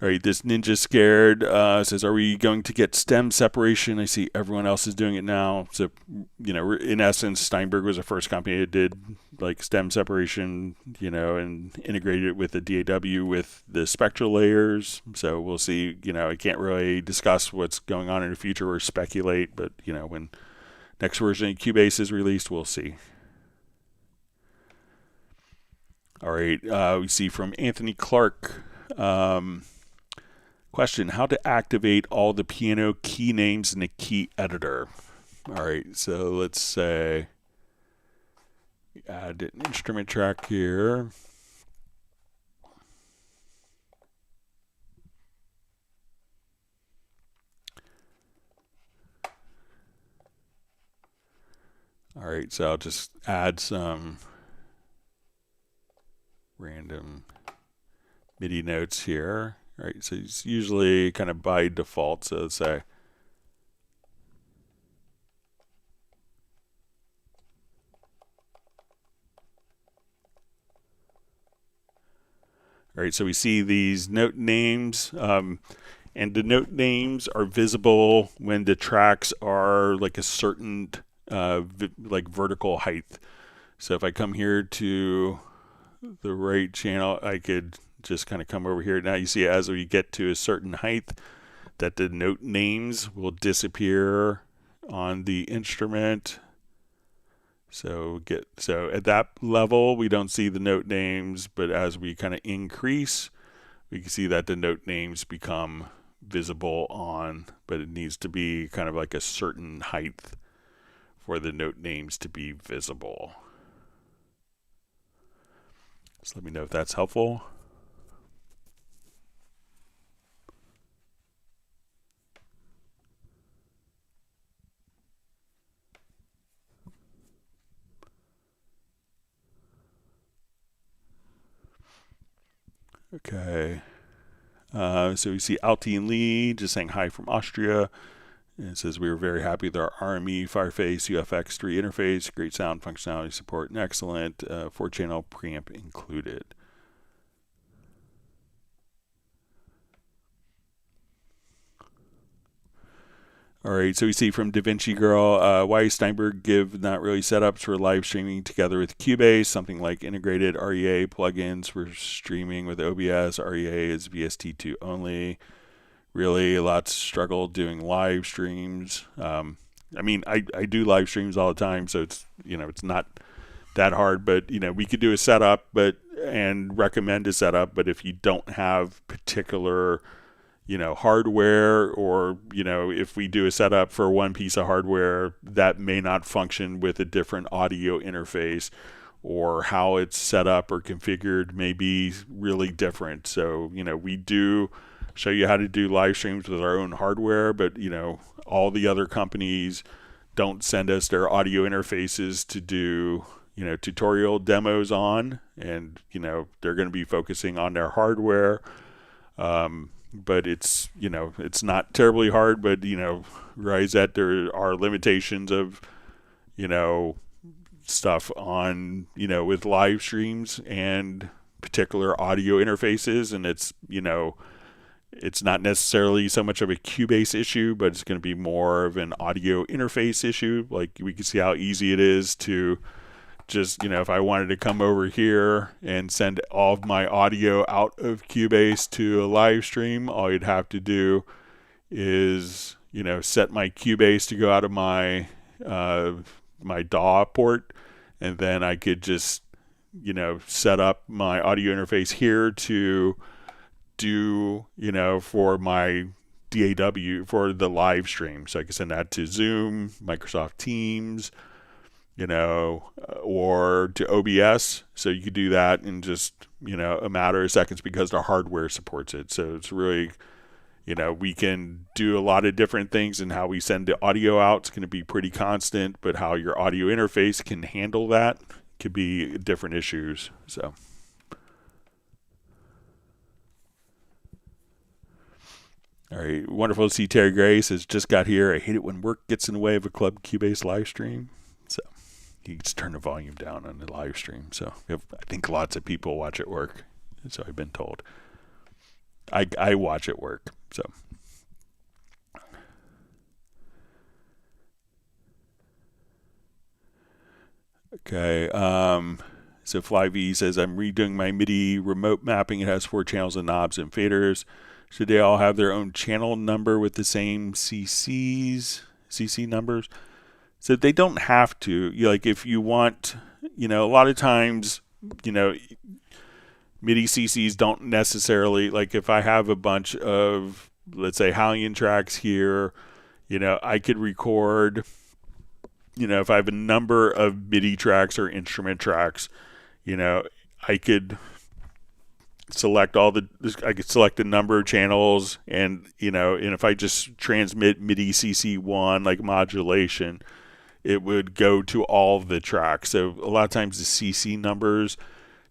All right, this Ninja Scared says, are we going to get stem separation? I see everyone else is doing it now. So, in essence, Steinberg was the first company that did like stem separation, and integrated it with the DAW with the Spectral Layers. So we'll see, I can't really discuss what's going on in the future or speculate, but, when next version of Cubase is released, we'll see. All right, we see from Anthony Clark, question, how to activate all the piano key names in the key editor. All right, so let's say we add an instrument track here. All right, so I'll just add some random MIDI notes here. All right, so it's usually kind of by default. So let's say, all right, so we see these note names, and the note names are visible when the tracks are like a certain like vertical height. So if I come here to the right channel, I could just kind of come over here. Now you see as we get to a certain height that the note names will disappear on the instrument. So at that level we don't see the note names, but as we kind of increase, we can see that the note names become visible on, but it needs to be kind of like a certain height for the note names to be visible. So let me know if that's helpful. Okay. So we see Alti and Lee just saying hi from Austria. And it says we were very happy with our RME Fireface UFX3 interface. Great sound functionality support and excellent 4-channel preamp included. All right, so we see from DaVinci Girl, why Steinberg give not really setups for live streaming together with Cubase, something like integrated REA plugins for streaming with OBS. REA is VST2 only. Really, lots of struggle doing live streams. I mean, I do live streams all the time, so it's, you know, it's not that hard, but, you know, we could do a setup and recommend a setup, but if you don't have particular, you know, hardware, or, you know, if we do a setup for one piece of hardware that may not function with a different audio interface, or how it's set up or configured may be really different. So, you know, we do show you how to do live streams with our own hardware, but, you know, all the other companies don't send us their audio interfaces to do, you know, tutorial demos on, and, you know, they're going to be focusing on their hardware. But it's, you know, it's not terribly hard, but, you know, realize that there are limitations of, you know, stuff on, you know, with live streams and particular audio interfaces. And it's, you know, it's not necessarily so much of a Cubase issue, but it's going to be more of an audio interface issue. Like, we can see how easy it is to just, you know, if I wanted to come over here and send all of my audio out of Cubase to a live stream, all you'd have to do is, you know, set my Cubase to go out of my my DAW port, and then I could just, you know, set up my audio interface here to do, you know, for my DAW for the live stream. So I can send that to Zoom, Microsoft Teams, you know, or to OBS. So you could do that in just, you know, a matter of seconds because the hardware supports it. So it's really, you know, we can do a lot of different things, and how we send the audio out is going to be pretty constant, but how your audio interface can handle that could be different issues. So. All right, wonderful to see Terry Gray says, just got here. I hate it when work gets in the way of a Club Cubase live stream. So you just turn the volume down on the live stream. So I think lots of people watch at work. So I've been told. I watch at work. So. Okay. So FlyV says, I'm redoing my MIDI remote mapping. It has 4 channels and knobs and faders. Should they all have their own channel number with the same CC numbers? So they don't have to. Like, if you want, you know, a lot of times, you know, MIDI CCs don't necessarily, like, if I have a bunch of, let's say, Hallian tracks here, you know, I could record, you know, if I have a number of MIDI tracks or instrument tracks, you know, I could select I could select a number of channels, and, you know, and if I just transmit MIDI CC1, like modulation, it would go to all of the tracks. So a lot of times the CC numbers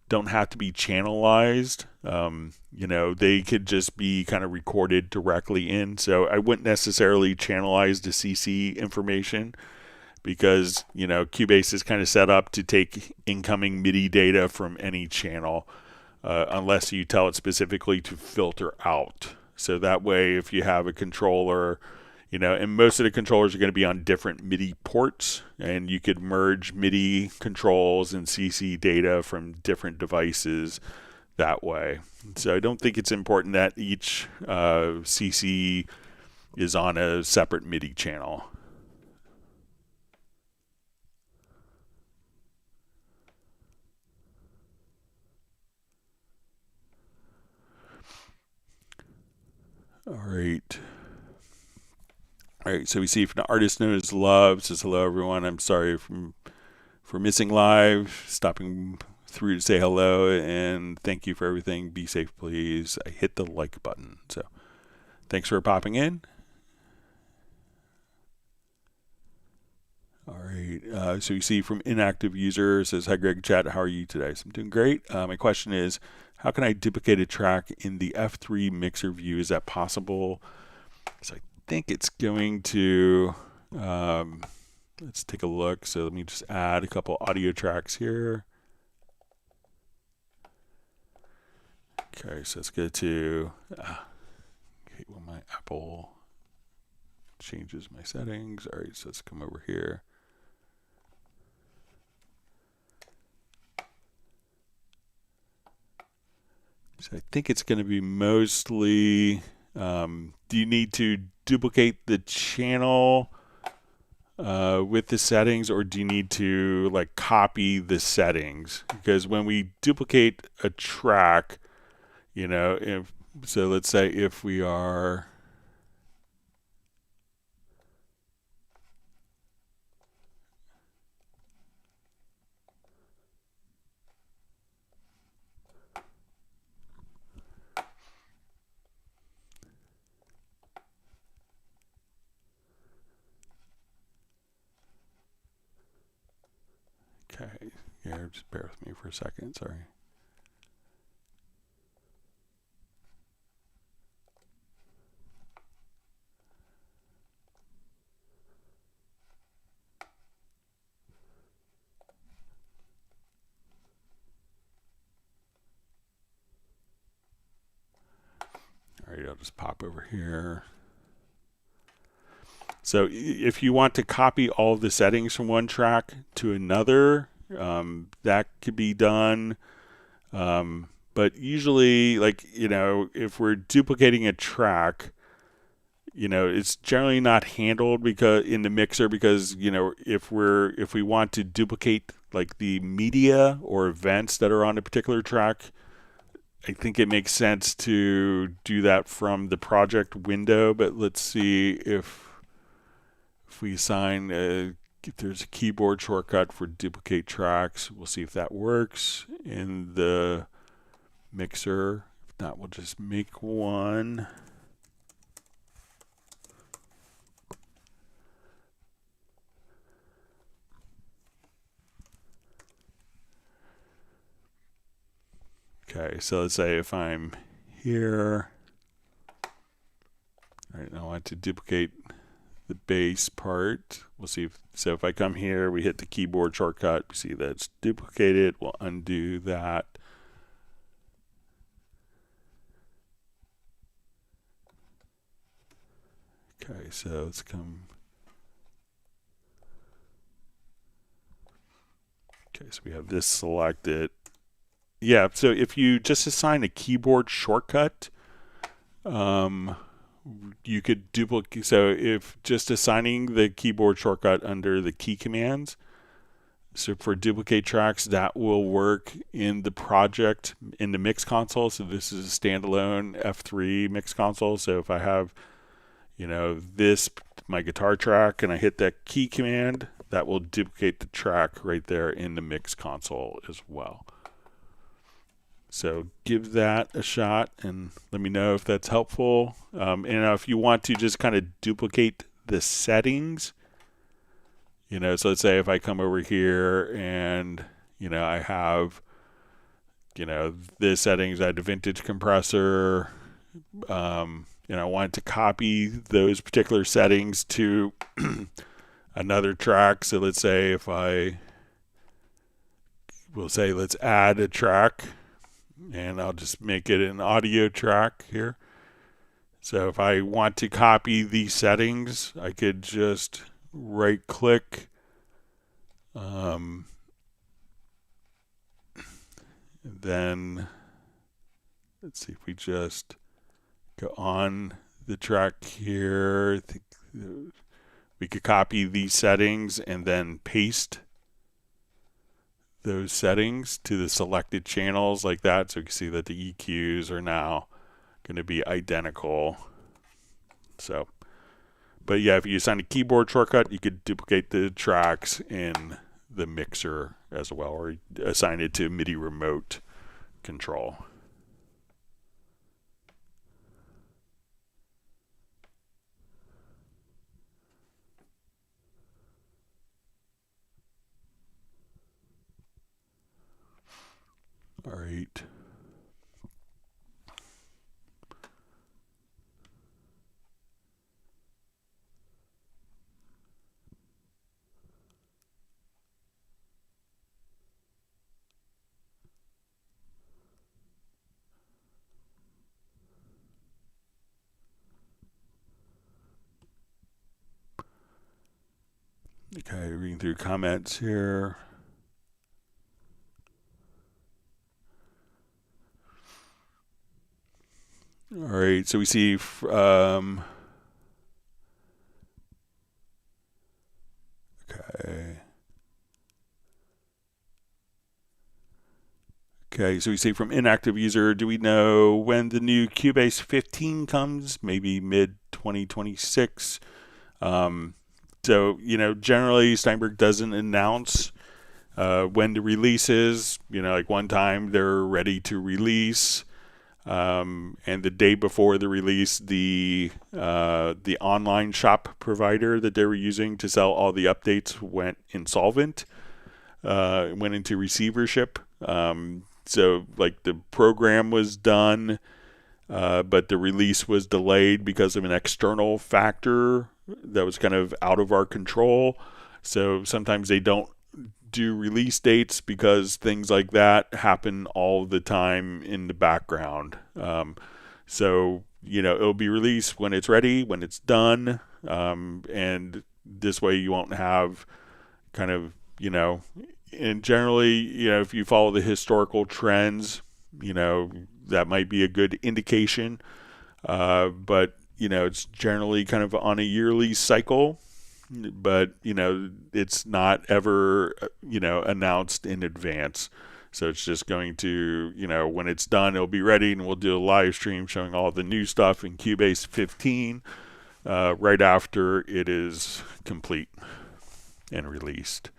don't have to be channelized. You know, they could just be kind of recorded directly in. So I wouldn't necessarily channelize the CC information, because, you know, Cubase is kind of set up to take incoming MIDI data from any channel, unless you tell it specifically to filter out. So that way, if you have a controller, you know, and most of the controllers are going to be on different MIDI ports, and you could merge MIDI controls and CC data from different devices that way. So I don't think it's important that each CC is on a separate MIDI channel. All right. All right, so we see from the artist known as Love says, hello everyone. I'm sorry for missing live, stopping through to say hello, and thank you for everything. Be safe, please. I hit the like button. So thanks for popping in. All right, so you see from inactive user says, hi Greg, chat, how are you today? So I'm doing great. My question is, how can I duplicate a track in the F3 mixer view? Is that possible? So I think it's going to, let's take a look. So let me just add a couple audio tracks here. Okay, so let's go to, okay, well, my Apple changes my settings. All right, so let's come over here. So I think it's going to be mostly, do you need to duplicate the channel with the settings, or do you need to like copy the settings? Because when we duplicate a track, you know, so let's say if we are, okay, yeah, just bear with me for a second, sorry. All right, I'll just pop over here. So if you want to copy all of the settings from one track to another, that could be done. But usually, like, you know, if we're duplicating a track, you know, it's generally not handled because in the mixer, because, you know, if we want to duplicate like the media or events that are on a particular track, I think it makes sense to do that from the project window. But let's see if we assign if there's a keyboard shortcut for duplicate tracks. We'll see if that works in the mixer. If not, we'll just make one. Okay, so let's say if I'm here, all right, I want to duplicate the bass part. We'll see if, so if I come here, we hit the keyboard shortcut, we see that it's duplicated. We'll undo that. Okay, so let's come. Okay, so we have this selected. Yeah, so if you just assign a keyboard shortcut, you could duplicate. So if just assigning the keyboard shortcut under the key commands, so for duplicate tracks, that will work in the project in the mix console. So this is a standalone F3 mix console. So if I have, you know, this, my guitar track, and I hit that key command, that will duplicate the track right there in the mix console as well. So give that a shot and let me know if that's helpful. And if you want to just kind of duplicate the settings, you know, so let's say if I come over here and, you know, I have, you know, the settings, I had a vintage compressor, you know, I want to copy those particular settings to another track. So let's say if we'll say let's add a track, and I'll just make it an audio track here. So if I want to copy these settings, I could just right click, then let's see if we just go on the track here. I think we could copy these settings and then paste those settings to the selected channels like that. So you can see that the EQs are now going to be identical. So, but yeah, if you assign a keyboard shortcut, you could duplicate the tracks in the mixer as well, or assign it to MIDI remote control. All right. Okay, reading through comments here. All right, so we see Okay, so we see from inactive user, do we know when the new Cubase 15 comes? Maybe mid 2026. So, generally Steinberg doesn't announce when the release is. Like one time they're ready to release, and the day before the release, the online shop provider that they were using to sell all the updates went insolvent, went into receivership. So like the program was done, but the release was delayed because of an external factor that was kind of out of our control. So sometimes they don't do release dates because things like that happen all the time in the background. So, it'll be released when it's ready, when it's done. And this way you won't have kind of, and generally, if you follow the historical trends, that might be a good indication. But, it's generally kind of on a yearly cycle, but, it's not ever, announced in advance. So it's just going to, when it's done, it'll be ready, and we'll do a live stream showing all the new stuff in Cubase 15 right after it is complete and released.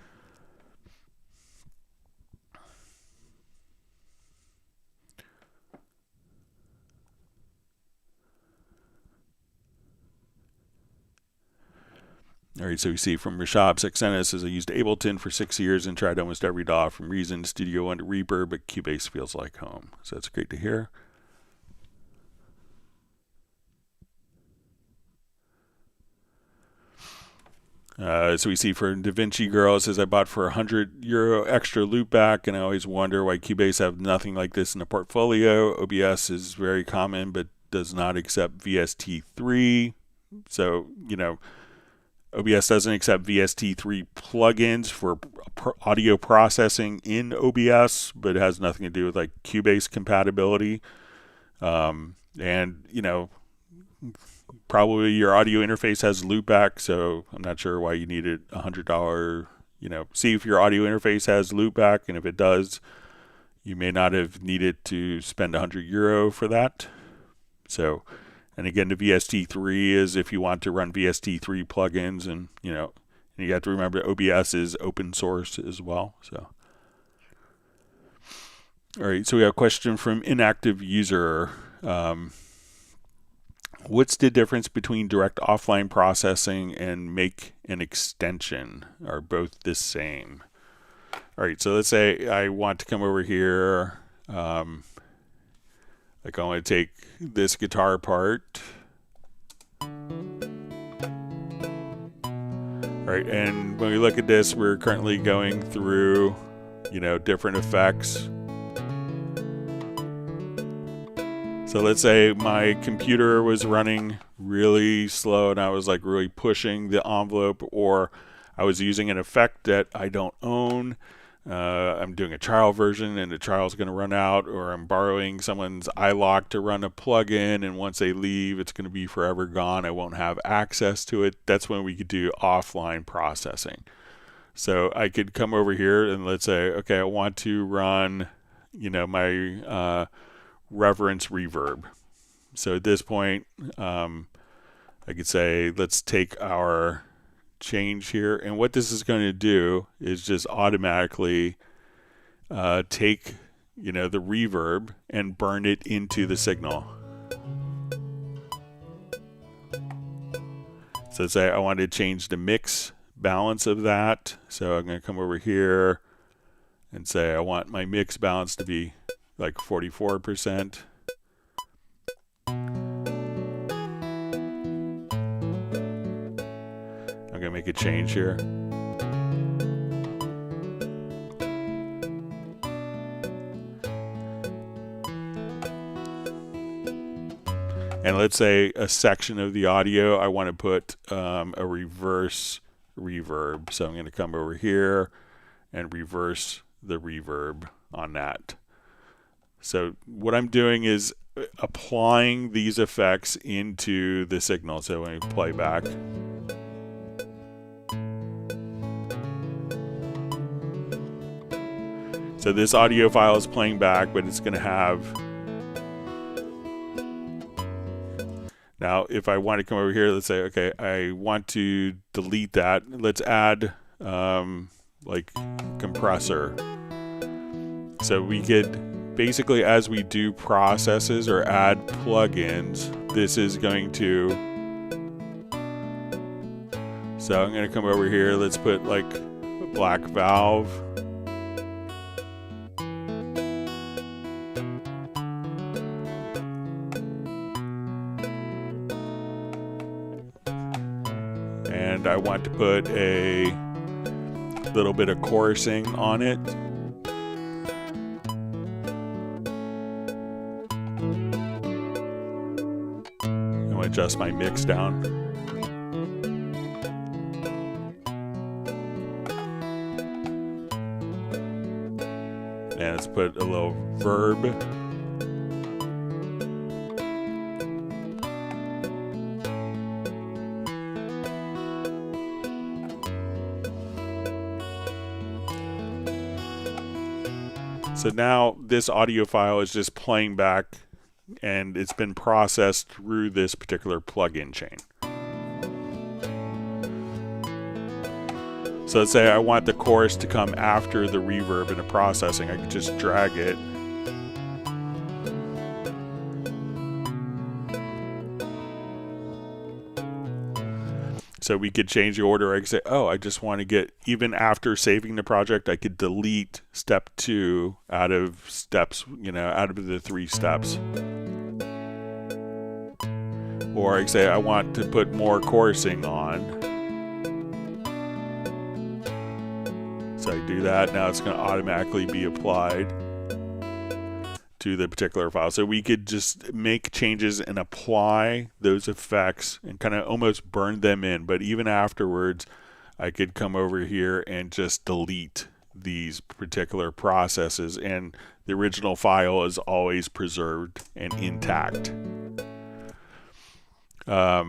All right, so we see from Rashab Saxena says, I used Ableton for 6 years and tried almost every DAW from Reason, Studio One to Reverb, but Cubase feels like home. So that's great to hear. So we see for DaVinci Girl, it says, I bought for €100 extra loopback, and I always wonder why Cubase have nothing like this in the portfolio. OBS is very common, but does not accept VST3. So, OBS doesn't accept VST3 plugins for audio processing in OBS, but it has nothing to do with like Cubase compatibility. And, probably your audio interface has loopback, so I'm not sure why you needed $100. See if your audio interface has loopback, and if it does, you may not have needed to spend €100 for that. So, and again, the VST3 is if you want to run VST3 plugins, and and you have to remember OBS is open source as well. So, all right, so we have a question from inactive user. What's the difference between direct offline processing and make an extension? Are both the same? All right, so let's say I want to come over here. Like I want to take this guitar part. All right, and when we look at this, we're currently going through, different effects. So let's say my computer was running really slow and I was like really pushing the envelope, or I was using an effect that I don't own. I'm doing a trial version and the trial's going to run out, or I'm borrowing someone's iLock to run a plugin, and once they leave, it's going to be forever gone. I won't have access to it. That's when we could do offline processing. So I could come over here and let's say, okay, I want to run, my reverence reverb. So at this point, I could say, let's take our change here, and what this is going to do is just automatically take the reverb and burn it into the signal. So say I want to change the mix balance of that, so I'm going to come over here and say I want my mix balance to be like 44%. I'm going to make a change here. And let's say a section of the audio, I want to put a reverse reverb. So I'm going to come over here and reverse the reverb on that. So what I'm doing is applying these effects into the signal. So when we play back, so this audio file is playing back, but it's going to have, now if I want to come over here, let's say, okay, I want to delete that. Let's add like compressor. So we could basically, as we do processes or add plugins, this is going to, so I'm going to come over here, let's put like a black valve. And I want to put a little bit of chorusing on it. I'm going to adjust my mix down. And let's put a little verb. So now this audio file is just playing back and it's been processed through this particular plugin chain. So let's say I want the chorus to come after the reverb in the processing. I can just drag it. So we could change the order. I could say, oh, I just want to get, even after saving the project, I could delete step 2 out of steps, out of the 3 steps. Or I could say, I want to put more chorusing on. So I do that. Now it's going to automatically be applied to the particular file. So we could just make changes and apply those effects and kind of almost burn them in. But even afterwards, I could come over here and just delete these particular processes, and the original file is always preserved and intact. Now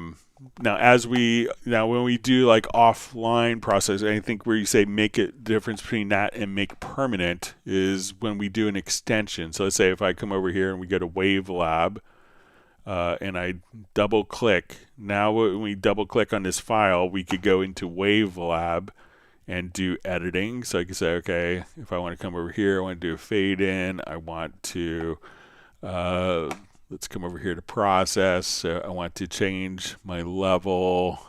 when we do like offline process, I think where you say make a difference between that and make permanent is when we do an extension. So let's say if I come over here and we go to WaveLab and I double click. Now when we double click on this file, we could go into WaveLab and do editing. So I can say, okay, if I want to come over here, I want to do a fade in. I want to let's come over here to process. So I want to change my level,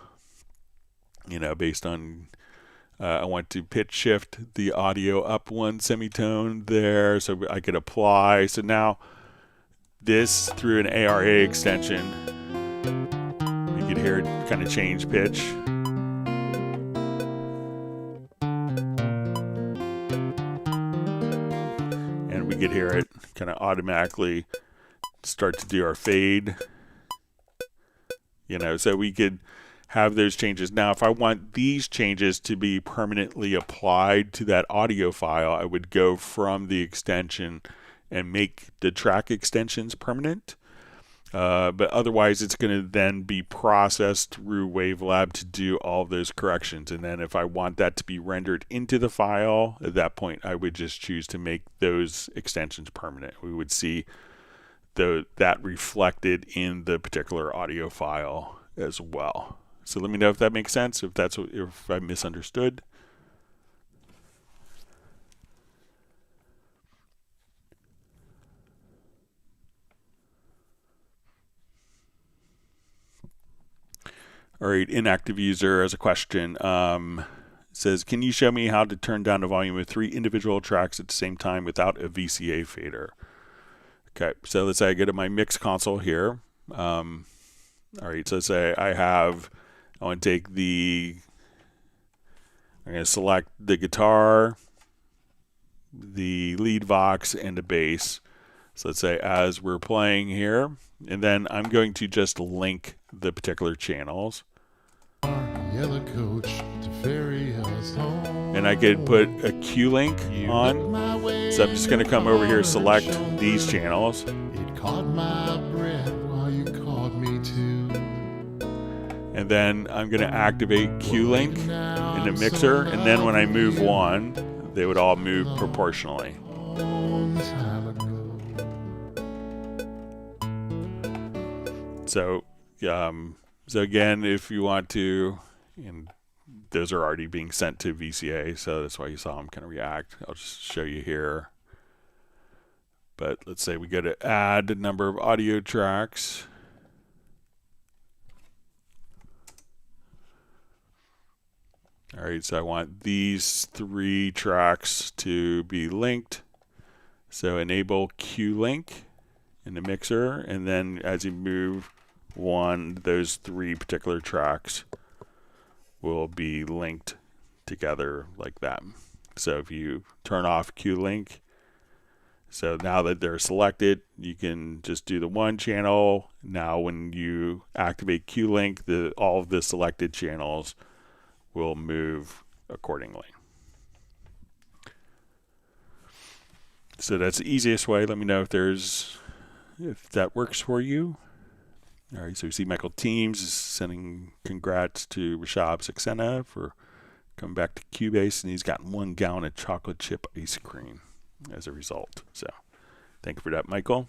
based on, I want to pitch shift the audio up 1 semitone there so I could apply. So now this, through an ARA extension, you can hear it kind of change pitch. And we could hear it kind of automatically start to do our fade, so we could have those changes. Now if I want these changes to be permanently applied to that audio file, I would go from the extension and make the track extensions permanent, but otherwise it's going to then be processed through WaveLab to do all of those corrections. And then if I want that to be rendered into the file, at that point I would just choose to make those extensions permanent. We would see that reflected in the particular audio file as well. So let me know if that makes sense, if I misunderstood. All right, inactive user has a question. Says, can you show me how to turn down the volume of 3 individual tracks at the same time without a VCA fader? Okay, so let's say I go to my mix console here. All right, so let's say I want to take I'm going to select the guitar, the lead vox, and the bass. So let's say as we're playing here, and then I'm going to just link the particular channels. Yellow coach to ferry us home. And I could put a Q link on. So I'm just going to come over here, select these channels. It caught my breath while you caught me too. And then I'm going to activate Q link in the mixer. And then when I move one, they would all move proportionally. So again, if you want to, and those are already being sent to VCA, so that's why you saw them kind of react. I'll just show you here. But let's say we go to add a number of audio tracks. All right, so I want these 3 tracks to be linked. So enable Q link in the mixer, and then as you move one, those 3 particular tracks will be linked together like that. So if you turn off Q link, so now that they're selected, you can just do the one channel. Now when you activate Q link, all of the selected channels will move accordingly. So that's the easiest way. Let me know if that works for you. All right, so we see Michael Teams is sending congrats to Rashab Saxena for coming back to Cubase, and he's gotten 1 gallon of chocolate chip ice cream as a result. So thank you for that, Michael.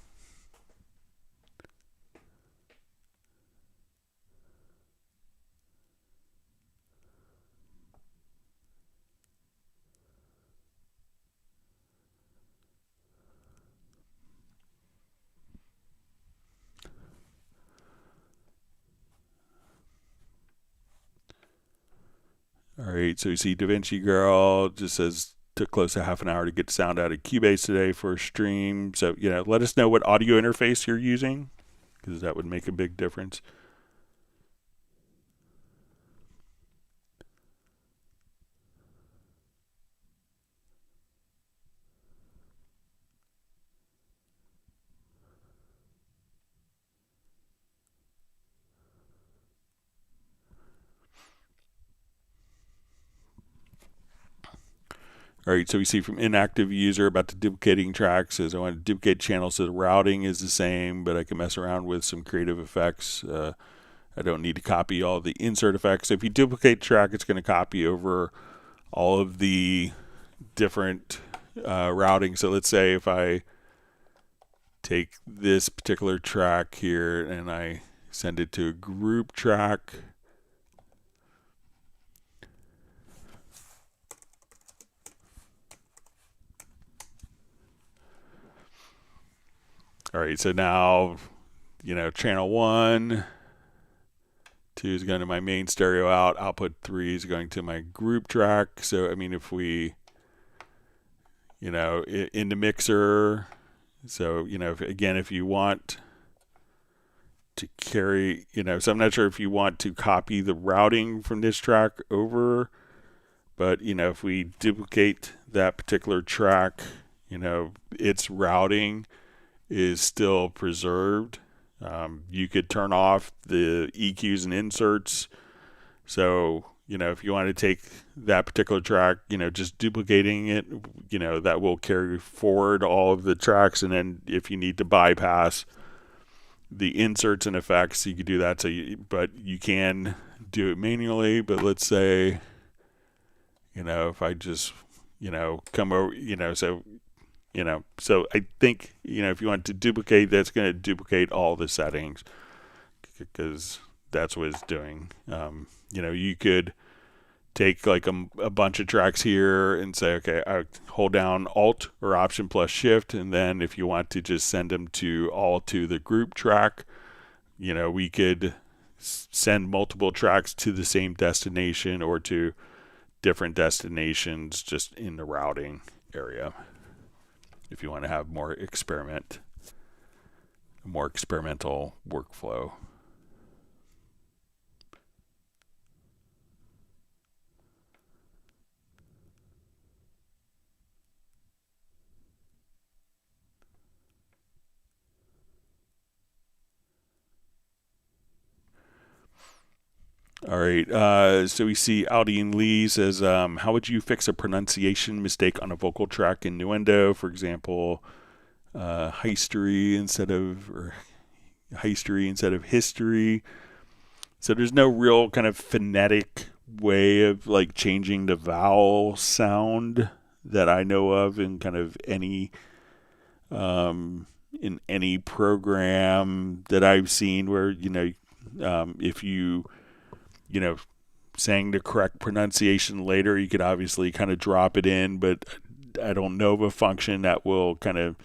All right, so you see DaVinci Girl just says took close to half an hour to get sound out of Cubase today for a stream. So, let us know what audio interface you're using, because that would make a big difference. All right, so we see from inactive user about the duplicating tracks says I want to duplicate channels so the routing is the same, but I can mess around with some creative effects. I don't need to copy all the insert effects. So if you duplicate track, it's going to copy over all of the different routing. So let's say if I take this particular track here and I send it to a group track. All right, so now, channel 1, 2 is going to my main stereo out, output 3 is going to my group track. So, I mean, if we, in the mixer, so, if you want to carry, so I'm not sure if you want to copy the routing from this track over, but, if we duplicate that particular track, its routing is still preserved. You could turn off the EQs and inserts. So, if you want to take that particular track, just duplicating it, that will carry forward all of the tracks. And then if you need to bypass the inserts and effects, you could do that. But you can do it manually. But let's say, if I just, come over, so I think, if you want to duplicate, that's going to duplicate all the settings because that's what it's doing. You could take like a bunch of tracks here and say, okay, I hold down Alt or Option plus Shift. And then if you want to just send them all to the group track, we could send multiple tracks to the same destination or to different destinations just in the routing area. If you want to have more experimental workflow. All right, so we see Aldian Lee says, how would you fix a pronunciation mistake on a vocal track in Nuendo? For example, history instead of history. So there's no real kind of phonetic way of like changing the vowel sound that I know of in kind of any in any program that I've seen where, if you saying the correct pronunciation later, you could obviously kind of drop it in, but I don't know of a function that will kind of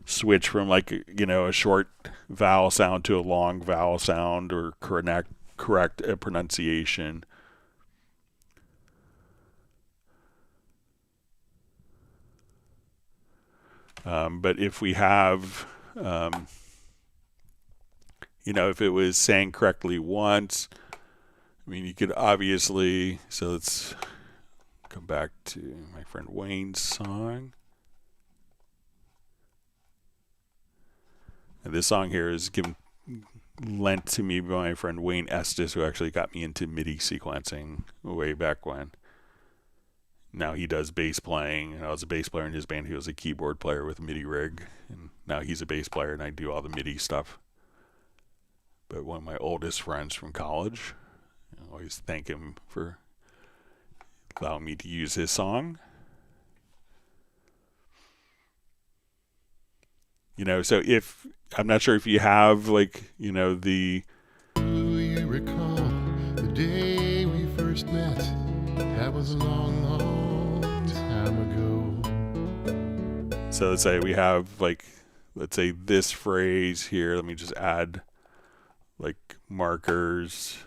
switch from like, a short vowel sound to a long vowel sound or correct a pronunciation. But if we have, if it was saying correctly once, I mean, you could obviously, so let's come back to my friend Wayne's song. And this song here is lent to me by my friend Wayne Estes, who actually got me into MIDI sequencing way back when. Now he does bass playing, and I was a bass player in his band. He was a keyboard player with a MIDI rig, and now he's a bass player, and I do all the MIDI stuff. But one of my oldest friends from college, I always thank him for allowing me to use his song. So if, I'm not sure if you have like, the... Do you recall the day we first met? That was a long, long time ago. So let's say we have like, let's say this phrase here. Let me just add like markers.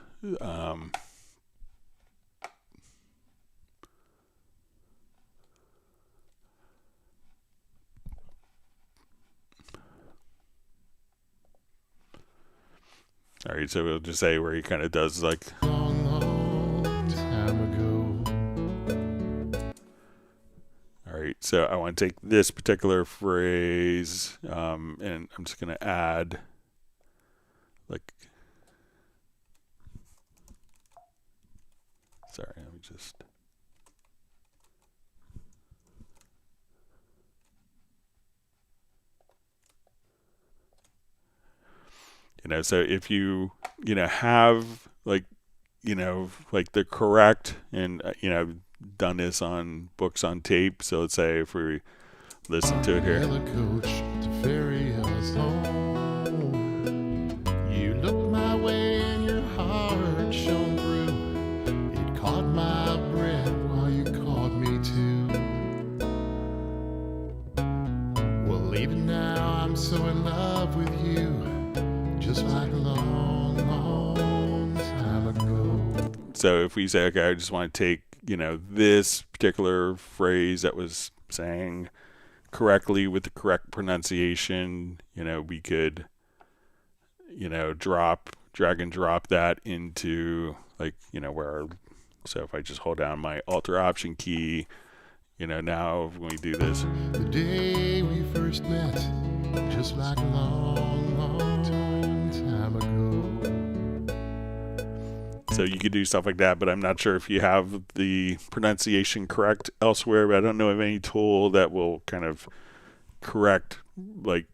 All right, so we'll just say where he kind of does like long, long time ago. All right, so I want to take this particular phrase, and I'm just going to add like, sorry, let me just, so if you, have like, like the correct, and, I've done this on books on tape. So let's say if we listen to it here. Yellow coach to ferry us home. You looked my way and your heart shone through. It caught my breath while you caught me too. Well, even now I'm so in love with you, just like a long, long time ago. So if we say, okay, I just want to take, this particular phrase that was saying correctly with the correct pronunciation, we could, drag and drop that into like, where, so if I just hold down my Alt or Option key, now when we do this. The day we first met, just like a long, long time ago. So you could do stuff like that, but I'm not sure if you have the pronunciation correct elsewhere, but I don't know of any tool that will kind of correct, like,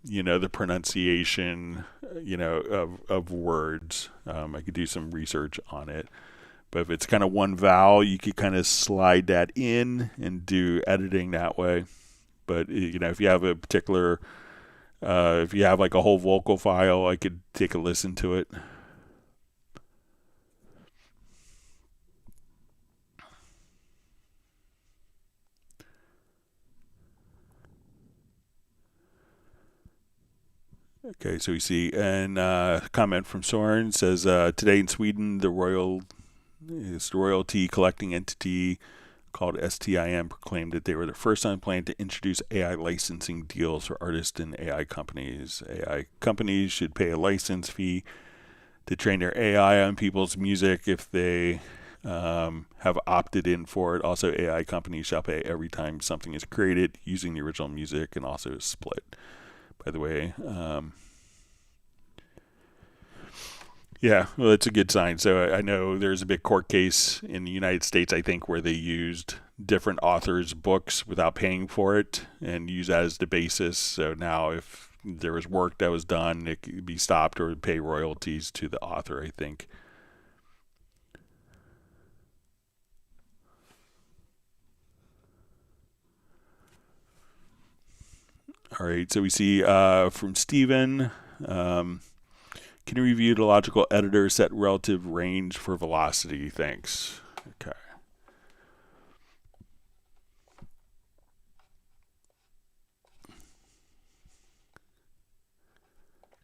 the pronunciation, of words. I could do some research on it. But if it's kind of one vowel, you could kind of slide that in and do editing that way. But, if you have a particular, if you have like a whole vocal file, I could take a listen to it. Okay, so we see, and comment from Soren says, today in Sweden, the royalty collecting entity called STIM proclaimed that they were the first on plan to introduce AI licensing deals for artists and AI companies. AI companies should pay a license fee to train their AI on people's music if they have opted in for it. Also, AI companies shall pay every time something is created using the original music and also is split. By the way, Yeah, well, it's a good sign. So I know there's a big court case in the United States, I think, where they used different authors' books without paying for it and use that as the basis. So now if there was work that was done, it could be stopped or pay royalties to the author, I think. All right, so we see from Stephen, can you review the logical editor set relative range for velocity? Thanks. Okay.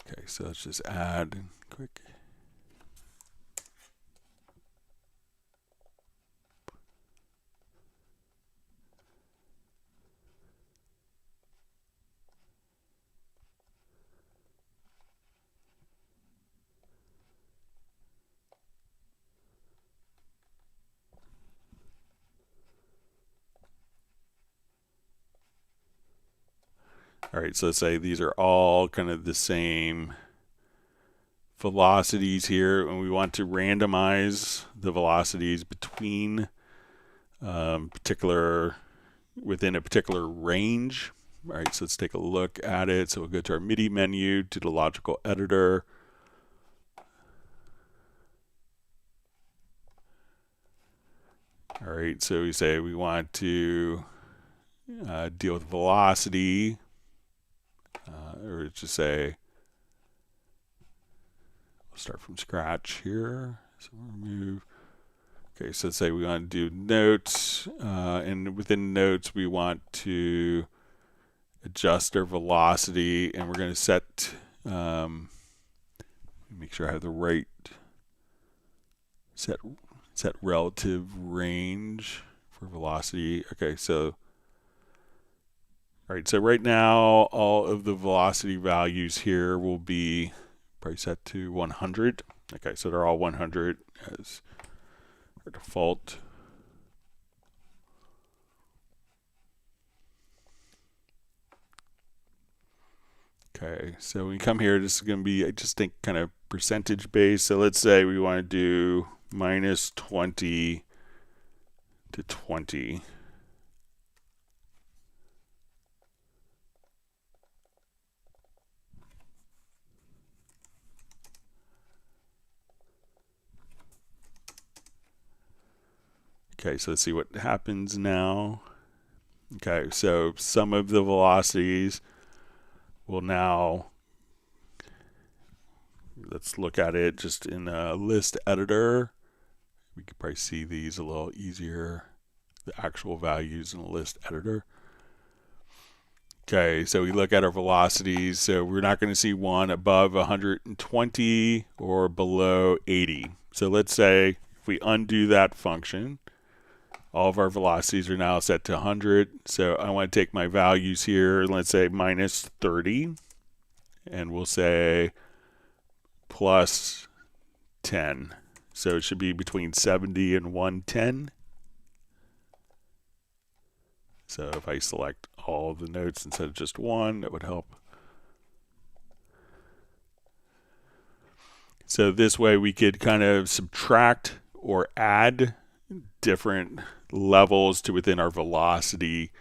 Okay, so let's just add quick. All right, so let's say these are all kind of the same velocities here, and we want to randomize the velocities between within a particular range. All right, so let's take a look at it. So we'll go to our MIDI menu, to the logical editor. All right, so we say we want to deal with velocity, or just say, we'll start from scratch here. So we'll remove. Okay, so let's say we want to do notes, and within notes we want to adjust our velocity, and we're going to set, make sure I have the right set relative range for velocity. Okay, so all right, so right now all of the velocity values here will be probably set to 100. Okay, so they're all 100 as our default. Okay, so when we come here, this is going to be, I just think, kind of percentage based. So let's say we want to do minus 20 to 20. Okay, so let's see what happens now. Okay, so some of the velocities will now, let's look at it just in a list editor. We could probably see these a little easier, the actual values in the list editor. Okay, so we look at our velocities. So we're not going to see one above 120 or below 80. So let's say if we undo that function, all of our velocities are now set to 100. So I want to take my values here, let's say minus 30, and we'll say plus 10. So it should be between 70 and 110. So if I select all of the notes instead of just one, that would help. So this way we could kind of subtract or add different levels to within our velocity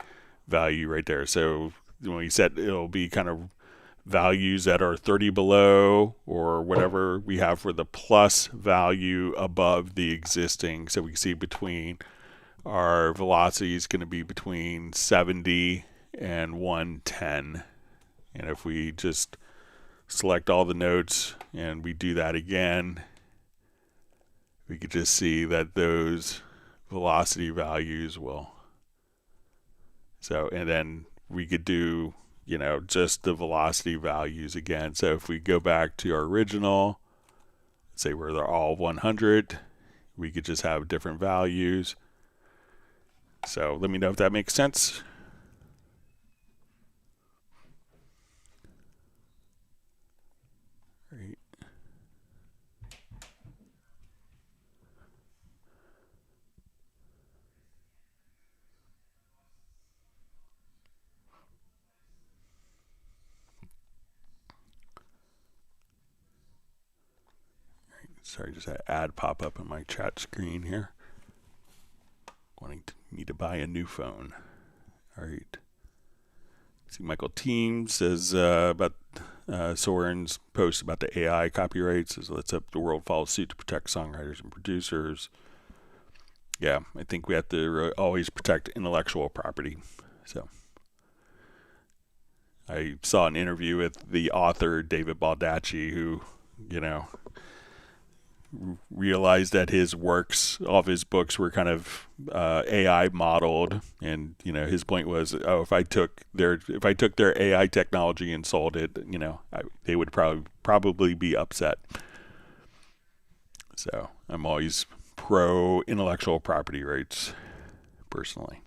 value right there. So when we set, it'll be kind of values that are 30 below, or whatever we have for the plus value above the existing. So we can see between our velocity is going to be between 70 and 110. And if we just select all the notes and we do that again, we could just see that those velocity values will. So, and then we could do, you know, just the velocity values again. So if we go back to our original, say where they're all 100, we could just have different values. So let me know if that makes sense. Great. Sorry, just had ad pop up on my chat screen here. Wanting me to buy a new phone. All right. See, Michael Team says about Soren's post about the AI copyright. Says, let's hope the world follows suit to protect songwriters and producers. Yeah, I think we have to always protect intellectual property. So I saw an interview with the author, David Baldacci, who, you know, realized that his works, all of his books were kind of AI modeled, and you know his point was, oh, if I took their AI technology and sold it, you know, they would probably be upset. So I'm always pro intellectual property rights, personally.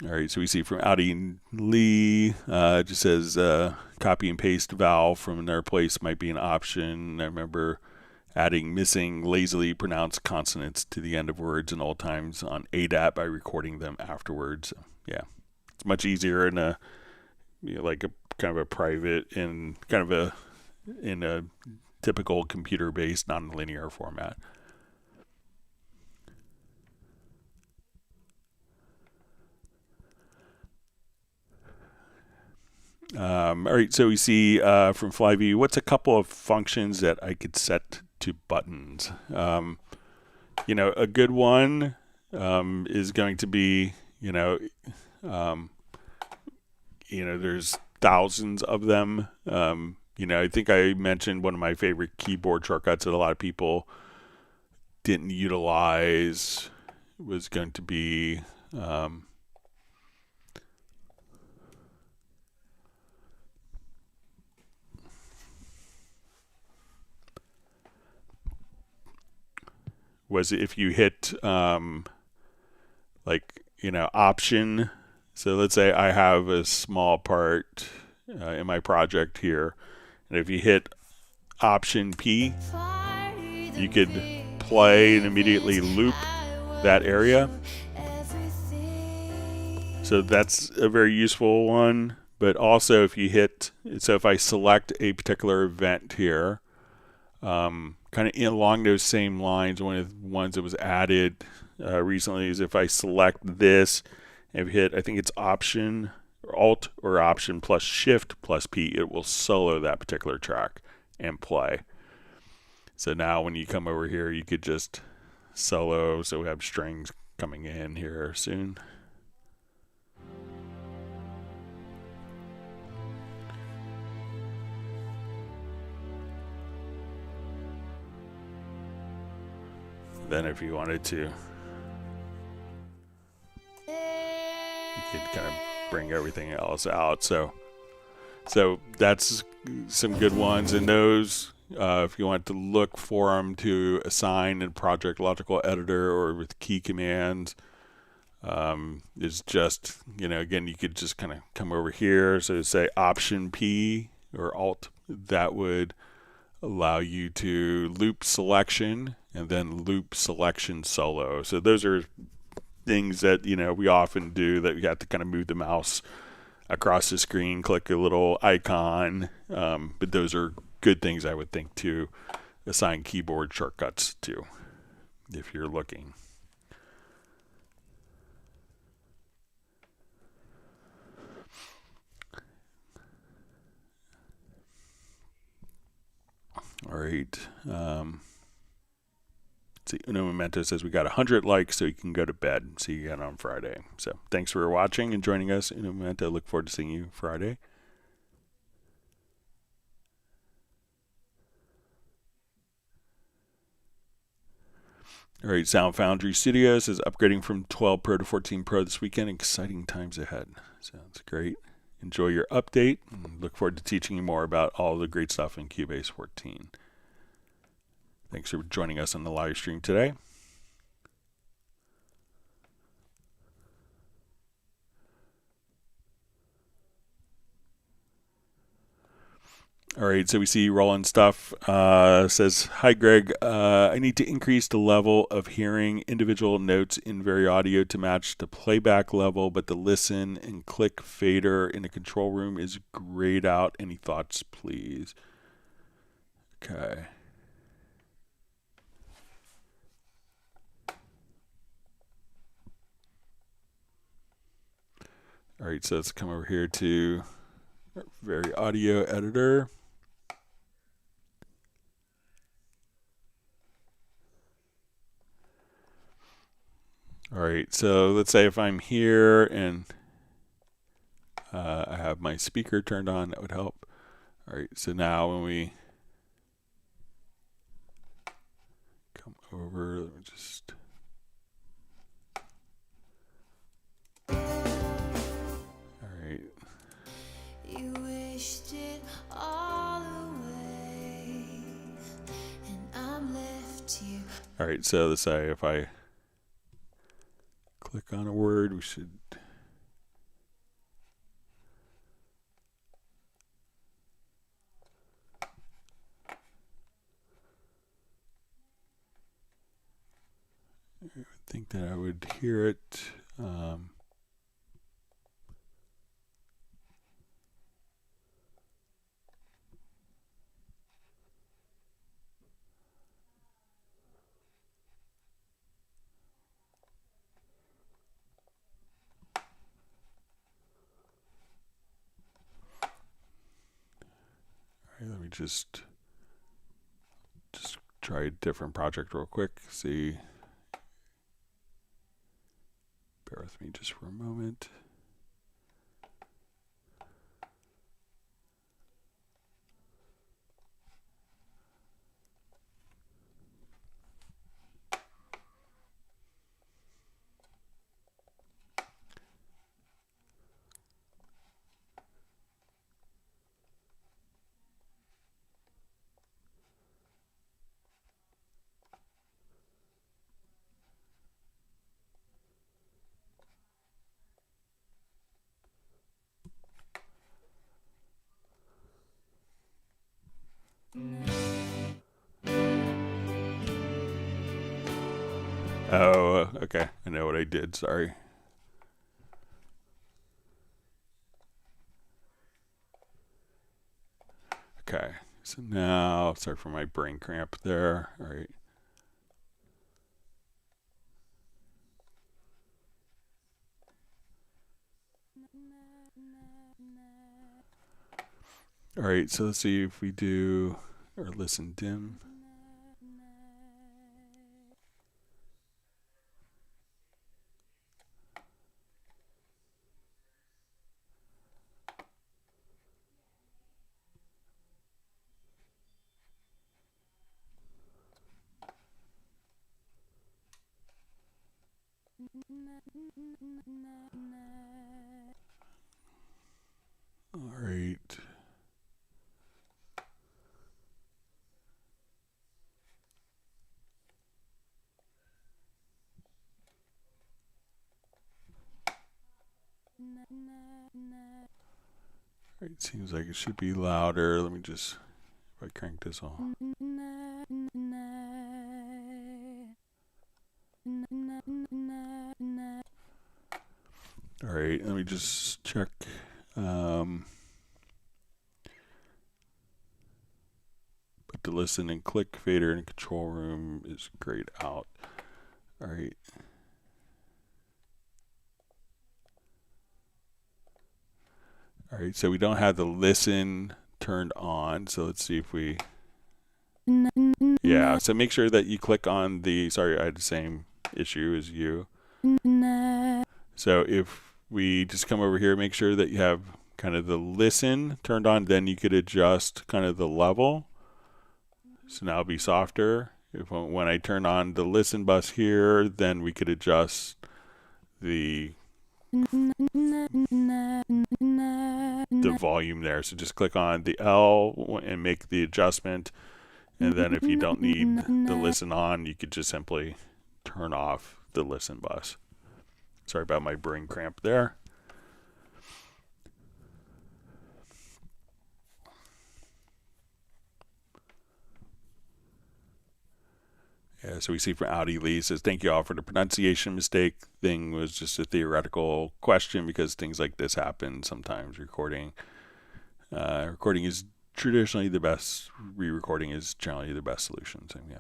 All right, so we see from Audi Lee, just says copy and paste vowel from another place might be an option. I remember adding missing lazily pronounced consonants to the end of words in old times on ADAT by recording them afterwards. So, yeah, it's much easier in a, you know, like a kind of a private and kind of in a typical computer-based nonlinear format. All right, so we see from Flyview, what's a couple of functions that I could set to buttons? You know, a good one is going to be, there's thousands of them. I think I mentioned one of my favorite keyboard shortcuts that a lot of people didn't utilize was going to be was if you hit option. So let's say I have a small part in my project here, and if you hit option P, you could play and immediately loop that area. So that's a very useful one. But also if you hit, so if I select a particular event here, kind of along those same lines, one of the ones that was added recently is if I select this and hit, I think it's option or alt or option plus shift plus P, it will solo that particular track and play. So now when you come over here, you could just solo. So we have strings coming in here soon. Then if you wanted to, you could kind of bring everything else out. So that's some good ones. And those, if you want to look for them to assign in Project Logical Editor or with key commands, is just, again, you could just kind of come over here. So say option P or alt, that would allow you to loop selection and then loop selection solo. So those are things that, we often do, that we have to kind of move the mouse across the screen, click a little icon. But those are good things, I would think, to assign keyboard shortcuts to if you're looking. All right. See, Uno Memento says we got 100 likes, so you can go to bed. See you again on Friday. So thanks for watching and joining us, Uno Memento. Look forward to seeing you Friday. All right, Sound Foundry Studios is upgrading from 12 Pro to 14 Pro this weekend. Exciting times ahead. Sounds great. Enjoy your update. And look forward to teaching you more about all the great stuff in Cubase 14. Thanks for joining us on the live stream today. All right, so we see Roland Stuff says, "Hi Greg, I need to increase the level of hearing individual notes in VariAudio to match the playback level, but the listen and click fader in the control room is grayed out. Any thoughts, please?" Okay. All right, so let's come over here to our VariAudio editor. All right, so let's say if I'm here and I have my speaker turned on, that would help. All right, so now when we come over, let me just... All right. You wished it all away, and I'm left here. All right, so let's say if I click on a word, we should... I would think that I would hear it. All right, let me just try a different project real quick. See. Bear with me just for a moment. Oh, okay. I know what I did. Sorry. Okay. So now, sorry for my brain cramp there. All right. All right. So let's see if we do or listen dim. All right. All right, seems like it should be louder. Let me just, if I crank this all. All right, let me just check. But the listen and click fader in control room is grayed out. All right. All right, so we don't have the listen turned on. So let's see if we, yeah, so make sure that you click on the, sorry, I had the same issue as you. So if we just come over here, make sure that you have kind of the listen turned on, then you could adjust kind of the level. So now it'll be softer. If when I turn on the listen bus here, then we could adjust the volume there. So just click on the L and make the adjustment. And then if you don't need the listen on, you could just simply turn off the listen bus. Sorry about my brain cramp there. So we see from Audi Lee says, thank you all for the pronunciation mistake thing. Was just a theoretical question because things like this happen sometimes. Recording is traditionally the best. Re-recording is generally the best solution. So yeah.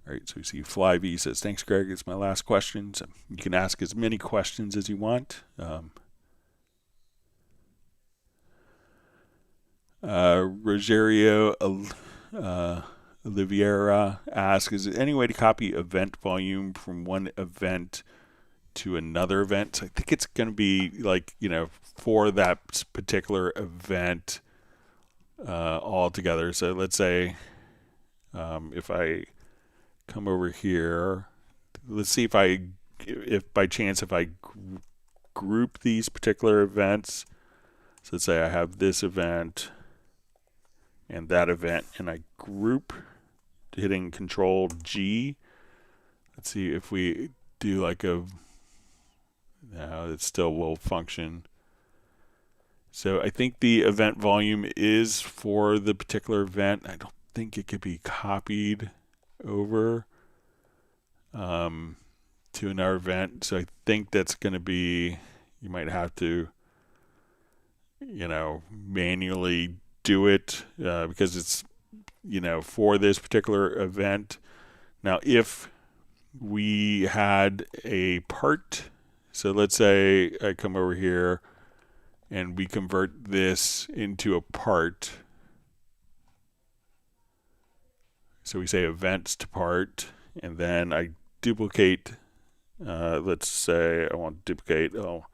All right, so we see Flyv says, thanks, Greg. It's my last question. So you can ask as many questions as you want. Rogerio Oliveira asks, is there any way to copy event volume from one event to another event? So I think it's going to be like, for that particular event altogether. So let's say if I come over here, let's see if by chance I group these particular events. So let's say I have this event and that event, and I group, hitting Control G. Let's see if we do like no, it still will function. So I think the event volume is for the particular event. I don't think it could be copied over to another event. So I think that's going to be, you might have to, manually do it because it's, for this particular event. Now, if we had a part, so let's say I come over here and we convert this into a part. So we say events to part, and then I duplicate, let's say I want to duplicate, I'll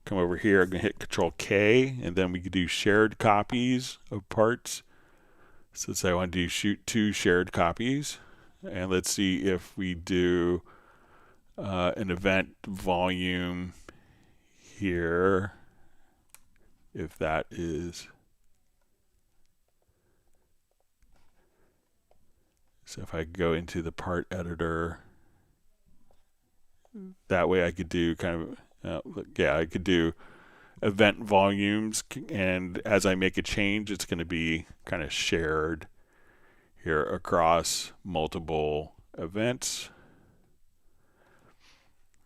come over here, I'm going to hit Control K, and then we could do shared copies of parts. So let's say I want to do shoot 2 shared copies, and let's see if we do an event volume here, if that is, so if I go into the part editor, that way I could do kind of, I could do event volumes, and as I make a change, it's going to be kind of shared here across multiple events.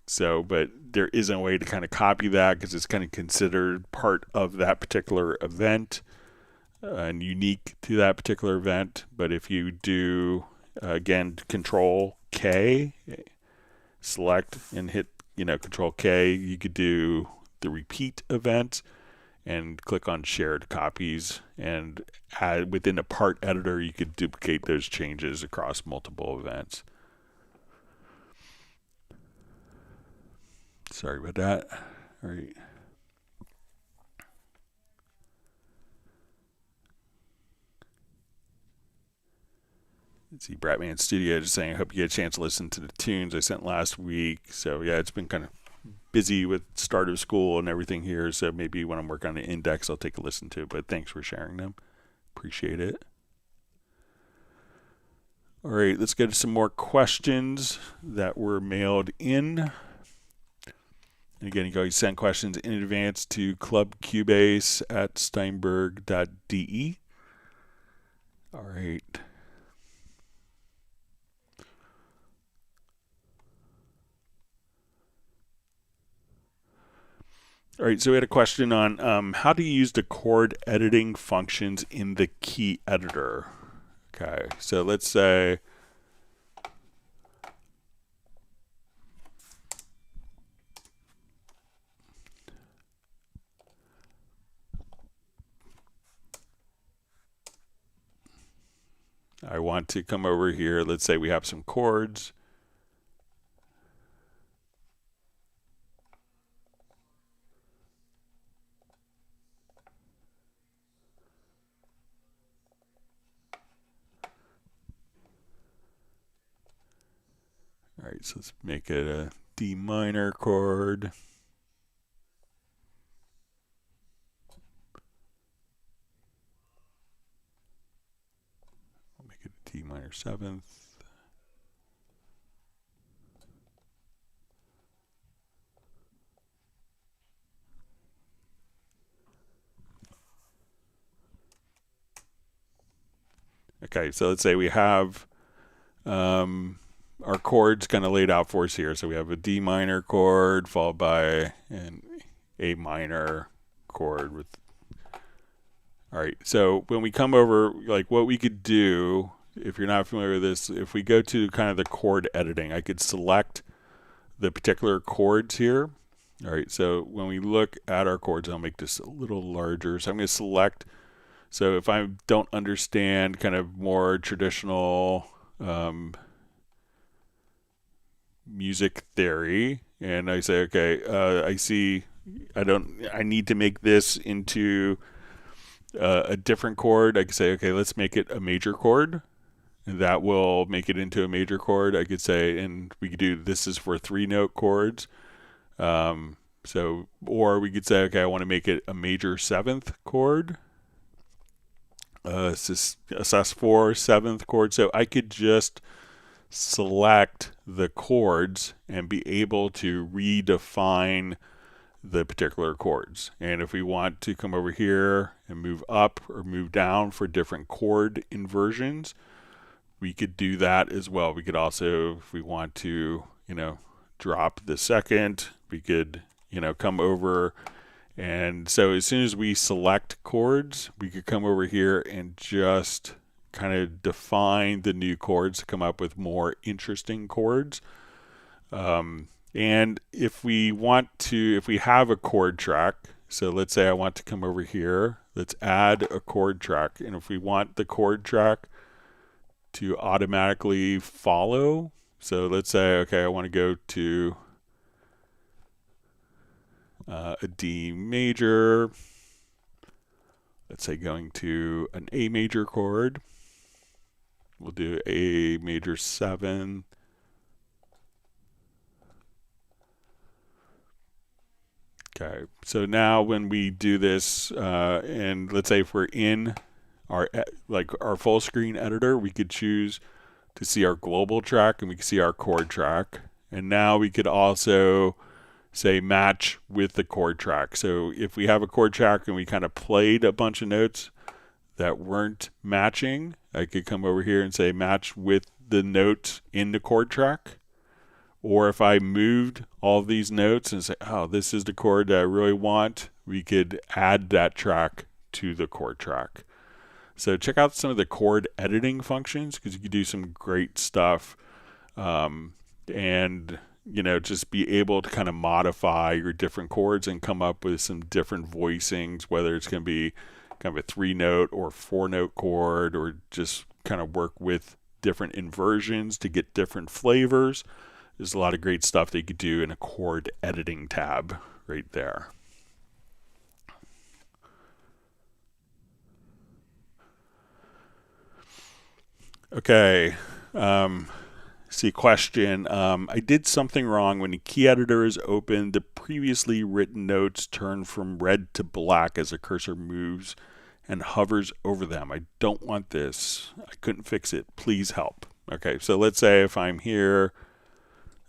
So, but there isn't a way to kind of copy that because it's kind of considered part of that particular event and unique to that particular event. But if you do, again, Control K, select and hit, Control K, you could do the repeat event and click on shared copies, and add within a part editor you could duplicate those changes across multiple events. Sorry about that. All right. Let's see, Bratman Studio just saying, I hope you get a chance to listen to the tunes I sent last week. So yeah, it's been kind of busy with start of school and everything here. So maybe when I'm working on the index, I'll take a listen to it. But thanks for sharing them. Appreciate it. All right, let's get to some more questions that were mailed in. And again, you can always send questions in advance to clubcubase@steinberg.de. All right. All right, so we had a question on how to use the chord editing functions in the key editor. Okay, so let's say I want to come over here. Let's say we have some chords. All right, so let's make it a D minor chord. I'll make it a D minor 7th. Okay, so let's say we have our chords kind of laid out for us here. So we have a D minor chord followed by an A minor chord with. All right, so when we come over, like what we could do, if you're not familiar with this, if we go to kind of the chord editing, I could select the particular chords here. All right, so when we look at our chords, I'll make this a little larger. So I'm going to select, so if I don't understand kind of more traditional music theory, and I say, okay, I need to make this into a different chord. I could say, okay, let's make it a major chord. And that will make it into a major chord. I could say, and we could do, this is for 3-note chords. Or we could say, okay, I want to make it a major 7th chord. A sus4 7th chord. So I could just select the chords and be able to redefine the particular chords. And if we want to come over here and move up or move down for different chord inversions, we could do that as well. We could also, if we want to, drop the second, we could, come over. And so as soon as we select chords, we could come over here and just kind of define the new chords to come up with more interesting chords. And if we have a chord track, so let's say I want to come over here, let's add a chord track. And if we want the chord track to automatically follow, so let's say, okay, I want to go to a D major, let's say going to an A major chord, we'll do A major 7, okay, so now when we do this, and let's say if we're in our full screen editor, we could choose to see our global track and we can see our chord track. And now we could also say match with the chord track. So if we have a chord track and we kind of played a bunch of notes that weren't matching, I could come over here and say match with the notes in the chord track. Or if I moved all of these notes and say, oh, this is the chord that I really want, we could add that track to the chord track. So check out some of the chord editing functions, because you can do some great stuff, and just be able to kind of modify your different chords and come up with some different voicings, whether it's going to be kind of a 3-note or 4-note chord, or just kind of work with different inversions to get different flavors. There's a lot of great stuff that you could do in a chord editing tab right there. Okay, see question. I did something wrong. When the key editor is open, the previously written notes turn from red to black as the cursor moves and hovers over them. I don't want this. I couldn't fix it. Please help. Okay, so let's say if I'm here,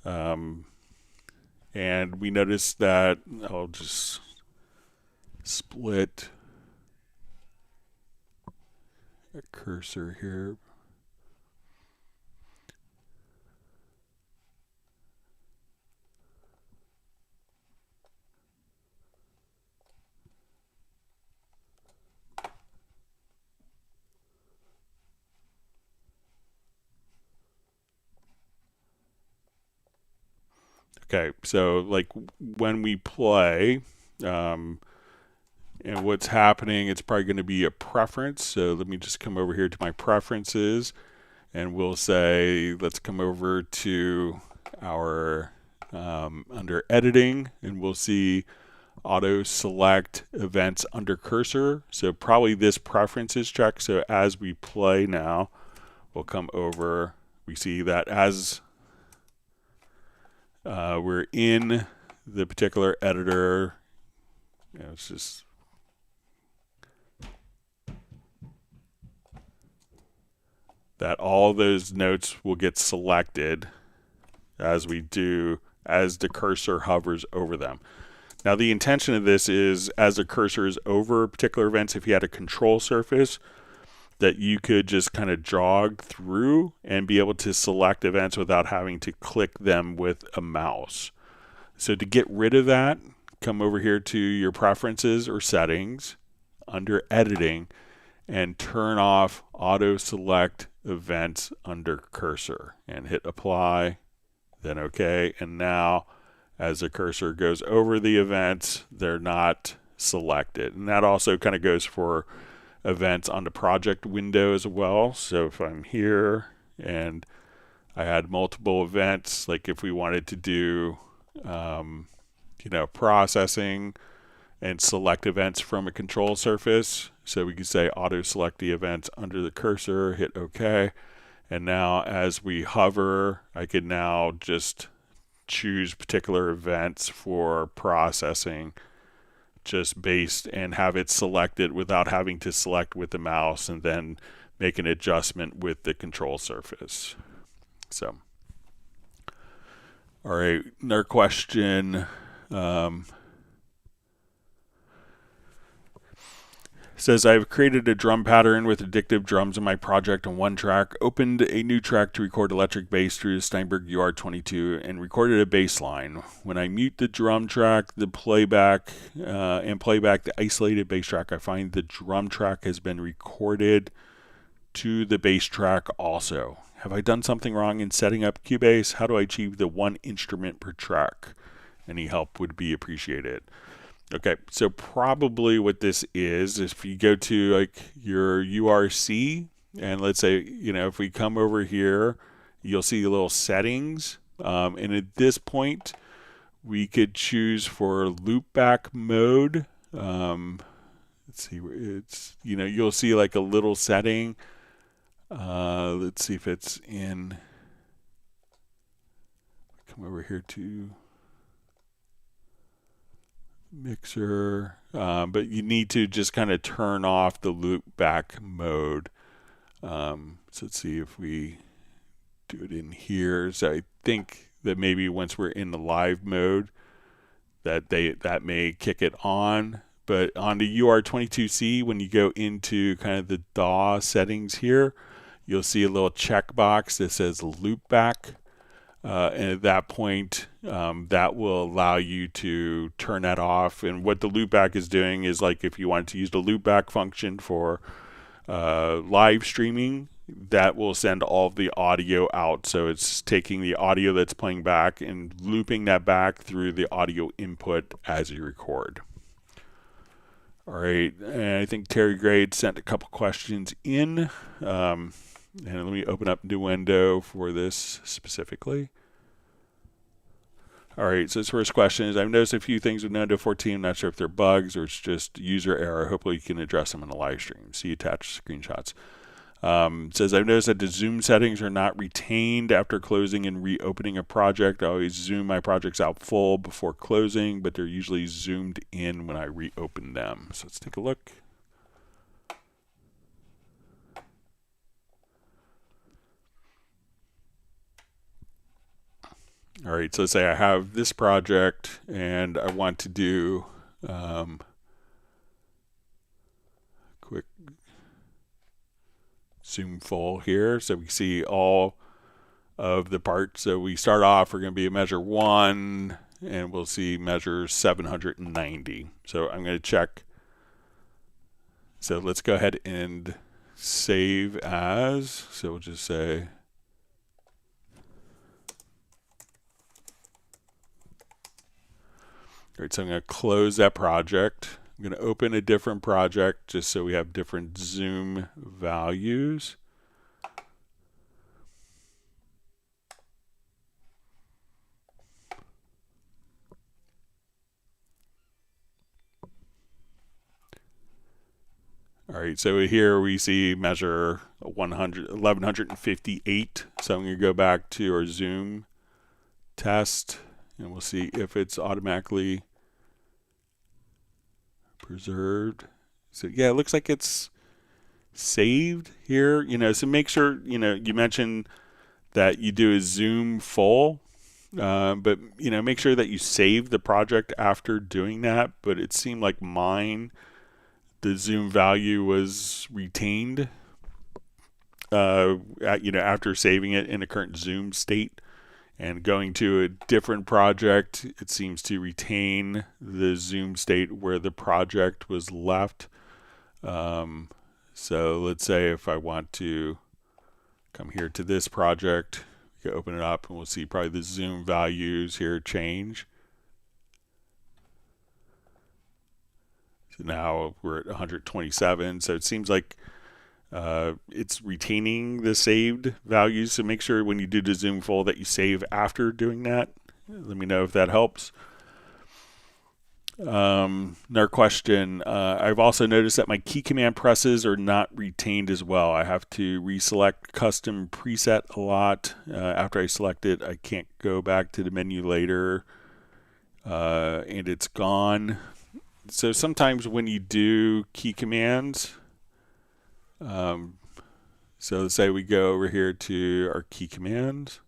and we notice that I'll just split a cursor here. Okay, so like when we play, and what's happening, it's probably going to be a preference. So let me just come over here to my preferences, and we'll say, let's come over to our, under editing, and we'll see auto select events under cursor. So probably this preferences check. So as we play now, we'll come over, we see that as we're in the particular editor, it's just that all those notes will get selected as the cursor hovers over them. Now the intention of this is, as the cursor is over particular events, if you had a control surface, that you could just kind of jog through and be able to select events without having to click them with a mouse. So to get rid of that, come over here to your preferences or settings under editing and turn off auto select events under cursor and hit apply, then OK. And now as the cursor goes over the events, they're not selected. And that also kind of goes for events on the project window as well. So if I'm here and I had multiple events, like if we wanted to do processing and select events from a control surface, so we could say auto select the events under the cursor, hit OK, and now as we hover, I could now just choose particular events for processing just based and have it selected without having to select with the mouse and then make an adjustment with the control surface. So, all right, another question. Says, I've created a drum pattern with addictive drums in my project on one track, opened a new track to record electric bass through the Steinberg UR22, and recorded a bass line. When I mute the drum track, the playback, and playback the isolated bass track, I find the drum track has been recorded to the bass track also. Have I done something wrong in setting up Cubase? How do I achieve the one instrument per track? Any help would be appreciated. Okay, so probably what this is if you go to like your URC, and let's say, if we come over here, you'll see little settings. And at this point, we could choose for loopback mode. Let's see, it's, you'll see like a little setting. Let's see if it's in, come over here to mixer, but you need to just kind of turn off the loop back mode. So let's see if we do it in here. So I think that maybe once we're in the live mode that may kick it on. But on the UR22C, when you go into kind of the DAW settings here, you'll see a little checkbox that says loop back. And at that point, that will allow you to turn that off. And what the loopback is doing is, like, if you wanted to use the loopback function for live streaming, that will send all of the audio out. So it's taking the audio that's playing back and looping that back through the audio input as you record. All right, and I think Terry Grade sent a couple questions in. And let me open up the window for this specifically. All right, so this first question is, I've noticed a few things with Node 14. I'm not sure if they're bugs or it's just user error. Hopefully you can address them in the live stream. See attached screenshots. It says, I've noticed that the zoom settings are not retained after closing and reopening a project. I always zoom my projects out full before closing, but they're usually zoomed in when I reopen them. So let's take a look. All right, so let's say I have this project and I want to do quick zoom full here so we see all of the parts. So we start off, we're going to be a measure 1 and we'll see measure 790. So I'm going to check. So let's go ahead and save as. So we'll just say all right, so I'm going to close that project. I'm going to open a different project just so we have different zoom values. All right, so here we see measure 1158. So I'm going to go back to our zoom test and we'll see if it's automatically preserved. So yeah, it looks like it's saved here, so make sure, you mentioned that you do a zoom full, but make sure that you save the project after doing that. But it seemed like mine, the zoom value was retained. after saving it in a current zoom state and going to a different project, it seems to retain the zoom state where the project was left. So let's say if I want to come here to this project, we can open it up and we'll see probably the zoom values here change. So now we're at 127. So it seems like it's retaining the saved values. So make sure when you do the zoom full that you save after doing that. Let me know if that helps. Another question. I've also noticed that my key command presses are not retained as well. I have to reselect custom preset a lot. After I select it, I can't go back to the menu later, and it's gone. So sometimes when you do key commands, so let's say we go over here to our key commands.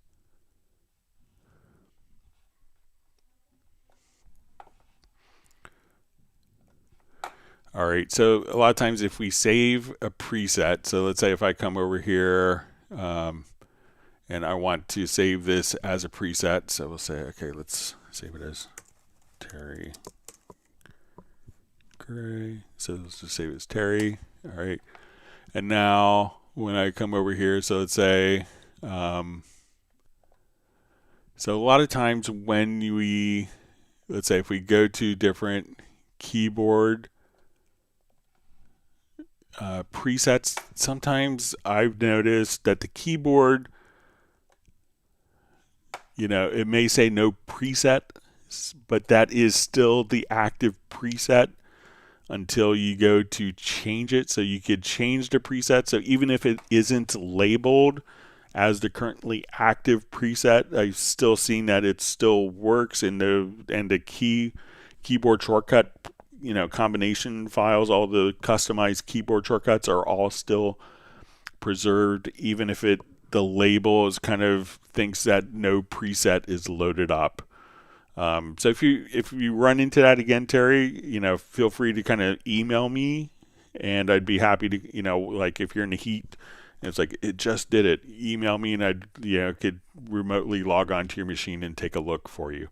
All right, so a lot of times if we save a preset, so let's say if I come over here and I want to save this as a preset, so we'll say, okay, let's save it as Terry Gray. So let's just save it as Terry. All right, and now when I come over here, so let's say, so a lot of times when let's say if we go to different keyboard presets, sometimes I've noticed that the keyboard, it may say no preset, but that is still the active preset until you go to change it. So you could change the preset. So even if it isn't labeled as the currently active preset, I've still seen that it still works, and the keyboard shortcut combination files, all the customized keyboard shortcuts are all still preserved, even if the label is kind of thinks that no preset is loaded up. So if you run into that again, Terry, feel free to kind of email me, and I'd be happy to, like if you're in the heat and it's like it just did it, email me and I could remotely log on to your machine and take a look for you.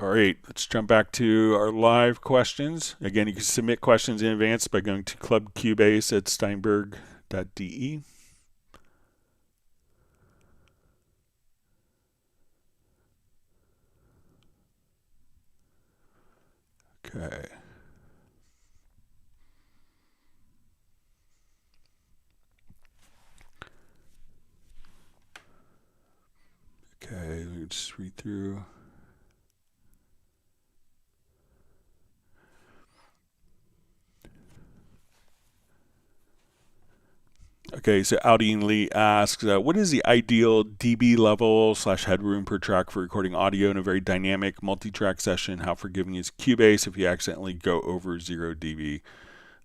All right, let's jump back to our live questions. Again, you can submit questions in advance by going to clubcubase@steinberg.de. Okay. Okay, let me just read through. Okay, so Aldine Lee asks, what is the ideal dB level / headroom per track for recording audio in a very dynamic multi-track session? How forgiving is Cubase if you accidentally go over 0 dB?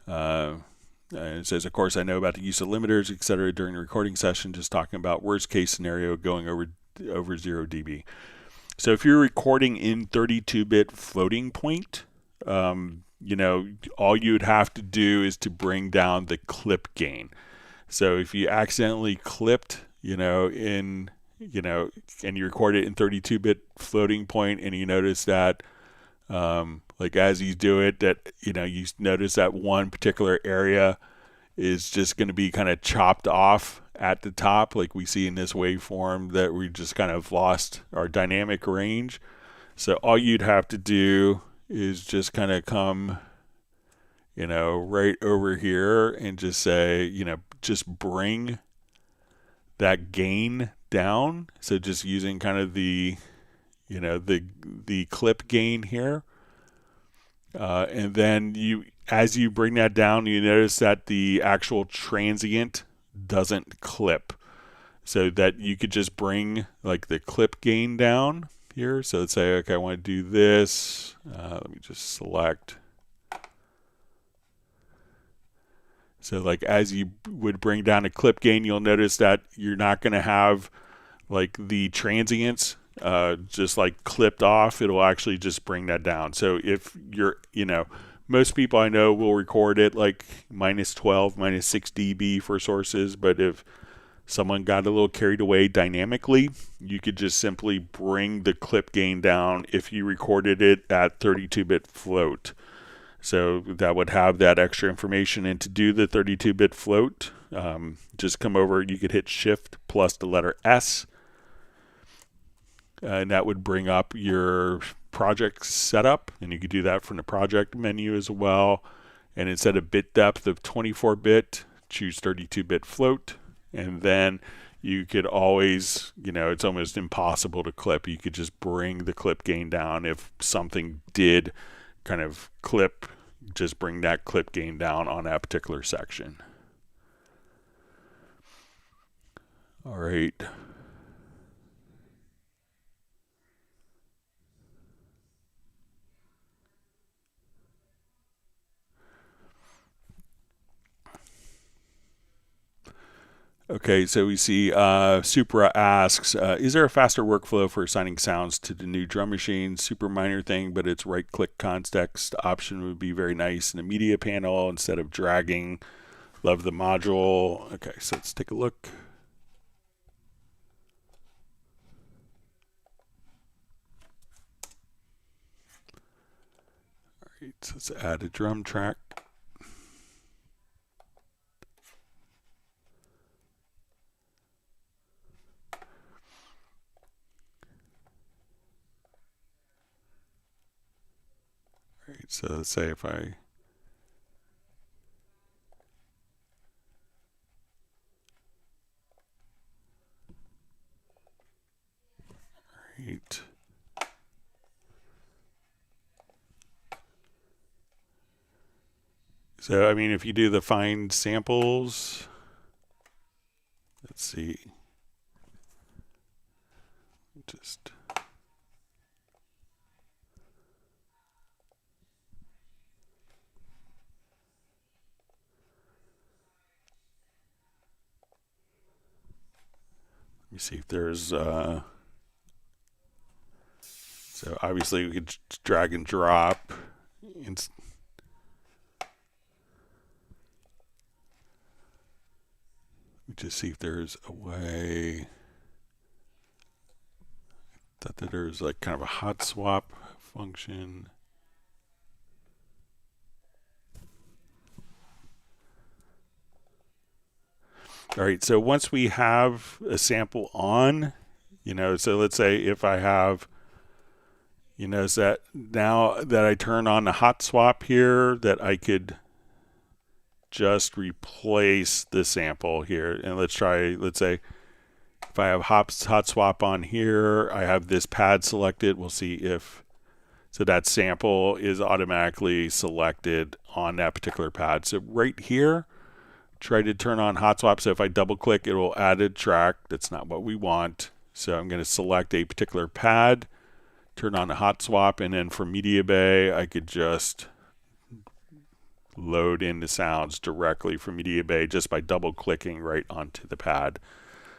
And it says, of course, I know about the use of limiters, etc. during the recording session, just talking about worst case scenario going over 0 dB. So if you're recording in 32-bit floating point, all you'd have to do is to bring down the clip gain. So if you accidentally clipped, and you record it in 32-bit floating point, and you notice that, like as you do it, that, you notice that one particular area is just going to be kind of chopped off at the top, like we see in this waveform, that we just kind of lost our dynamic range. So all you'd have to do is just kind of come, right over here and just say, just bring that gain down. So just using kind of the clip gain here. And then as you bring that down, you notice that the actual transient doesn't clip. So that you could just bring like the clip gain down here. So let's say, okay, I want to do this. Let me just select. So like as you would bring down a clip gain, you'll notice that you're not going to have like the transients just like clipped off. It'll actually just bring that down. So if you're, Most people I know will record it like -12, -6 dB for sources, but if someone got a little carried away dynamically, you could just simply bring the clip gain down if you recorded it at 32-bit float. So that would have that extra information. And to do the 32-bit float, just come over, you could hit Shift plus the letter S, and that would bring up your project setup, and you could do that from the project menu as well. And instead of bit depth of 24-bit, choose 32-bit float. And then you could always, it's almost impossible to clip. You could just bring the clip gain down. If something did kind of clip, just bring that clip gain down on that particular section. All right. Okay, so we see Supra asks, is there a faster workflow for assigning sounds to the new drum machine? Super minor thing, but its right-click context option would be very nice in the media panel instead of dragging. Love the module. Okay, so let's take a look. All right, so let's add a drum track. So let's say if I right. So I mean, if you do the find samples, let's see, just let me see if there's so obviously we could drag and drop. Let me just see if there's a way. I thought that there's like kind of a hot swap function. All right, so once we have a sample on, so let's say if I have, is that now that I turn on the hot swap here, that I could just replace the sample here. And let's say if I have hot swap on here, I have this pad selected. We'll see if, so that sample is automatically selected on that particular pad. So right here, try to turn on hot swap. So if I double click, it will add a track. That's not what we want. So I'm going to select a particular pad, turn on the hot swap, and then from Media Bay, I could just load in the sounds directly from Media Bay just by double clicking right onto the pad.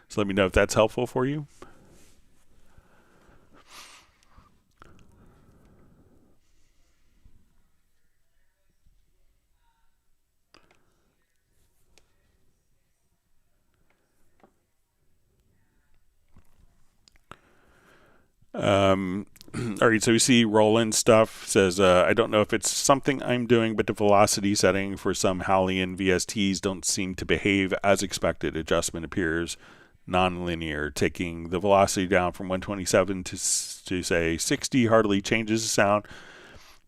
So let me know if that's helpful for you. All right, so we see Roland stuff says, I don't know if it's something I'm doing, but the velocity setting for some Hallian VSTs don't seem to behave as expected. Adjustment appears non-linear. Taking the velocity down from 127 to say 60 hardly changes the sound,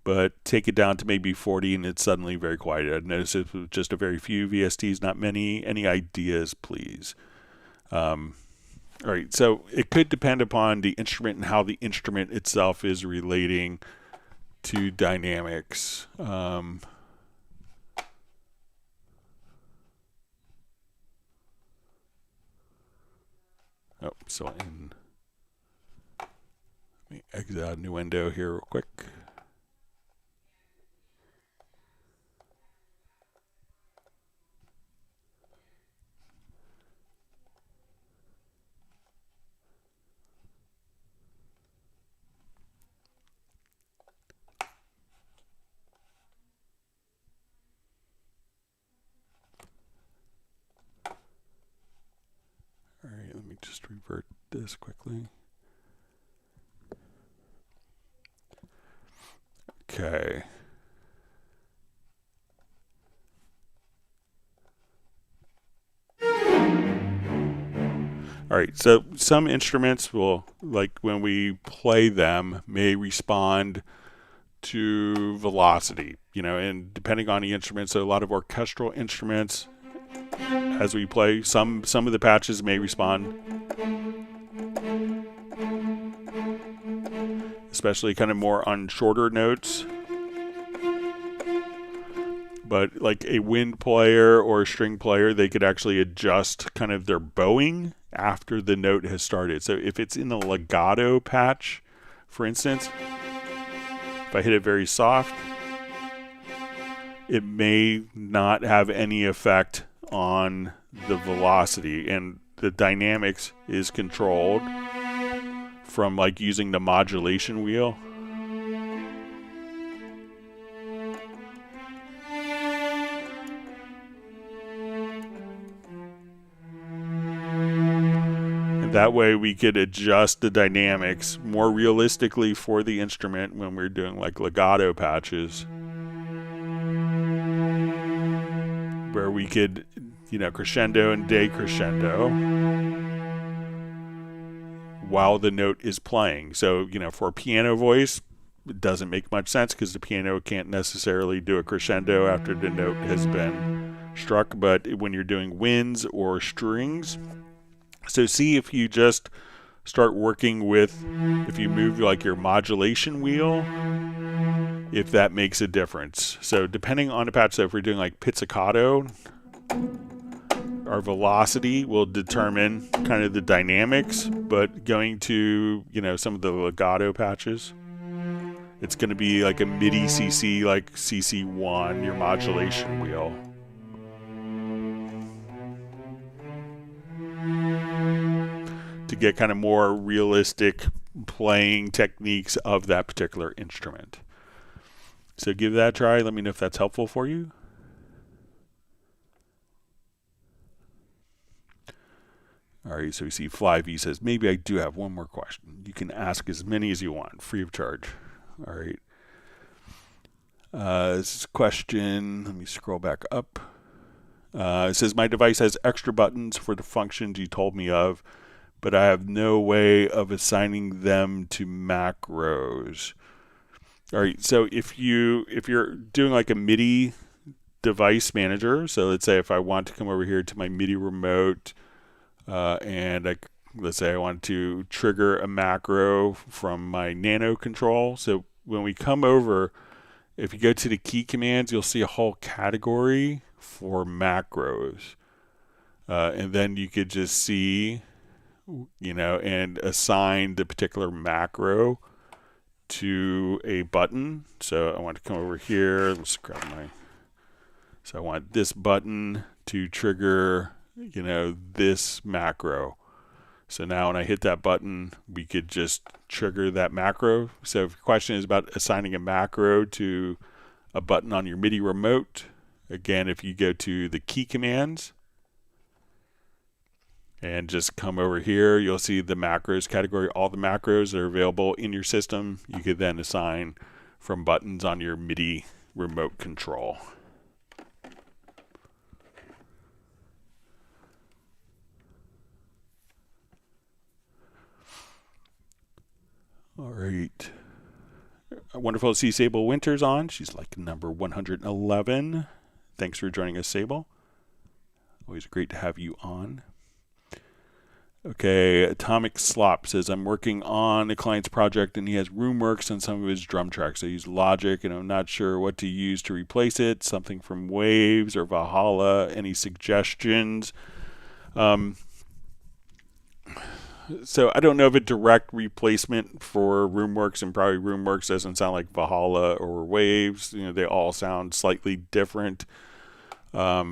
but take it down to maybe 40 and it's suddenly very quiet. I've noticed it with just a very few VSTs, not many. Any ideas, please? All right, so it could depend upon the instrument and how the instrument itself is relating to dynamics. Oh, so let me exit out a new window here real quick. just revert this quickly. Okay. All right, so some instruments will, like when we play them, may respond to velocity, and depending on the instrument. So a lot of orchestral instruments, as we play, some of the patches may respond, especially kind of more on shorter notes. But like a wind player or a string player, they could actually adjust kind of their bowing after the note has started. So if it's in the legato patch, for instance, if I hit it very soft, it may not have any effect on the velocity, and the dynamics is controlled from like using the modulation wheel. That way we could adjust the dynamics more realistically for the instrument when we're doing like legato patches, where we could, crescendo and decrescendo while the note is playing. So, for a piano voice, it doesn't make much sense because the piano can't necessarily do a crescendo after the note has been struck. But when you're doing winds or strings, so see if you just start working with, if you move like your modulation wheel, if that makes a difference. So depending on the patch, so if we're doing like pizzicato, our velocity will determine kind of the dynamics, but going to, some of the legato patches, it's going to be like a MIDI CC, like CC1, your modulation wheel. To get kind of more realistic playing techniques of that particular instrument. So give that a try. Let me know if that's helpful for you. All right, so we see Flyv says, maybe I do have one more question. You can ask as many as you want, free of charge. All right. This is a question. Let me scroll back up. It says, my device has extra buttons for the functions you told me of, but I have no way of assigning them to macros. All right, so if you're doing like a MIDI device manager, so let's say if I want to come over here to my MIDI remote, and let's say I want to trigger a macro from my nano control. So when we come over, if you go to the key commands, you'll see a whole category for macros. And then you could just see, and assign the particular macro to a button. So I want to come over here. Let's grab so I want this button to trigger, this macro. So now when I hit that button, we could just trigger that macro. So if your question is about assigning a macro to a button on your MIDI remote, again, if you go to the key commands, and just come over here, you'll see the macros category. All the macros that are available in your system, you could then assign from buttons on your MIDI remote control. All right. Wonderful to see Sable Winters on. She's like number 111. Thanks for joining us, Sable. Always great to have you on. Okay, Atomic Slop says, I'm working on a client's project and he has RoomWorks on some of his drum tracks. I use Logic and I'm not sure what to use to replace it. Something from Waves or Valhalla. Any suggestions? So I don't know of a direct replacement for RoomWorks, and probably RoomWorks doesn't sound like Valhalla or Waves. They all sound slightly different. I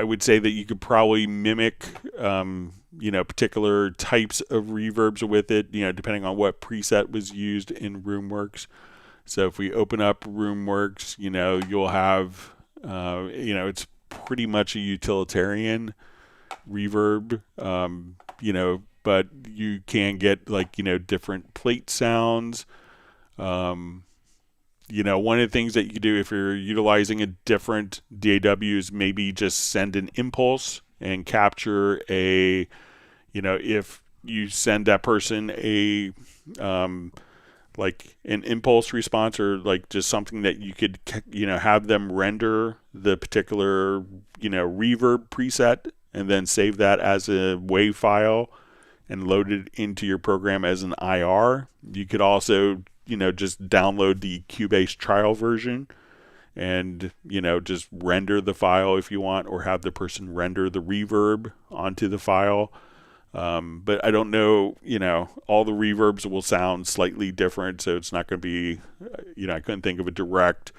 would say that you could probably mimic, particular types of reverbs with it, depending on what preset was used in RoomWorks. So if we open up RoomWorks, you'll have, it's pretty much a utilitarian reverb, you know, but you can get like, you know, different plate sounds. You know, one of the things that you do if you're utilizing a different DAW is maybe just send an impulse and capture a, you know, if you send that person a, like an impulse response or like just something that you could, you know, have them render the particular, you know, reverb preset and then save that as a WAV file and load it into your program as an IR. You could also, you know, just download the Cubase trial version and, you know, just render the file if you want, or have the person render the reverb onto the file. But I don't know, you know, all the reverbs will sound slightly different, so it's not going to be, you know, I couldn't think of a direct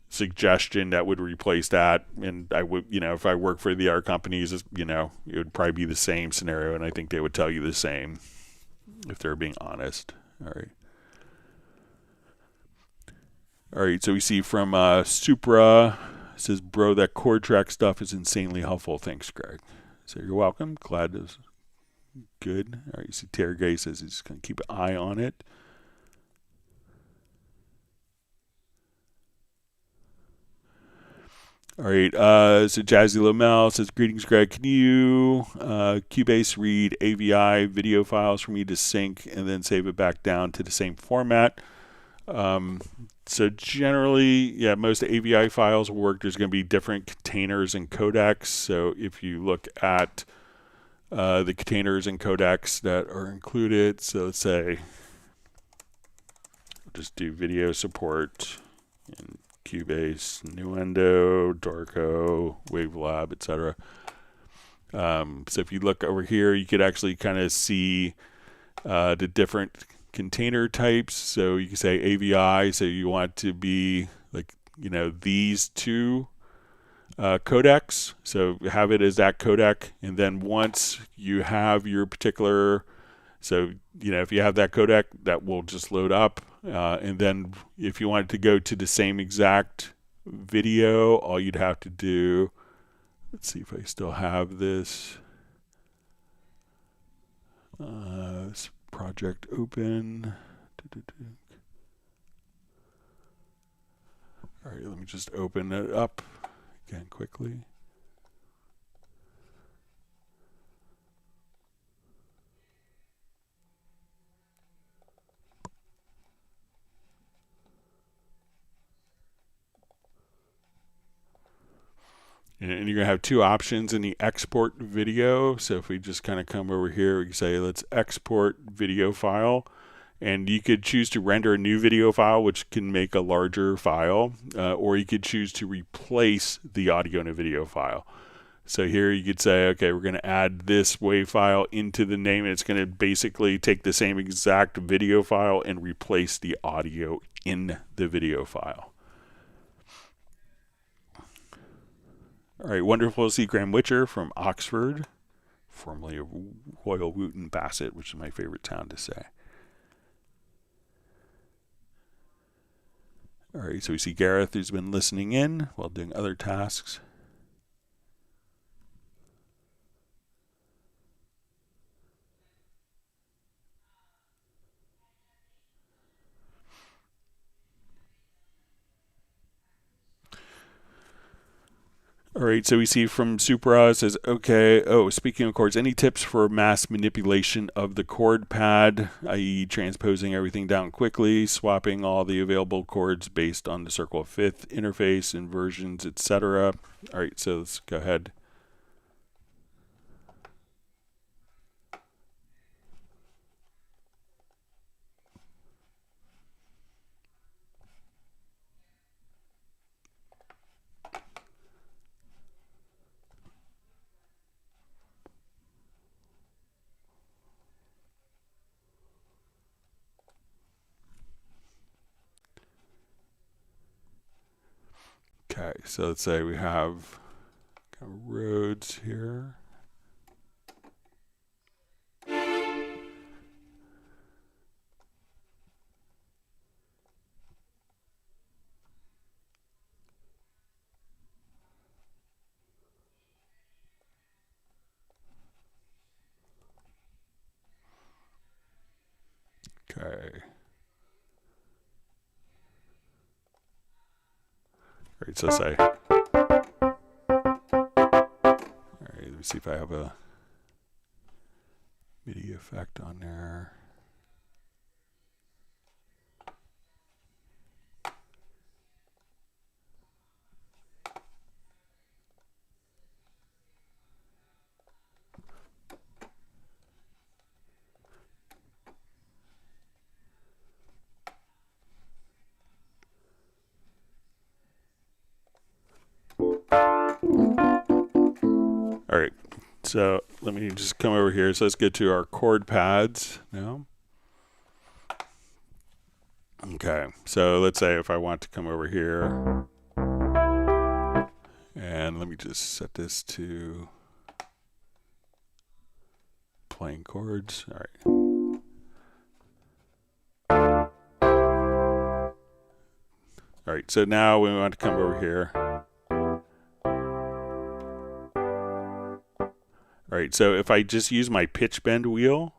suggestion that would replace that. And I would, you know, if I work for the other companies, you know, it would probably be the same scenario, and I think they would tell you the same if they're being honest. All right. All right, so we see from Supra, it says, bro, that chord track stuff is insanely helpful. Thanks, Greg. So you're welcome. Glad it was good. All right, you see Terry Gay says he's going to keep an eye on it. All right, so Jazzy Lomel says, greetings, Greg. Can you, Cubase, read AVI video files for me to sync and then save it back down to the same format? So generally, yeah, most AVI files will work. There's going to be different containers and codecs. So if you look at the containers and codecs that are included, so let's say, we'll just do video support in Cubase, Nuendo, Darko, WaveLab, etc. So if you look over here, you could actually kind of see the different container types. So you can say AVI, so you want to be like, you know, these two codecs, so have it as that codec, and then once you have your particular, so you know, if you have that codec, that will just load up, and then if you wanted to go to the same exact video, all you'd have to do, let's see if I still have this, project open. All right, let me just open it up again quickly. And you're going to have two options in the export video. So if we just kind of come over here, we can say, let's export video file. And you could choose to render a new video file, which can make a larger file, or you could choose to replace the audio in a video file. So here you could say, okay, we're going to add this WAV file into the name, and it's going to basically take the same exact video file and replace the audio in the video file. All right, wonderful to see Graham Witcher from Oxford, formerly of Royal Wootton Bassett, which is my favorite town to say. All right, so we see Gareth, who's been listening in while doing other tasks. All right, so we see from Supra, it says, okay, speaking of chords, any tips for mass manipulation of the chord pad, i.e. transposing everything down quickly, swapping all the available chords based on the circle of fifth interface, inversions, etc. All right, so let's go ahead. Okay, so let's say we have kind of roads here. Okay. All right, so say. All right, let me see if I have a MIDI effect on there. All right, so let me just come over here. So let's get to our chord pads now. Okay, so let's say if I want to come over here, and let me just set this to playing chords. All right. All right, so now we want to come over here. All right, so if I just use my pitch bend wheel,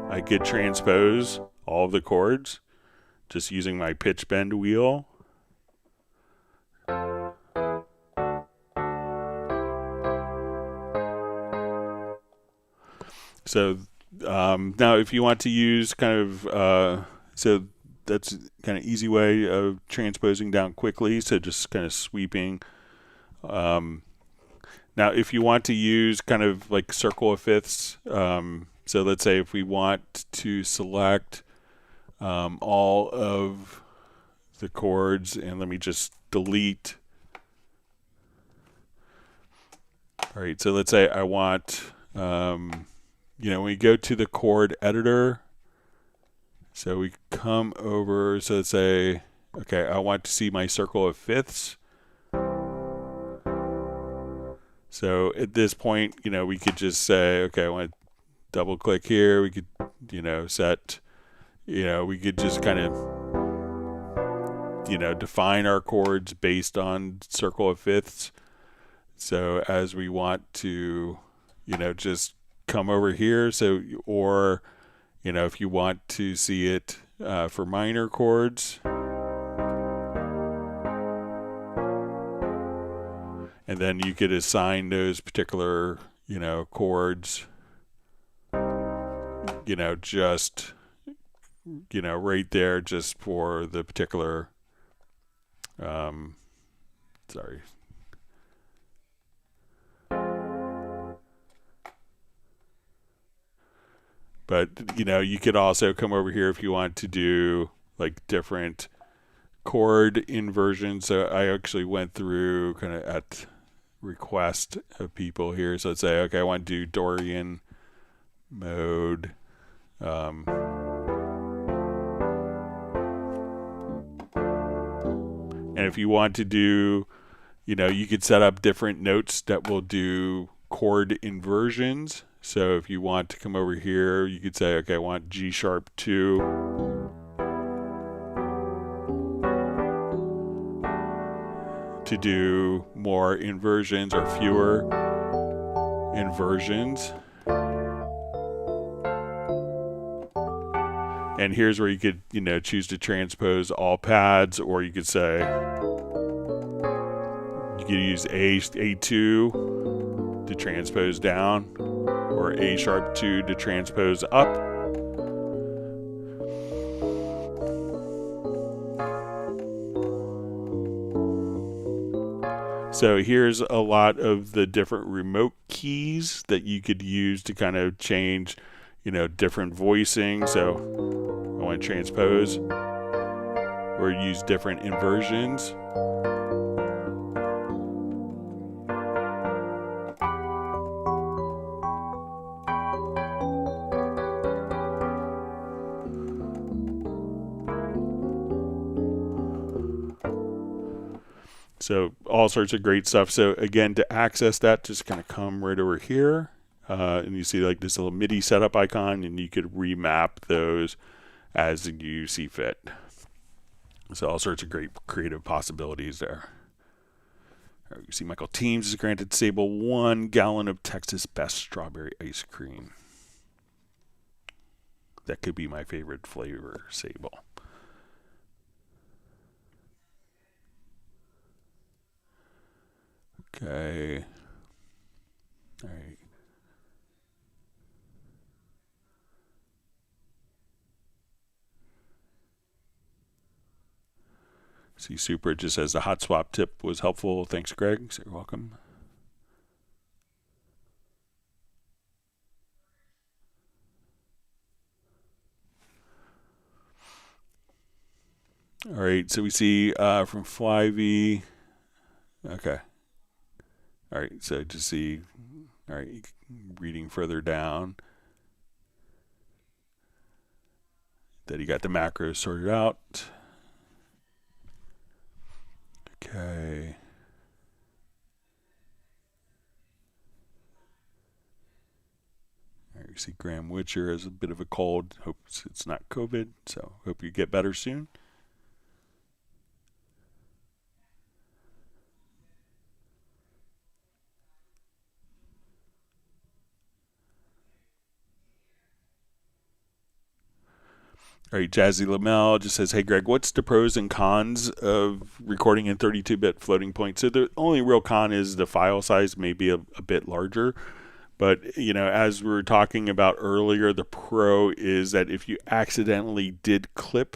I could transpose all of the chords just using my pitch bend wheel. So now if you want to use kind of, so that's kind of easy way of transposing down quickly. So just kind of sweeping. Now if you want to use kind of like circle of fifths, so let's say if we want to select all of the chords, and let me just delete. All right, so let's say I want, you know, when we go to the chord editor, so we come over, so let's say, okay, I want to see my circle of fifths. So at this point, you know, we could just say, okay, I want to double click here. We could, you know, set, you know, we could just kind of, you know, define our chords based on circle of fifths. So as we want to, you know, just come over here. So, or, you know, if you want to see it for minor chords. And then you could assign those particular, you know, chords, you know, just, you know, right there just for the particular, sorry. But, you know, you could also come over here if you want to do like different chord inversions. So I actually went through kind of at request of people here. So let's say, okay, I want to do Dorian mode. And if you want to do, you know, you could set up different notes that will do chord inversions. So if you want to come over here, you could say, okay, I want G sharp 2. To do more inversions or fewer inversions. And here's where you could, you know, choose to transpose all pads, or you could say, you could use A2 to transpose down, or A sharp 2 to transpose up. So here's a lot of the different remote keys that you could use to kind of change, you know, different voicing. So I want to transpose or use different inversions. So all sorts of great stuff. So again, to access that, just kind of come right over here. And you see like this little MIDI setup icon, and you could remap those as you see fit. So all sorts of great creative possibilities there. All right, you see Michael Teams is granted Sable 1 gallon of Texas Best Strawberry Ice Cream. That could be my favorite flavor, Sable. Okay. All right. See, Super just says the hot swap tip was helpful. Thanks, Greg. So you're welcome. All right, so we see from Flyvy. Okay. All right, so just see, all right, reading further down that he got the macros sorted out. Okay. All right, you see Graham Witcher has a bit of a cold. Hope it's not COVID, so hope you get better soon. All right, Jazzy Lamel just says, hey, Greg, what's the pros and cons of recording in 32-bit floating point? So the only real con is the file size may be a bit larger. But, you know, as we were talking about earlier, the pro is that if you accidentally did clip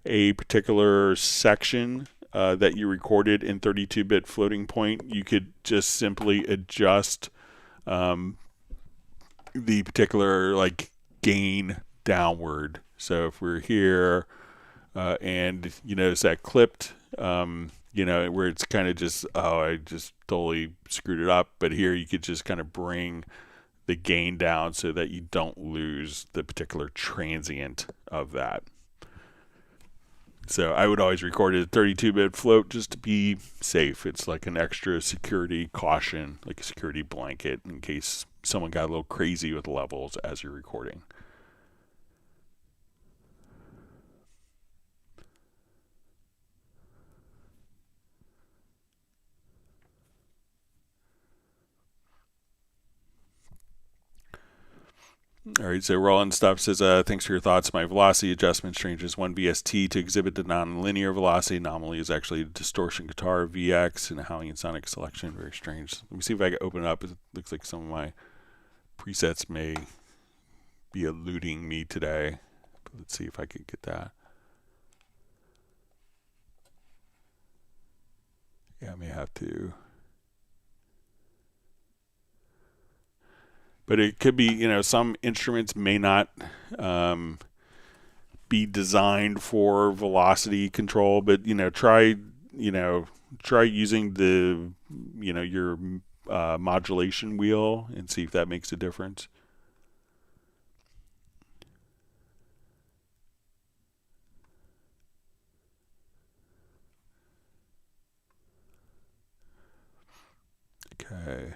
a particular section that you recorded in 32-bit floating point, you could just simply adjust the particular, like, gain downward. So if we're here and you notice that clipped, you know, where it's kind of just, oh, I just totally screwed it up. But here you could just kind of bring the gain down so that you don't lose the particular transient of that. So I would always record it at 32-bit float just to be safe. It's like an extra security caution, like a security blanket in case someone got a little crazy with levels as you're recording. All right, so Roland Stuff says, thanks for your thoughts. My velocity adjustment changes 1 VST to exhibit the nonlinear velocity. Anomaly is actually a distortion guitar VX and a Hallian sonic selection. Very strange. Let me see if I can open it up. It looks like some of my presets may be eluding me today. But let's see if I can get that. Yeah, I may have to. But it could be, you know, some instruments may not be designed for velocity control, but, you know, try using the, you know, your modulation wheel and see if that makes a difference. Okay.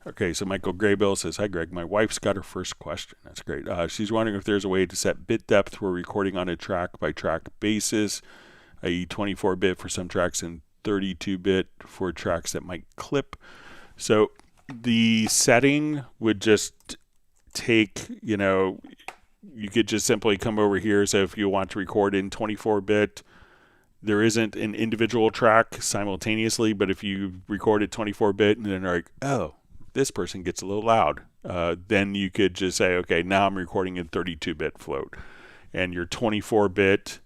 Okay, so Michael Graybill says, hi, Greg. My wife's got her first question. That's great. She's wondering if there's a way to set bit depth for recording on a track-by-track basis, i.e. 24-bit for some tracks and 32-bit for tracks that might clip. So the setting would just take, you know, you could just simply come over here. So if you want to record in 24-bit, there isn't an individual track simultaneously, but if you record at 24-bit and then you're like, oh, this person gets a little loud, then you could just say, okay, now I'm recording in 32-bit float. And your 24-bit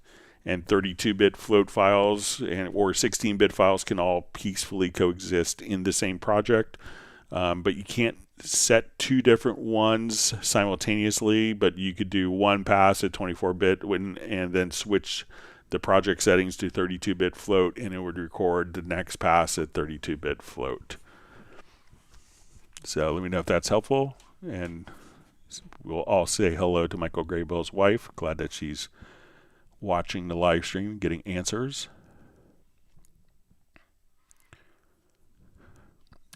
and 32-bit float files or 16-bit files can all peacefully coexist in the same project. But you can't set two different ones simultaneously, but you could do one pass at 24-bit and then switch the project settings to 32-bit float, and it would record the next pass at 32-bit float. So let me know if that's helpful, and we'll all say hello to Michael Graybill's wife. Glad that she's watching the live stream, getting answers.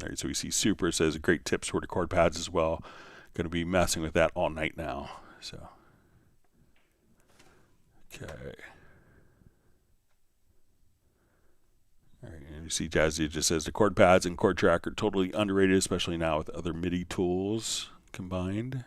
All right, so we see Super says great tips for the chord pads as well. Going to be messing with that all night now. So Okay. All right, and you see Jazzy just says the chord pads and chord track are totally underrated, especially now with other MIDI tools combined.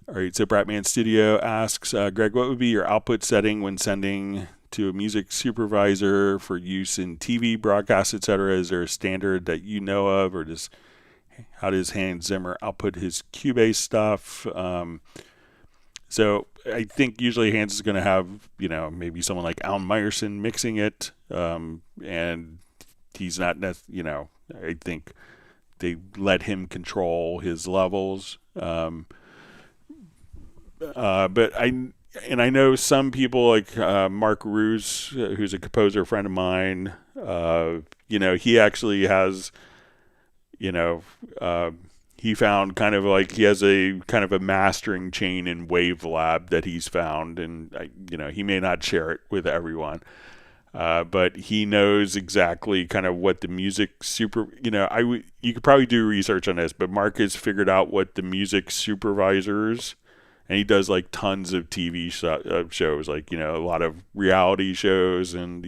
All right, so Bratman Studio asks, Greg, what would be your output setting when sending to a music supervisor for use in TV broadcasts, etc.? Is there a standard that you know of, or how does Hans Zimmer output his Cubase stuff? So I think usually Hans is going to have, maybe someone like Alan Meyerson mixing it, and he's not, I think they let him control his levels. But I know some people like Mark Roos, who's a composer friend of mine. He actually has, he found kind of like he has a kind of a mastering chain in WaveLab that he's found, and he may not share it with everyone, but he knows exactly kind of what the music you could probably do research on this, but Mark has figured out what the music supervisors. And he does like tons of TV shows, like, a lot of reality shows, and,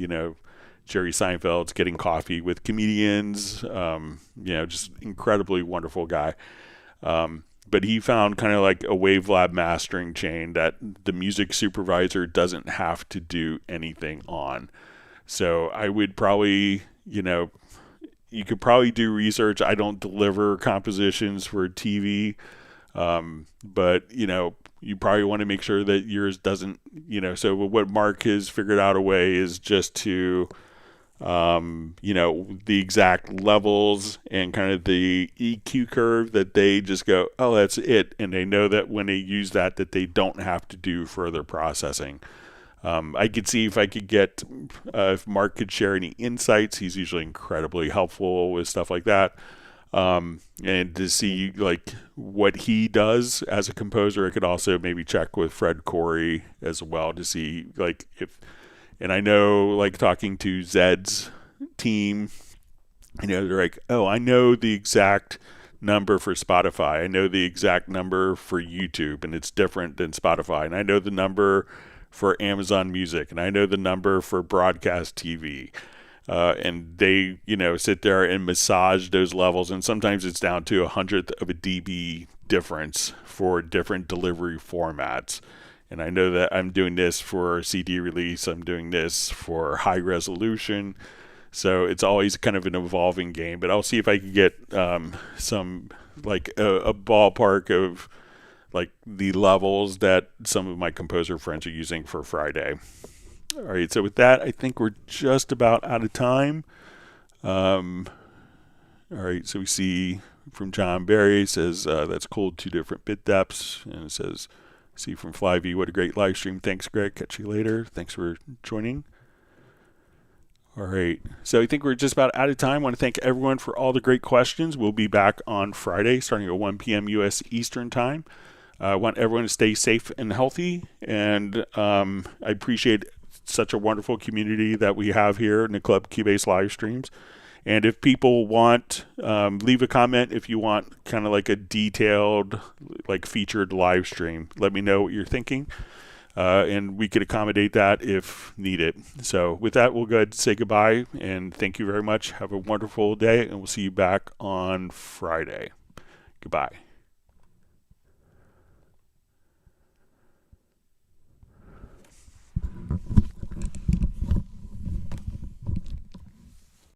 Jerry Seinfeld's Getting Coffee with Comedians, just incredibly wonderful guy. But he found kind of like a WaveLab mastering chain that the music supervisor doesn't have to do anything on. So I would probably, you could probably do research. I don't deliver compositions for TV. But you probably want to make sure that yours doesn't, so what Mark has figured out a way is just to, the exact levels and kind of the EQ curve that they just go, oh, that's it. And they know that when they use that they don't have to do further processing. I could see if I could get, if Mark could share any insights. He's usually incredibly helpful with stuff like that. And to see like what he does as a composer. I could also maybe check with Fred Corey as well to see like and I know like talking to Zed's team, they're like, oh, I know the exact number for Spotify. I know the exact number for YouTube, and it's different than Spotify. And I know the number for Amazon Music, and I know the number for broadcast TV. And they, sit there and massage those levels. And sometimes it's down to 100th of a dB difference for different delivery formats. And I know that I'm doing this for CD release. I'm doing this for high resolution. So it's always kind of an evolving game. But I'll see if I can get some, like a ballpark of like the levels that some of my composer friends are using for Friday. All right, so with that, I think we're just about out of time. All right, so we see from John Barry, says, that's cool, 2 different bit depths. And it says, see from Flyview, what a great live stream. Thanks, Greg. Catch you later. Thanks for joining. All right, so I think we're just about out of time. I want to thank everyone for all the great questions. We'll be back on Friday, starting at 1 p.m. U.S. Eastern Time. I want everyone to stay safe and healthy, and I appreciate such a wonderful community that we have here in the Club Cubase live streams. And if people want, leave a comment if you want kind of like a detailed, like featured live stream. Let me know what you're thinking, and we could accommodate that if needed. So with that, we'll go ahead and say goodbye, and thank you very much. Have a wonderful day, and we'll see you back on Friday. Goodbye.